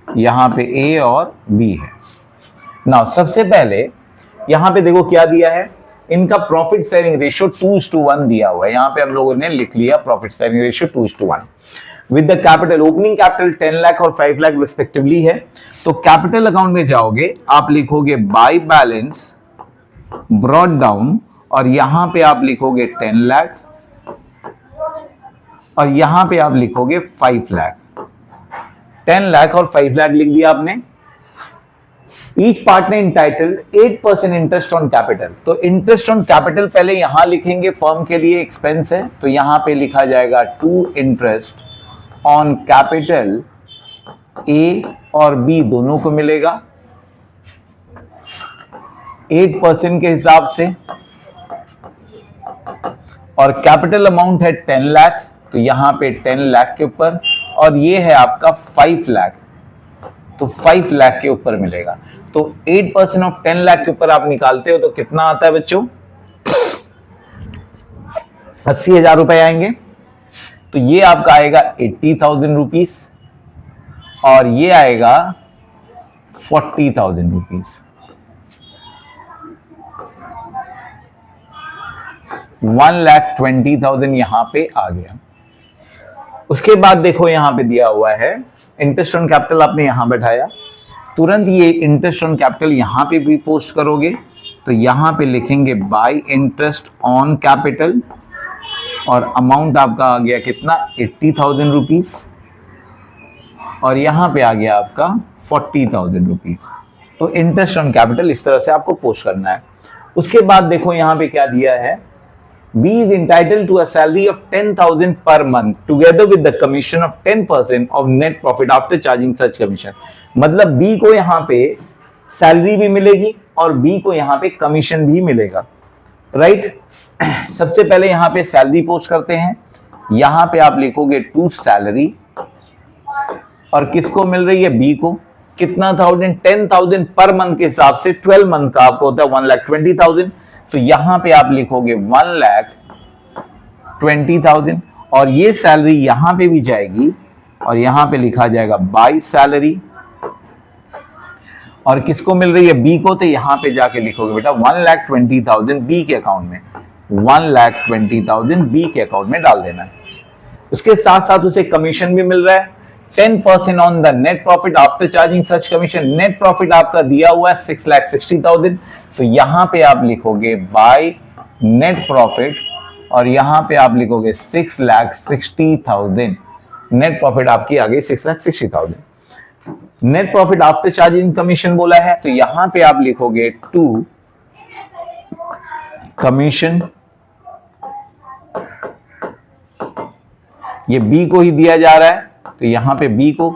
यहां पे ए और बी है। नाउ सबसे पहले यहां पे देखो क्या दिया है, इनका प्रॉफिट शेयरिंग रेशियो 2:1 दिया हुआ है। यहां पे हम लोगों ने लिख लिया profit sharing ratio 2:1 with the capital opening capital 10 lakh और 5 लाख रिस्पेक्टिवली है। तो कैपिटल अकाउंट में जाओगे, आप लिखोगे बाय बैलेंस ब्रॉट डाउन और यहां पे आप लिखोगे 10 लाख और यहां पे आप लिखोगे 5 लाख। 10 लाख और 5 लाख लिख दिया आपने। Each partner entitled 8% interest on capital. तो इंटरेस्ट ऑन कैपिटल पहले यहां लिखेंगे, फर्म के लिए एक्सपेंस है तो यहां पे लिखा जाएगा to interest on capital A और बी दोनों को मिलेगा 8% के हिसाब से। और कैपिटल अमाउंट है 10 लाख तो यहां पे 10 लाख के ऊपर, और ये है आपका 5 लाख तो 5 लाख के ऊपर मिलेगा। तो 8% ऑफ 10 लाख के ऊपर आप निकालते हो तो कितना आता है बच्चों? 80,000 रुपए आएंगे। तो ये आपका आएगा 80,000 रुपीज और ये आएगा 40,000 रुपीज। 1,20,000 यहां पे आ गया। उसके बाद देखो यहां पे दिया हुआ है इंटरेस्ट ऑन कैपिटल, आपने यहां बैठाया, तुरंत ये इंटरेस्ट ऑन कैपिटल यहां पे भी पोस्ट करोगे तो यहां पे लिखेंगे बाय इंटरेस्ट ऑन कैपिटल और अमाउंट आपका आ गया कितना? 80,000 रुपीज और यहां पे आ गया आपका 40,000 रुपीज। तो इंटरेस्ट ऑन कैपिटल इस तरह से आपको पोस्ट करना है। उसके बाद देखो यहां पे क्या दिया है, B is entitled to a salary of 10,000 per month together with the commission of 10% of net profit after charging such commission। मतलब B को यहां पे सैलरी भी मिलेगी और B को यहां पे कमीशन भी मिलेगा, राइट? सबसे पहले यहां पे सैलरी पोस्ट करते हैं। यहां पे आप लिखोगे टू सैलरी और किसको मिल रही है? B को। कितना 10,000 पर मंथ के हिसाब से 12 मंथ का आपको होता है 1,20,000। तो यहां पे आप लिखोगे 1,20,000 और ये सैलरी यहां पे भी जाएगी और यहां पे लिखा जाएगा बाय सैलरी। और किसको मिल रही है, बी को, तो यहां पे जाके लिखोगे बेटा 1,20,000 बी के अकाउंट में, 1,20,000 बी के अकाउंट में डाल देना है। उसके साथ साथ उसे कमीशन भी मिल रहा है 10% on the net profit after charging such commission. Net profit आपका दिया हुआ है 6,60,000, तो यहां पे आप लिखोगे बाय नेट प्रॉफिट और यहां पे आप लिखोगे 6,60,000। नेट प्रॉफिट आपकी आ गई 6,60,000। Net profit after charging commission बोला है, तो यहां पे आप लिखोगे टू कमीशन, ये बी को ही दिया जा रहा है, तो यहां पे बी को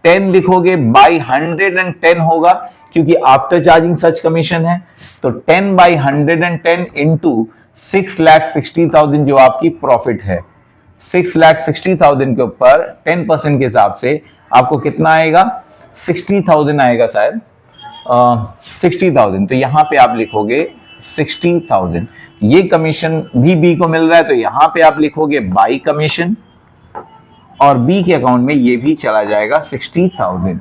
10 लिखोगे, बाई 110 होगा क्योंकि आफ्टर चार्जिंग सच कमीशन है, तो 10 बाई 110 इंटू 6,60,000 जो आपकी प्रॉफिट है, 6,60,000 के ऊपर 10% के हिसाब से आपको कितना आएगा, 60,000 आएगा शायद, 60,000, तो यहां पे आप लिखोगे 60,000। ये कमीशन भी बी को मिल रहा है, तो यहां पे आप लिखोगे बाई कमीशन और बी के अकाउंट में ये भी चला जाएगा 60,000।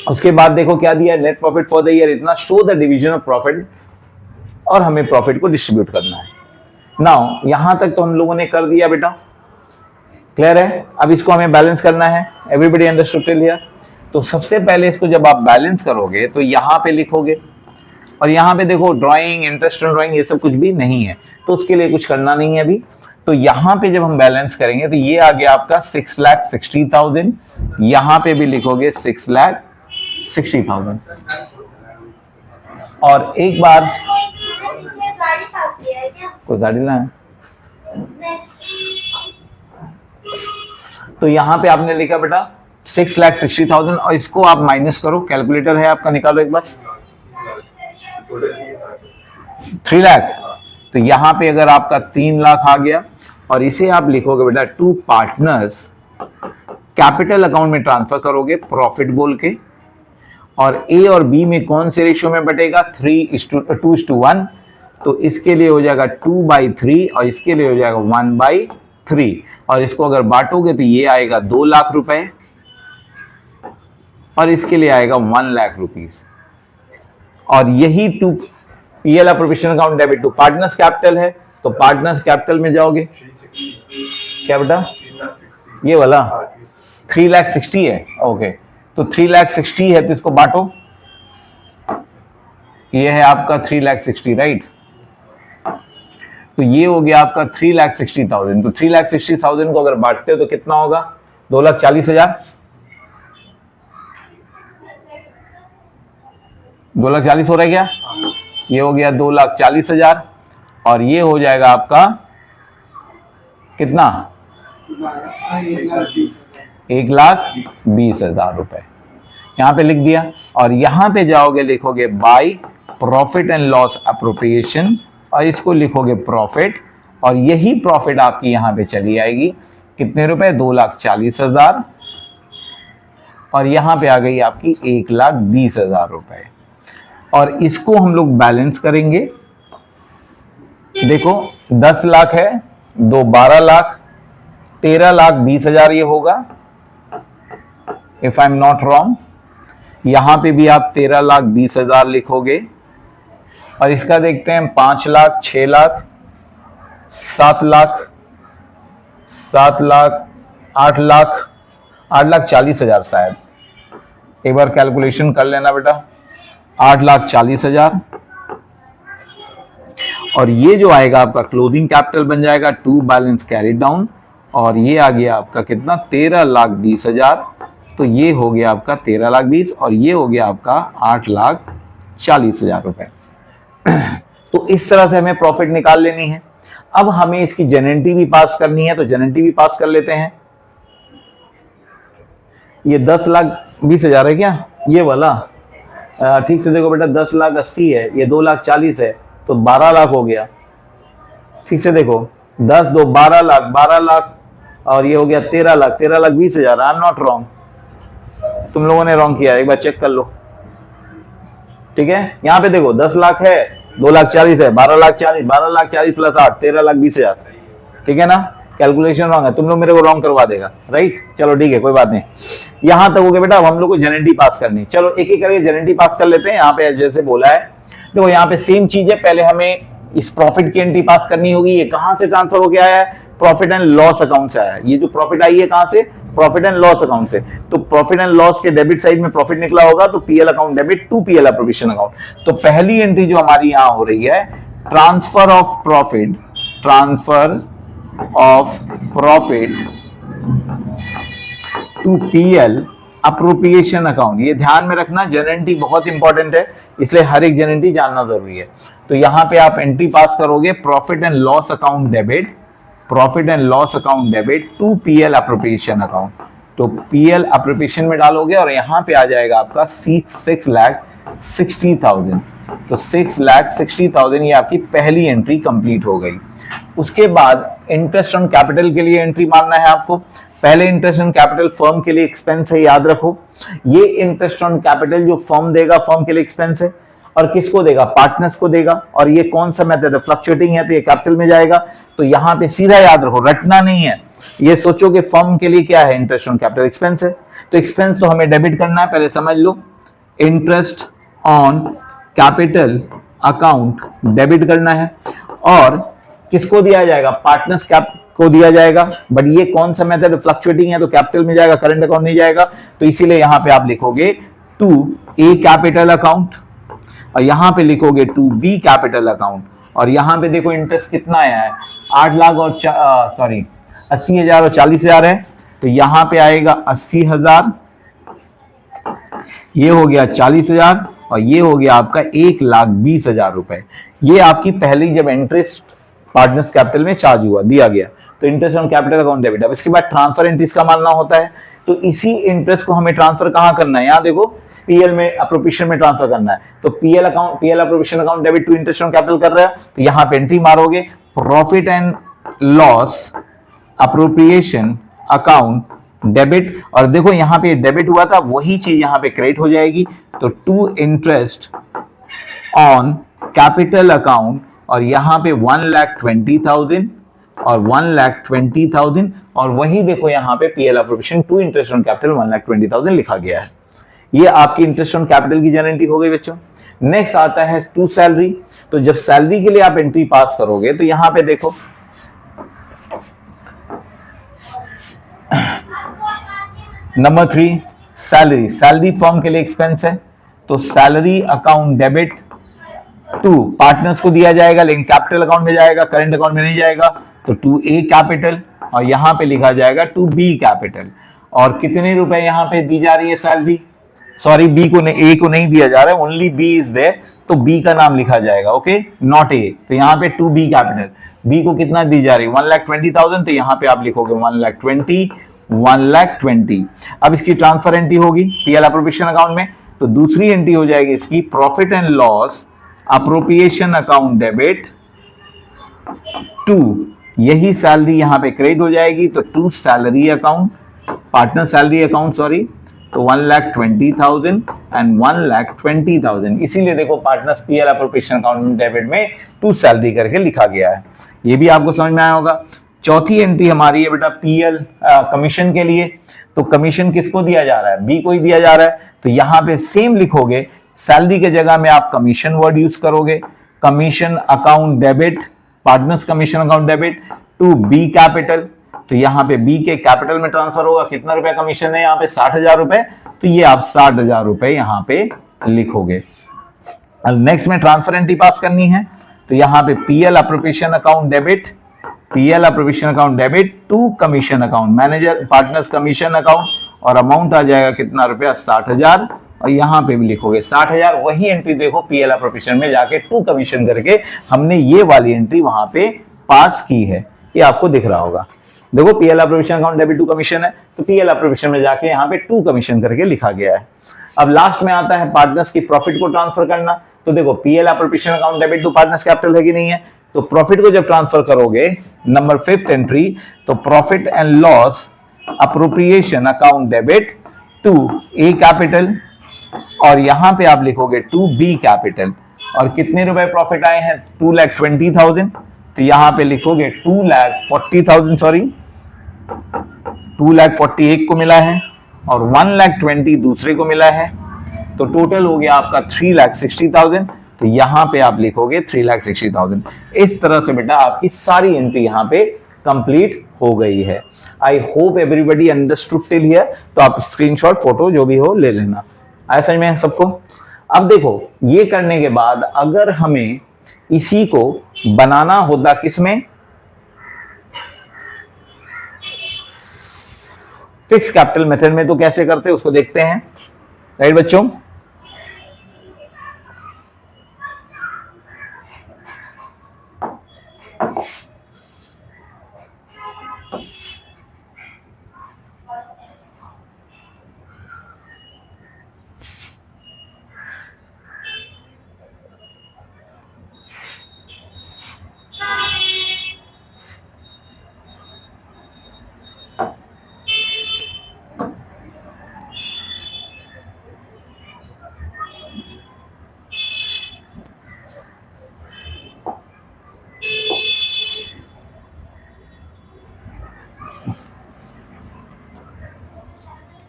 उसके बाद देखो क्या दिया है, net profit for the year इतना, show the division of profit, और हमें प्रॉफिट को डिस्ट्रीब्यूट करना है। नाउ यहां तक तो हम लोगों ने कर दिया बेटा, क्लियर है। अब इसको हमें बैलेंस करना है, एवरीबॉडी अंडरस्टूड टिल हियर। तो सबसे पहले इसको जब आप बैलेंस करोगे तो यहां पे लिखोगे, और यहां पे देखो ड्राइंग, इंटरेस्ट ऑन ड्राइंग, ये सब कुछ भी नहीं है, तो उसके लिए कुछ करना नहीं है अभी। तो यहां पे जब हम बैलेंस करेंगे तो ये आ गया आपका 6,60,000, यहां पे भी लिखोगे 6,60,000। और एक बार कोई गाड़ी ला है, तो यहां पे आपने लिखा बेटा 6,60,000 और इसको आप माइनस करो, कैलकुलेटर है आपका, निकालो एक बार, 3 लाख, तो यहां पे अगर आपका 3 लाख आ गया और इसे आप लिखोगे बेटा टू पार्टनर्स कैपिटल अकाउंट में ट्रांसफर करोगे प्रॉफिट बोल के, और ए और बी में कौन से रेशियो में बटेगा, 3:2:1, तो इसके लिए हो जाएगा 2/3 और इसके लिए हो जाएगा 1/3, और इसको अगर बांटोगे तो ये आएगा 2 लाख रुपए और इसके लिए आएगा 1 लाख रुपीस। और यही to PL professional account debit to partners capital है, तो पार्टनर्स कैपिटल में जाओगे, क्या बेटा ये वाला 3,60,000 है, ओके, तो 3,60,000 है, तो इसको बांटो, ये है आपका 3,60,000 राइट, तो ये हो गया आपका 3,60,000। तो 3,60,000 को अगर बांटते हो तो कितना होगा, 2,40,000, 2,40,000 हो रहा है क्या, ये हो गया 2,40,000 और ये हो जाएगा आपका कितना, 1,20,000 रुपए, यहां पे लिख दिया। और यहां पे जाओगे लिखोगे by profit and loss appropriation और इसको लिखोगे प्रॉफिट, और यही प्रॉफिट आपकी यहां पे चली आएगी कितने रुपए, 2,40,000, और यहां पे आ गई आपकी 1,20,000 रुपए। और इसको हम लोग बैलेंस करेंगे, देखो 10 लाख है, 2 12 लाख, 13,20,000 ये होगा if I am not wrong. यहां पे भी आप 13,20,000 लिखोगे, और इसका देखते हैं 5 लाख, 6 लाख, 7 लाख, 7 लाख, 8 लाख, 8,40,000 शायद, एक बार कैलकुलेशन कर लेना बेटा, 8,40,000। और ये जो आएगा आपका क्लोजिंग कैपिटल बन जाएगा टू बैलेंस कैरिड डाउन, और ये आ गया आपका कितना, 13,20,000, तो ये हो गया आपका 13,20,000 और ये हो गया आपका 8,40,000 रुपए। तो इस तरह से हमें प्रॉफिट निकाल लेनी है। अब हमें इसकी जेनेंटी भी पास करनी है, तो जेनेंटी भी पास कर लेते हैं। ये 10,20,000 है क्या, ये वाला, ठीक से देखो बेटा, 10,80,000 है, ये 2,40,000 है, तो 12 लाख हो गया। ठीक से देखो, 10 2 12 लाख, 12 लाख, और ये हो गया 13 lakh, 13,20,000। I am not wrong, तुम लोगों ने रॉन्ग किया, एक बार चेक कर लो, ठीक है। यहाँ पे देखो 10 लाख है, 2,40,000 है, 12,40,000, 12,40,000 प्लस 8, 13,20,000, ठीक है ना। कैलकुलेशन रॉन्ग है, तुम लोग मेरे को रॉन्ग करवा देगा, राइट। चलो ठीक है, कोई बात नहीं, यहां तक हो गया बेटा। अब हम लोग को जेनेटी पास करनी है, चलो एक एक करके जेनेटी पास कर लेते हैं। यहाँ पे जैसे बोला है, देखो यहाँ पे सेम चीज है, पहले हमें इस प्रॉफिट की एंट्री पास करनी होगी। ये कहां से ट्रांसफर होके आया है? प्रॉफिट एंड लॉस अकाउंट से आया है। ये जो प्रॉफिट आई है कहां से? प्रॉफिट एंड लॉस अकाउंट से। तो प्रॉफिट एंड लॉस के डेबिट साइड में प्रॉफिट निकला होगा, तो PL account debit to PL appropriation account. तो पहली एंट्री जो हमारी यहां हो रही है, transfer of profit, transfer of profit to PL appropriation account. ये ध्यान में रखना, जेनेंटी बहुत इंपॉर्टेंट है, इसलिए हर एक जेनेंटी जानना जरूरी है। तो यहां पे आप एंट्री पास करोगे, profit and loss account debit, profit and loss account debit to PL appropriation account. तो पीएल अप्रोप्रिएशन में डालोगे और यहां पे आ जाएगा आपका 6,60,000। तो 6,60,000 ये आपकी पहली एंट्री कंप्लीट हो गई। उसके बाद इंटरेस्ट ऑन कैपिटल के लिए एंट्री मारना है आपको। पहले इंटरेस्ट ऑन कैपिटल फर्म के लिए एक्सपेंस है, याद रखो। ये इंटरेस्ट ऑन कैपिटल जो फर्म देगा, फर्म के लिए एक्सपेंस है, और किसको देगा? पार्टनर्स को देगा। और ये कौन सा मेथड है? फ्लक्चुएटिंग है, तो ये कैपिटल में जाएगा। तो यहां पे सीधा याद रखो, रटना नहीं है। ये सोचो कि फर्म के लिए क्या है? इंटरेस्ट ऑन कैपिटल एक्सपेंस है, तो एक्सपेंस तो हमें डेबिट करना है, पहले समझ लो। Interest on capital account debit करना है, और किसको दिया जाएगा? पार्टनर्स कैप को दिया जाएगा। बट ये कौन सा मेथड? फ्लक्चुएटिंग है, तो कैपिटल में जाएगा, करंट अकाउंट नहीं जाएगा। तो इसीलिए यहां पे आप लिखोगे टू ए कैपिटल अकाउंट, और यहां पे लिखोगे टू बी कैपिटल अकाउंट। और यहां पे देखो इंटरेस्ट कितना आया है, 8 लाख और 80,000 और 40,000 है। तो यहां पे आएगा 80,000, ये हो गया 40,000, और ये हो गया आपका 1,20,000 रुपए। ये आपकी पहली जब इंटरेस्ट पार्टनर्स कैपिटल में चार्ज हुआ, दिया गया, तो interest on capital account debit. अब इसके बाद ट्रांसफर एंट्रीज का मानना होता है, तो इसी इंटरेस्ट को हमें ट्रांसफर कहां करना है? यहां देखो, पीएल में अप्रोप्रिएशन में ट्रांसफर करना है। तो PL account, PL appropriation account debit to interest on capital कर रहे हैं, तो यहां पे एंट्री मारोगे, profit and loss appropriation account debit. और देखो यहां पे डेबिट हुआ था, वही चीज यहां पे क्रेडिट हो जाएगी। तो to interest on capital account, और यहां पे 1,20,000 और 1,20,000, और वही देखो यहां पे PL appropriation to interest on capital 1,20,000 लिखा गया है। ये आपकी इंटरेस्ट ऑन कैपिटल की जेनेंटी हो गई बच्चों। नेक्स्ट आता है टू सैलरी। तो जब सैलरी के लिए आप एंट्री पास करोगे, तो यहां पे देखो नंबर 3 सैलरी। सैलरी फर्म के लिए एक्सपेंस है, तो salary account debit to partners को दिया जाएगा, लेकिन कैपिटल अकाउंट में जाएगा, करंट अकाउंट में नहीं जाएगा। तो टू ए कैपिटल, और यहां पे लिखा जाएगा टू बी कैपिटल। और कितने रुपए यहां पे दी जा रही है सैलरी? सॉरी, बी को नहीं, ए को नहीं दिया जा रहा है, ओनली बी इज देयर, तो बी का नाम लिखा जाएगा, ओके, नॉट ए। तो यहां पे टू बी कैपिटल, बी को कितना दी जा रही है? 1,20,000, तो यहां पे आप लिखोगे 1,20,000। अब इसकी ट्रांसफर एंट्री होगी पीएल अप्रोप्रिएशन अकाउंट में, तो दूसरी एंट्री हो जाएगी इसकी profit and loss appropriation account debit to, यही सैलरी यहां पे क्रेडिट हो जाएगी, तो to salary account, partner salary account, sorry, तो 1,20,000 एंड 1,20,000। इसीलिए देखो partners PL appropriation account debit में टू सैलरी करके लिखा गया है। ये भी आपको समझ में आया होगा। चौथी एंट्री हमारी है बेटा पीएल कमीशन के लिए। तो कमीशन किसको दिया जा रहा है? बी को ही दिया जा रहा है। तो यहां पे सेम लिखोगे, सैलरी के जगह में आप कमीशन वर्ड यूज करोगे, commission account debit, partners commission account debit to B capital. तो यहां पे बी के कैपिटल में ट्रांसफर होगा, कितना रुपया कमीशन है यहाँ पे? 60,000 रुपए। तो ये आप 60,000 रुपए यहां पे लिखोगे। नेक्स्ट में ट्रांसफर एंट्री पास करनी है, तो यहां पे PL appropriation account debit, PL appropriation account debit to commission account manager partners commission account, और अमाउंट आ जाएगा कितना रुपया? 60,000। और यहां पे भी लिखोगे 60,000। वही एंट्री देखो पीएल अप्रोप्रिएशन में जाके टू कमीशन करके हमने ये वाली एंट्री वहां पे पास की है, ये आपको दिख रहा होगा। देखो PL appropriation account debit to commission है, तो पीएल अप्रोप्रिएशन में जाके यहाँ पे टू कमीशन करके लिखा गया है। अब लास्ट में आता है पार्टनर्स की प्रॉफिट को ट्रांसफर करना। तो देखो PL appropriation account debit to partners capital है कि नहीं है? तो प्रॉफिट को जब ट्रांसफर करोगे, नंबर 5th एंट्री, तो profit and loss appropriation account debit to A capital, और यहां पे आप लिखोगे टू बी कैपिटल। और कितने रुपए प्रॉफिट आए हैं? 2,20,000। तो यहां पे लिखोगे 2,40,000, सॉरी 2,41,000 को मिला है और 1,20,000 दूसरे को मिला है, तो टोटल हो गया आपका 3,60,000। तो यहां पे आप लिखोगे 3,60,000। इस तरह से बेटा आपकी सारी एंट्री यहां पे कंप्लीट हो गई है। आई hope everybody understood till here. तो आप स्क्रीनशॉट, फोटो जो भी हो ले लेना। आया समझ में सबको? अब देखो, ये करने के बाद अगर हमें इसी को बनाना होता किसमें, फिक्स कैपिटल मेथड में, तो कैसे करते हैं उसको देखते हैं। राइट बच्चों?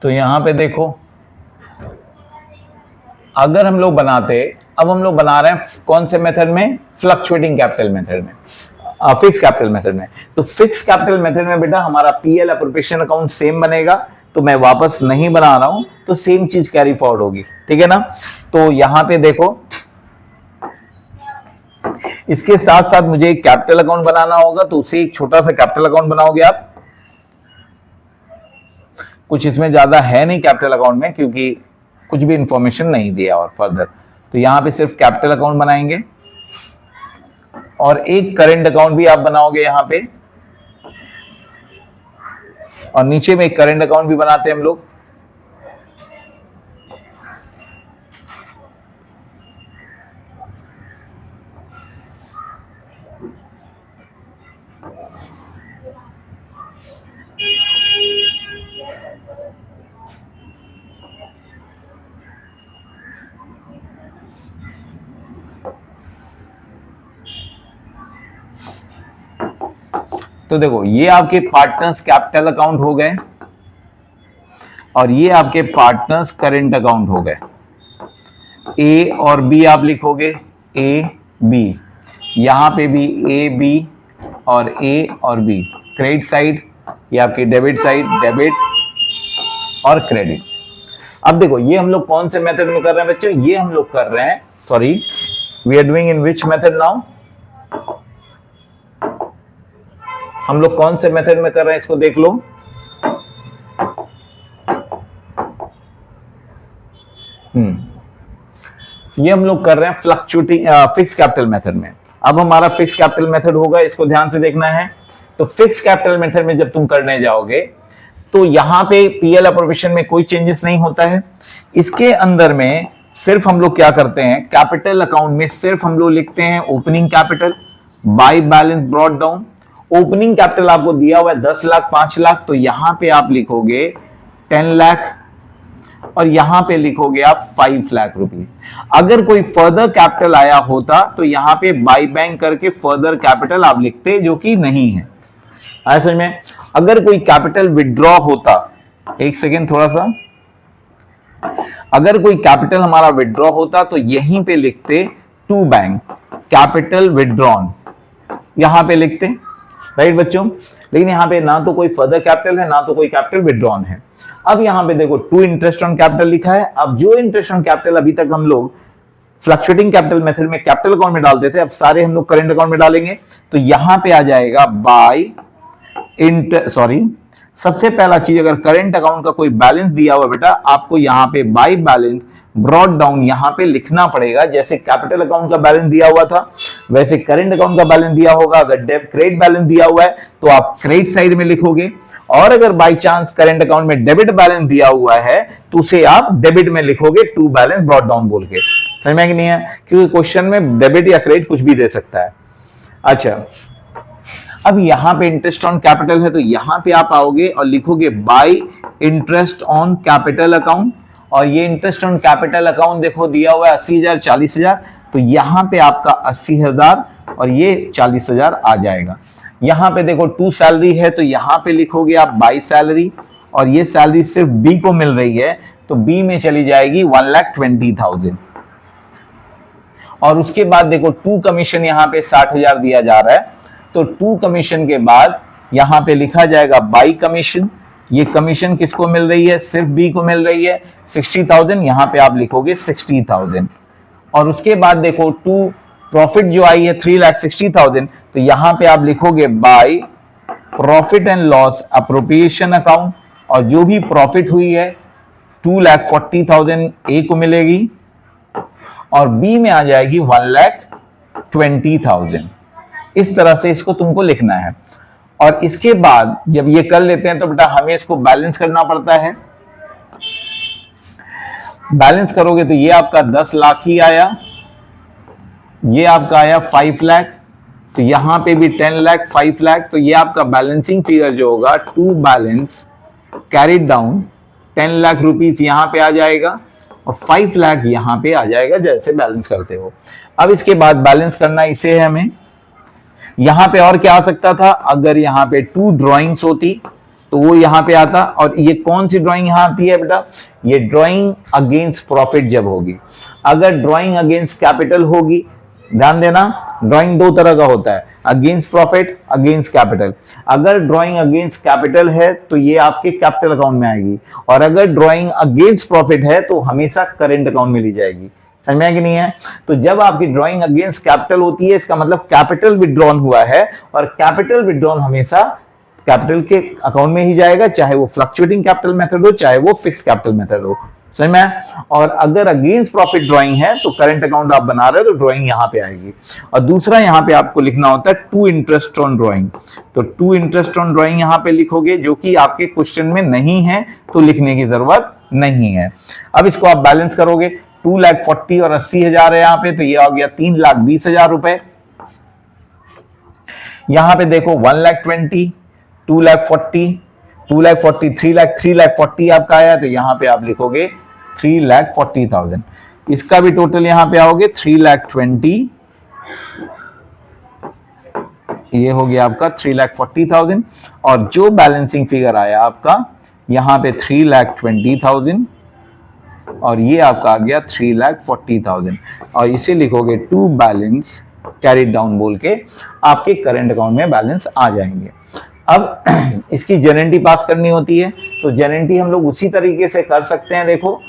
तो यहां पे देखो, अगर हम लोग बनाते, अब हम लोग बना रहे हैं कौन से मेथड में, फ्लक्चुएटिंग कैपिटल मेथड में, फिक्स कैपिटल मेथड में। तो फिक्स कैपिटल मेथड में बेटा हमारा पीएल एप्रोप्रिएशन अकाउंट सेम बनेगा, तो मैं वापस नहीं बना रहा हूं, तो सेम चीज कैरी फॉरवर्ड होगी, ठीक है ना। तो यहां पे देखो, इसके साथ साथ मुझे एक कैपिटल अकाउंट बनाना होगा, तो उसे एक छोटा सा कैपिटल अकाउंट बनाओगे आप। कुछ इसमें ज्यादा है नहीं कैपिटल अकाउंट में, क्योंकि कुछ भी इंफॉर्मेशन नहीं दिया और फर्दर, तो यहां पे सिर्फ कैपिटल अकाउंट बनाएंगे और एक करेंट अकाउंट भी आप बनाओगे यहां पे, और नीचे में एक करेंट अकाउंट भी बनाते हैं हम लोग। तो देखो, ये आपके पार्टनर्स कैपिटल अकाउंट हो गए और ये आपके पार्टनर्स करेंट अकाउंट हो गए। ए और बी आप लिखोगे, ए बी, यहां पे भी ए बी और ए और बी। क्रेडिट साइड ये आपकी डेबिट साइड, डेबिट और क्रेडिट। अब देखो, ये हम लोग कौन से मेथड में कर रहे हैं बच्चों, ये हम लोग कर रहे हैं, sorry, we are doing in which method now, हम लोग कौन से मेथड में कर रहे हैं इसको देख लो। ये हम लोग कर रहे हैं फ्लक्चुएटिंग फिक्स कैपिटल मेथड में। अब हमारा फिक्स कैपिटल मेथड होगा, इसको ध्यान से देखना है। तो फिक्स कैपिटल मेथड में जब तुम करने जाओगे तो यहां पे पीएल एप्रोप्रिएशन में कोई चेंजेस नहीं होता है। इसके अंदर में सिर्फ हम लोग क्या करते हैं, कैपिटल अकाउंट में सिर्फ हम लोग लिखते हैं opening capital by balance brought down. Opening capital आपको दिया हुआ है 10 लाख 5 लाख, तो यहां पे आप लिखोगे 10 लाख और यहां पे लिखोगे आप 5 लाख रुपीज। अगर कोई फर्दर कैपिटल आया होता तो यहां पे बाय बैंक करके फर्दर कैपिटल आप लिखते, जो कि नहीं है। आया समझ में? अगर कोई कैपिटल विड्रॉ होता, एक सेकेंड थोड़ा सा, अगर कोई कैपिटल हमारा विड्रॉ होता तो यहीं पे लिखते टू बैंक कैपिटल विड्रॉन, यहां पे लिखते, राइट बच्चों। लेकिन यहां पे ना तो कोई फर्दर कैपिटल है, ना तो कोई कैपिटल विड्रॉन है। अब यहां पे देखो टू इंटरेस्ट ऑन कैपिटल लिखा है। अब जो इंटरेस्ट ऑन कैपिटल अभी तक हम लोग फ्लक्चुएटिंग कैपिटल मेथड में कैपिटल अकाउंट में डालते थे, अब सारे हम लोग करेंट अकाउंट में डालेंगे। तो यहां पे आ जाएगा बाय सॉरी, सबसे पहला चीज, अगर करेंट अकाउंट का कोई बैलेंस दिया हुआ बेटा, आपको यहां पे बाय बैलेंस ब्रॉट डाउन यहां पे लिखना पड़ेगा। जैसे कैपिटल अकाउंट का बैलेंस दिया हुआ था वैसे करेंट अकाउंट का बैलेंस दिया होगा। अगर क्रेडिट बैलेंस दिया हुआ है तो आप क्रेडिट साइड में लिखोगे, और अगर बाय चांस करेंट अकाउंट में डेबिट बैलेंस दिया हुआ है तो उसे आप डेबिट में लिखोगे, टू बैलेंस ब्रॉट डाउन बोल के। समझ में कि नहीं है? क्योंकि क्वेश्चन में डेबिट या क्रेडिट कुछ भी दे सकता है। अच्छा, अब यहां पे इंटरेस्ट ऑन कैपिटल है तो यहां पे आप आओगे और लिखोगे bye interest on capital account, और ये इंटरेस्ट ऑन कैपिटल अकाउंट देखो दिया हुआ है 80,000 40,000, तो यहां पे आपका 80,000 और ये 40,000 आ जाएगा। यहाँ पे देखो 2 सैलरी है तो यहाँ पे लिखोगे आप बाई सैलरी, और ये सैलरी सिर्फ बी को मिल रही है तो बी में चली जाएगी 1,20,000। और उसके बाद देखो 2 कमीशन यहाँ पे 60,000 दिया जा रहा है, तो 2 कमीशन के बाद यहाँ पे लिखा जाएगा बाई कमीशन। ये कमीशन किसको मिल रही है? सिर्फ बी को मिल रही है 60,000, यहाँ पे आप लिखोगे 60,000। और उसके बाद देखो 2 प्रॉफिट जो आई है 3,60,000, तो यहाँ पे आप लिखोगे by profit and loss appropriation account, और जो भी प्रॉफिट हुई है 2,40,000 ए को मिलेगी और बी में आ जाएगी 1,20,000। इस तरह से इसको तुमको लिखना है। और इसके बाद जब ये कर लेते हैं तो बेटा हमें इसको बैलेंस करना पड़ता है। बैलेंस करोगे तो ये आपका 10 लाख ही आया, ये आपका आया 5 लाख, तो यहां पे भी 10 लाख 5 लाख, तो ये आपका बैलेंसिंग फिगर जो होगा to balance carried down 10 lakh rupees यहां पे आ जाएगा और 5 लाख यहां पे आ जाएगा जैसे बैलेंस करते हो। अब इसके बाद बैलेंस करना इसे है हमें। यहां पे और क्या आ सकता था? अगर यहां पे 2 ड्राइंग्स होती तो वो यहां पे आता। और ये कौन सी ड्राइंग यहां आती है बेटा? ये ड्राइंग अगेंस्ट प्रॉफिट जब होगी। अगर ड्राइंग अगेंस्ट कैपिटल होगी, ध्यान देना ड्राइंग 2 तरह का होता है, अगेंस्ट प्रॉफिट, अगेंस्ट कैपिटल। अगर ड्राइंग अगेंस्ट कैपिटल है तो ये आपके कैपिटल अकाउंट में आएगी, और अगर ड्राइंग अगेंस्ट प्रॉफिट है तो हमेशा करेंट अकाउंट में ली जाएगी। समझ में कि नहीं है? तो जब आपकी ड्राइंग अगेंस्ट कैपिटल होती है इसका मतलब कैपिटल विड्रॉन हुआ है, और कैपिटल विड्रॉन हमेशा कैपिटल के अकाउंट में ही जाएगा, चाहे वो फ्लक्चुएटिंग कैपिटल मेथड हो चाहे वो फिक्स कैपिटल मेथड हो। समझ में? और अगर अगेंस्ट प्रॉफिट ड्राइंग है तो करंट अकाउंट आप बना रहे हो तो ड्राइंग यहां पे आएगी। और दूसरा यहां पे आपको लिखना होता है 2 इंटरेस्ट ऑन ड्राइंग, तो 2 इंटरेस्ट ऑन ड्राइंग यहां पे लिखोगे, जो कि आपके क्वेश्चन में नहीं है तो लिखने की जरूरत नहीं है। अब इसको आप बैलेंस करोगे, 2,40,000 और 80,000 है यहाँ पे, तो ये आ गया 3,20,000 रुपए। यहां पे देखो 1,20,000, 2,40,000, 2,40,000, 3,00,000, 3,40,000 आपका आया, तो यहां पे आप लिखोगे 3,40,000। इसका भी टोटल यहां पे आओगे 3,20,000, ये हो गया आपका 3,40,000। और जो बैलेंसिंग फिगर आया आपका यहां पे 3,20,000 और ये आपका आ गया 3,40,000, और इसे लिखोगे टू बैलेंस कैरिड डाउन बोल के आपके करंट अकाउंट में बैलेंस आ जाएंगे। अब इसकी जेनेंटी पास करनी होती है, तो जेनेंटी हम लोग उसी तरीके से कर सकते हैं। देखो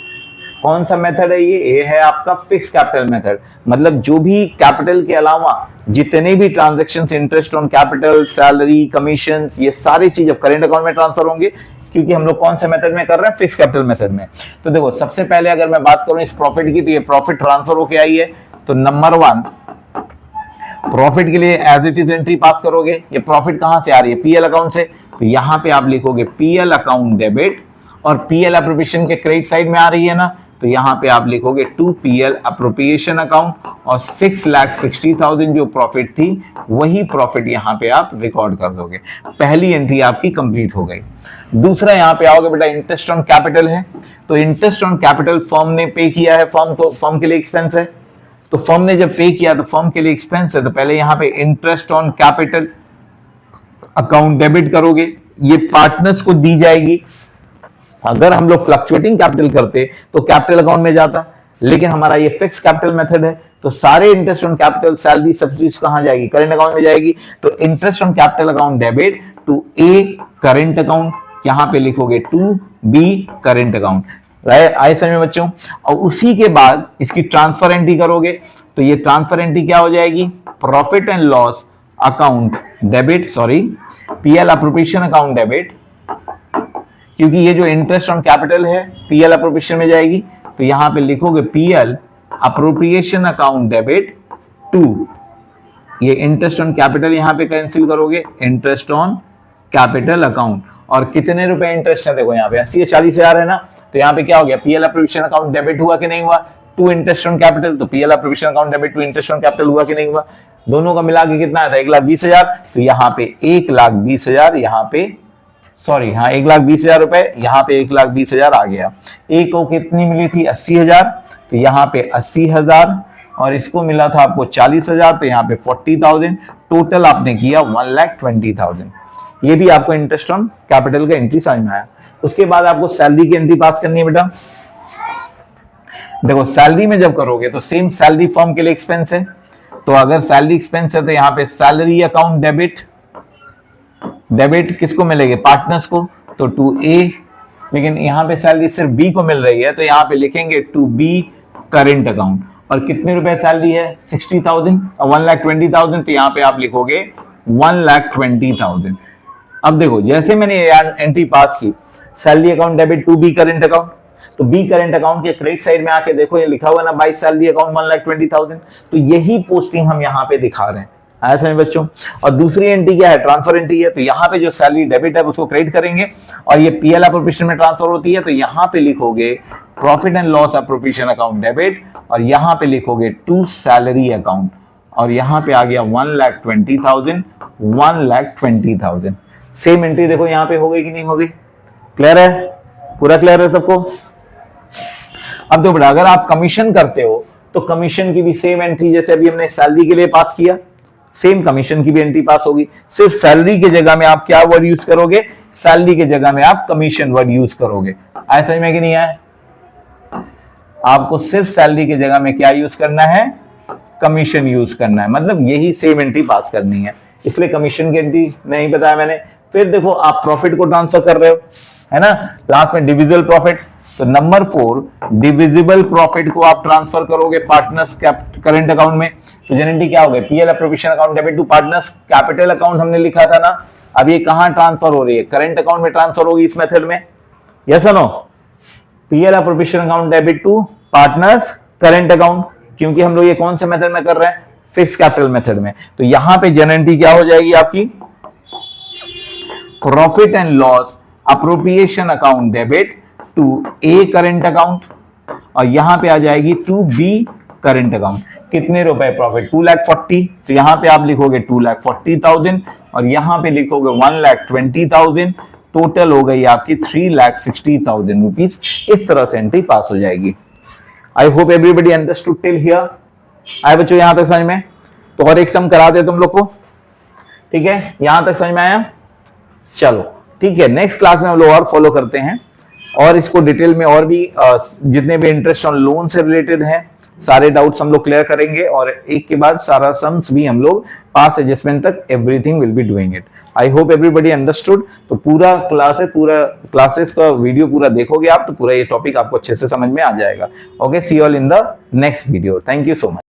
कौन सा मेथड है ये है आपका फिक्स कैपिटल मेथड। मतलब जो भी कैपिटल के अलावा जितने भी transactions, interest on capital, salary, commission, ये सारी चीज अब करंट अकाउंट में ट्रांसफर होंगे, क्योंकि हम लोग कौन से मेथड में कर रहे हैं? फिक्स कैपिटल मेथड में। तो देखो सबसे पहले अगर मैं बात करूं इस प्रॉफिट की, तो ये प्रॉफिट ट्रांसफर होके आई है, तो नंबर 1 प्रॉफिट के लिए as it is entry pass करोगे। ये प्रॉफिट कहां से आ रही है? पीएल अकाउंट से, तो यहां पे आप लिखोगे पीएल अकाउंट डेबिट, और पीएल अप्रोप्रिएशन के क्रेडिट साइड में आ रही है ना, तो यहां पे आप लिखोगे टू पीएल अप्रोप्रिएशन अकाउंट, और 6,60,000 जो प्रॉफिट थी वही प्रॉफिट यहां पे आप रिकॉर्ड कर दोगे। पहली एंट्री आपकी कंप्लीट हो गई। दूसरा यहां पे आओगे बेटा, इंटरेस्ट ऑन कैपिटल है, तो इंटरेस्ट ऑन कैपिटल फर्म ने पे किया है, फर्म के लिए एक्सपेंस है, तो फर्म ने जब पे किया तो फर्म के लिए एक्सपेंस है, तो पहले यहां पे interest on capital account debit करोगे, ये पार्टनर्स को दी जाएगी। अगर हम लोग फ्लक्चुएटिंग कैपिटल करते तो कैपिटल अकाउंट में जाता, लेकिन हमारा ये फिक्स कैपिटल मेथड है, तो सारे इंटरेस्ट ऑन कैपिटल, सैलरी, सब चीज कहां जाएगी? करंट अकाउंट में जाएगी। तो interest on capital account debit to A current account, यहां पे लिखोगे टू बी करंट अकाउंट। आए समझ में बच्चों? और उसी के बाद इसकी ट्रांसफर एंट्री करोगे, तो ये ट्रांसफर एंट्री क्या हो जाएगी? Profit and loss account debit, sorry PL appropriation account debit, क्योंकि ये जो इंटरेस्ट ऑन कैपिटल है पीएल अप्रोप्रिएशन में जाएगी, तो यहां पे लिखोगे PL appropriation account debit to, ये इंटरेस्ट ऑन कैपिटल यहां पे कैंसिल करोगे, इंटरेस्ट ऑन कैपिटल अकाउंट। और कितने रुपए इंटरेस्ट है? देखो यहाँ पे 80 या 40,000 है ना, तो यहाँ पे क्या हो गया? पीएल अप्रोप्रिएशन अकाउंट डेबिट हुआ कि नहीं हुआ? टू इंटरेस्ट ऑन कैपिटल, तो PL appropriation account debit to interest on capital हुआ कि नहीं हुआ? दोनों का मिला के कितना आया था? 1,20,000, तो यहाँ पे 1,20,000, यहाँ पे सॉरी हाँ 1,20,000 रुपए, यहाँ पे 1,20,000 आ गया। एक को कितनी मिली थी? 80,000, तो यहाँ पे 80,000 और इसको मिला था आपको 40,000, तो यहाँ पे 40,000, टोटल आपने किया 1,20,000। ये भी आपको इंटरेस्ट ऑन कैपिटल का एंट्री समझ में आया। उसके बाद आपको सैलरी की एंट्री पास करनी है बेटा। देखो सैलरी में जब करोगे तो सेम सैलरी फर्म के लिए एक्सपेंस है, तो अगर सैलरी एक्सपेंस है तो यहाँ पे सैलरी अकाउंट डेबिट, डेबिट किसको मिलेगी? पार्टनर्स को, तो टू ए। लेकिन यहाँ पे सैलरी सिर्फ बी को मिल रही है, तो यहाँ पे लिखेंगे टू बी करंट अकाउंट। और कितने रुपए सैलरी है? 60,000 और 1,20,000, तो यहाँ पे आप लिखोगे 1,20,000। अब देखो जैसे मैंने एंट्री पास की, salary account debit to B current account, तो बी करंट अकाउंट के क्रेडिट साइड में आके देखो ये लिखा हुआ ना बाय सैलरी अकाउंट 1,20,000, तो यही पोस्टिंग हम यहाँ पे दिखा रहे हैं। आया समझ बच्चों? और दूसरी एंट्री क्या है? ट्रांसफर एंट्री है, तो यहाँ पे जो सैलरी डेबिट है उसको क्रेडिट करेंगे और ये पीएल एप्रोप्रिएशन में ट्रांसफर होती है, तो यहाँ पे लिखोगे profit and loss appropriation account debit और यहाँ पे लिखोगे टू सैलरी अकाउंट और यहाँ पे आ गया 1,20,000, 1,20,000। सेम एंट्री देखो यहाँ पे हो गई कि नहीं हो गई? क्लियर है? पूरा क्लियर है सबको? अब तो बेटा अगर आप कमीशन करते हो तो कमीशन की भी सेम एंट्री जैसे अभी हमने सैलरी के लिए पास किया, सेम कमीशन की भी एंट्री पास होगी। सिर्फ सैलरी की जगह में आप क्या वर्ड यूज करोगे? सैलरी की जगह में आप कमीशन वर्ड यूज करोगे। आया समझ में कि नहीं आया? आपको सिर्फ सैलरी की जगह में क्या यूज करना है? कमीशन यूज करना है, मतलब यही सेम एंट्री पास करनी है, इसलिए कमीशन की एंट्री नहीं बताया मैंने। फिर देखो आप प्रॉफिट को ट्रांसफर कर रहे हो, है ना, लास्ट में डिविजिबल प्रॉफिट, तो नंबर 4 डिविजिबल प्रॉफिट को आप ट्रांसफर करोगे पार्टनर्स करंट अकाउंट में, तो जनरली क्या हो गया? PL appropriation account debit to partners capital account हमने लिखा था ना, अब ये कहां ट्रांसफर हो रही है? करंट अकाउंट में ट्रांसफर होगी इस मेथड में, यस और no? PL appropriation account debit to partners current account, क्योंकि हम लोग ये कौन से मेथड में कर रहे हैं? फिक्स कैपिटल मेथड में, तो यहां पे जनरली क्या हो जाएगी आपकी? Profit and loss appropriation account debit to A current account और यहां पे आ जाएगी टू बी करंट अकाउंट। कितने रुपए प्रॉफिट? 2,40,000, तो यहां पे आप लिखोगे 2,40,000 और यहां पे लिखोगे 1,20,000, टोटल हो गई आपकी 3,60,000 रुपीज। इस तरह से एंट्री पास हो जाएगी। आई hope everybody understood till here. आए बच्चों यहां तक समझ में? तो और एक सम करा दे तुम लोग को, ठीक है? यहां तक समझ में आया? चलो ठीक है, नेक्स्ट क्लास में हम लोग और फॉलो करते हैं और इसको डिटेल में और भी जितने भी इंटरेस्ट ऑन लोन से रिलेटेड हैं सारे डाउट्स हम लोग क्लियर करेंगे और एक के बाद सारा सम्स भी हम लोग पास एडजस्टमेंट तक everything will be doing it. I hope everybody understood. तो पूरा क्लास है, पूरा क्लासेस का वीडियो पूरा देखोगे आप तो पूरा ये टॉपिक आपको अच्छे से समझ में आ जाएगा। Okay, see you all in the next video. Thank you so much.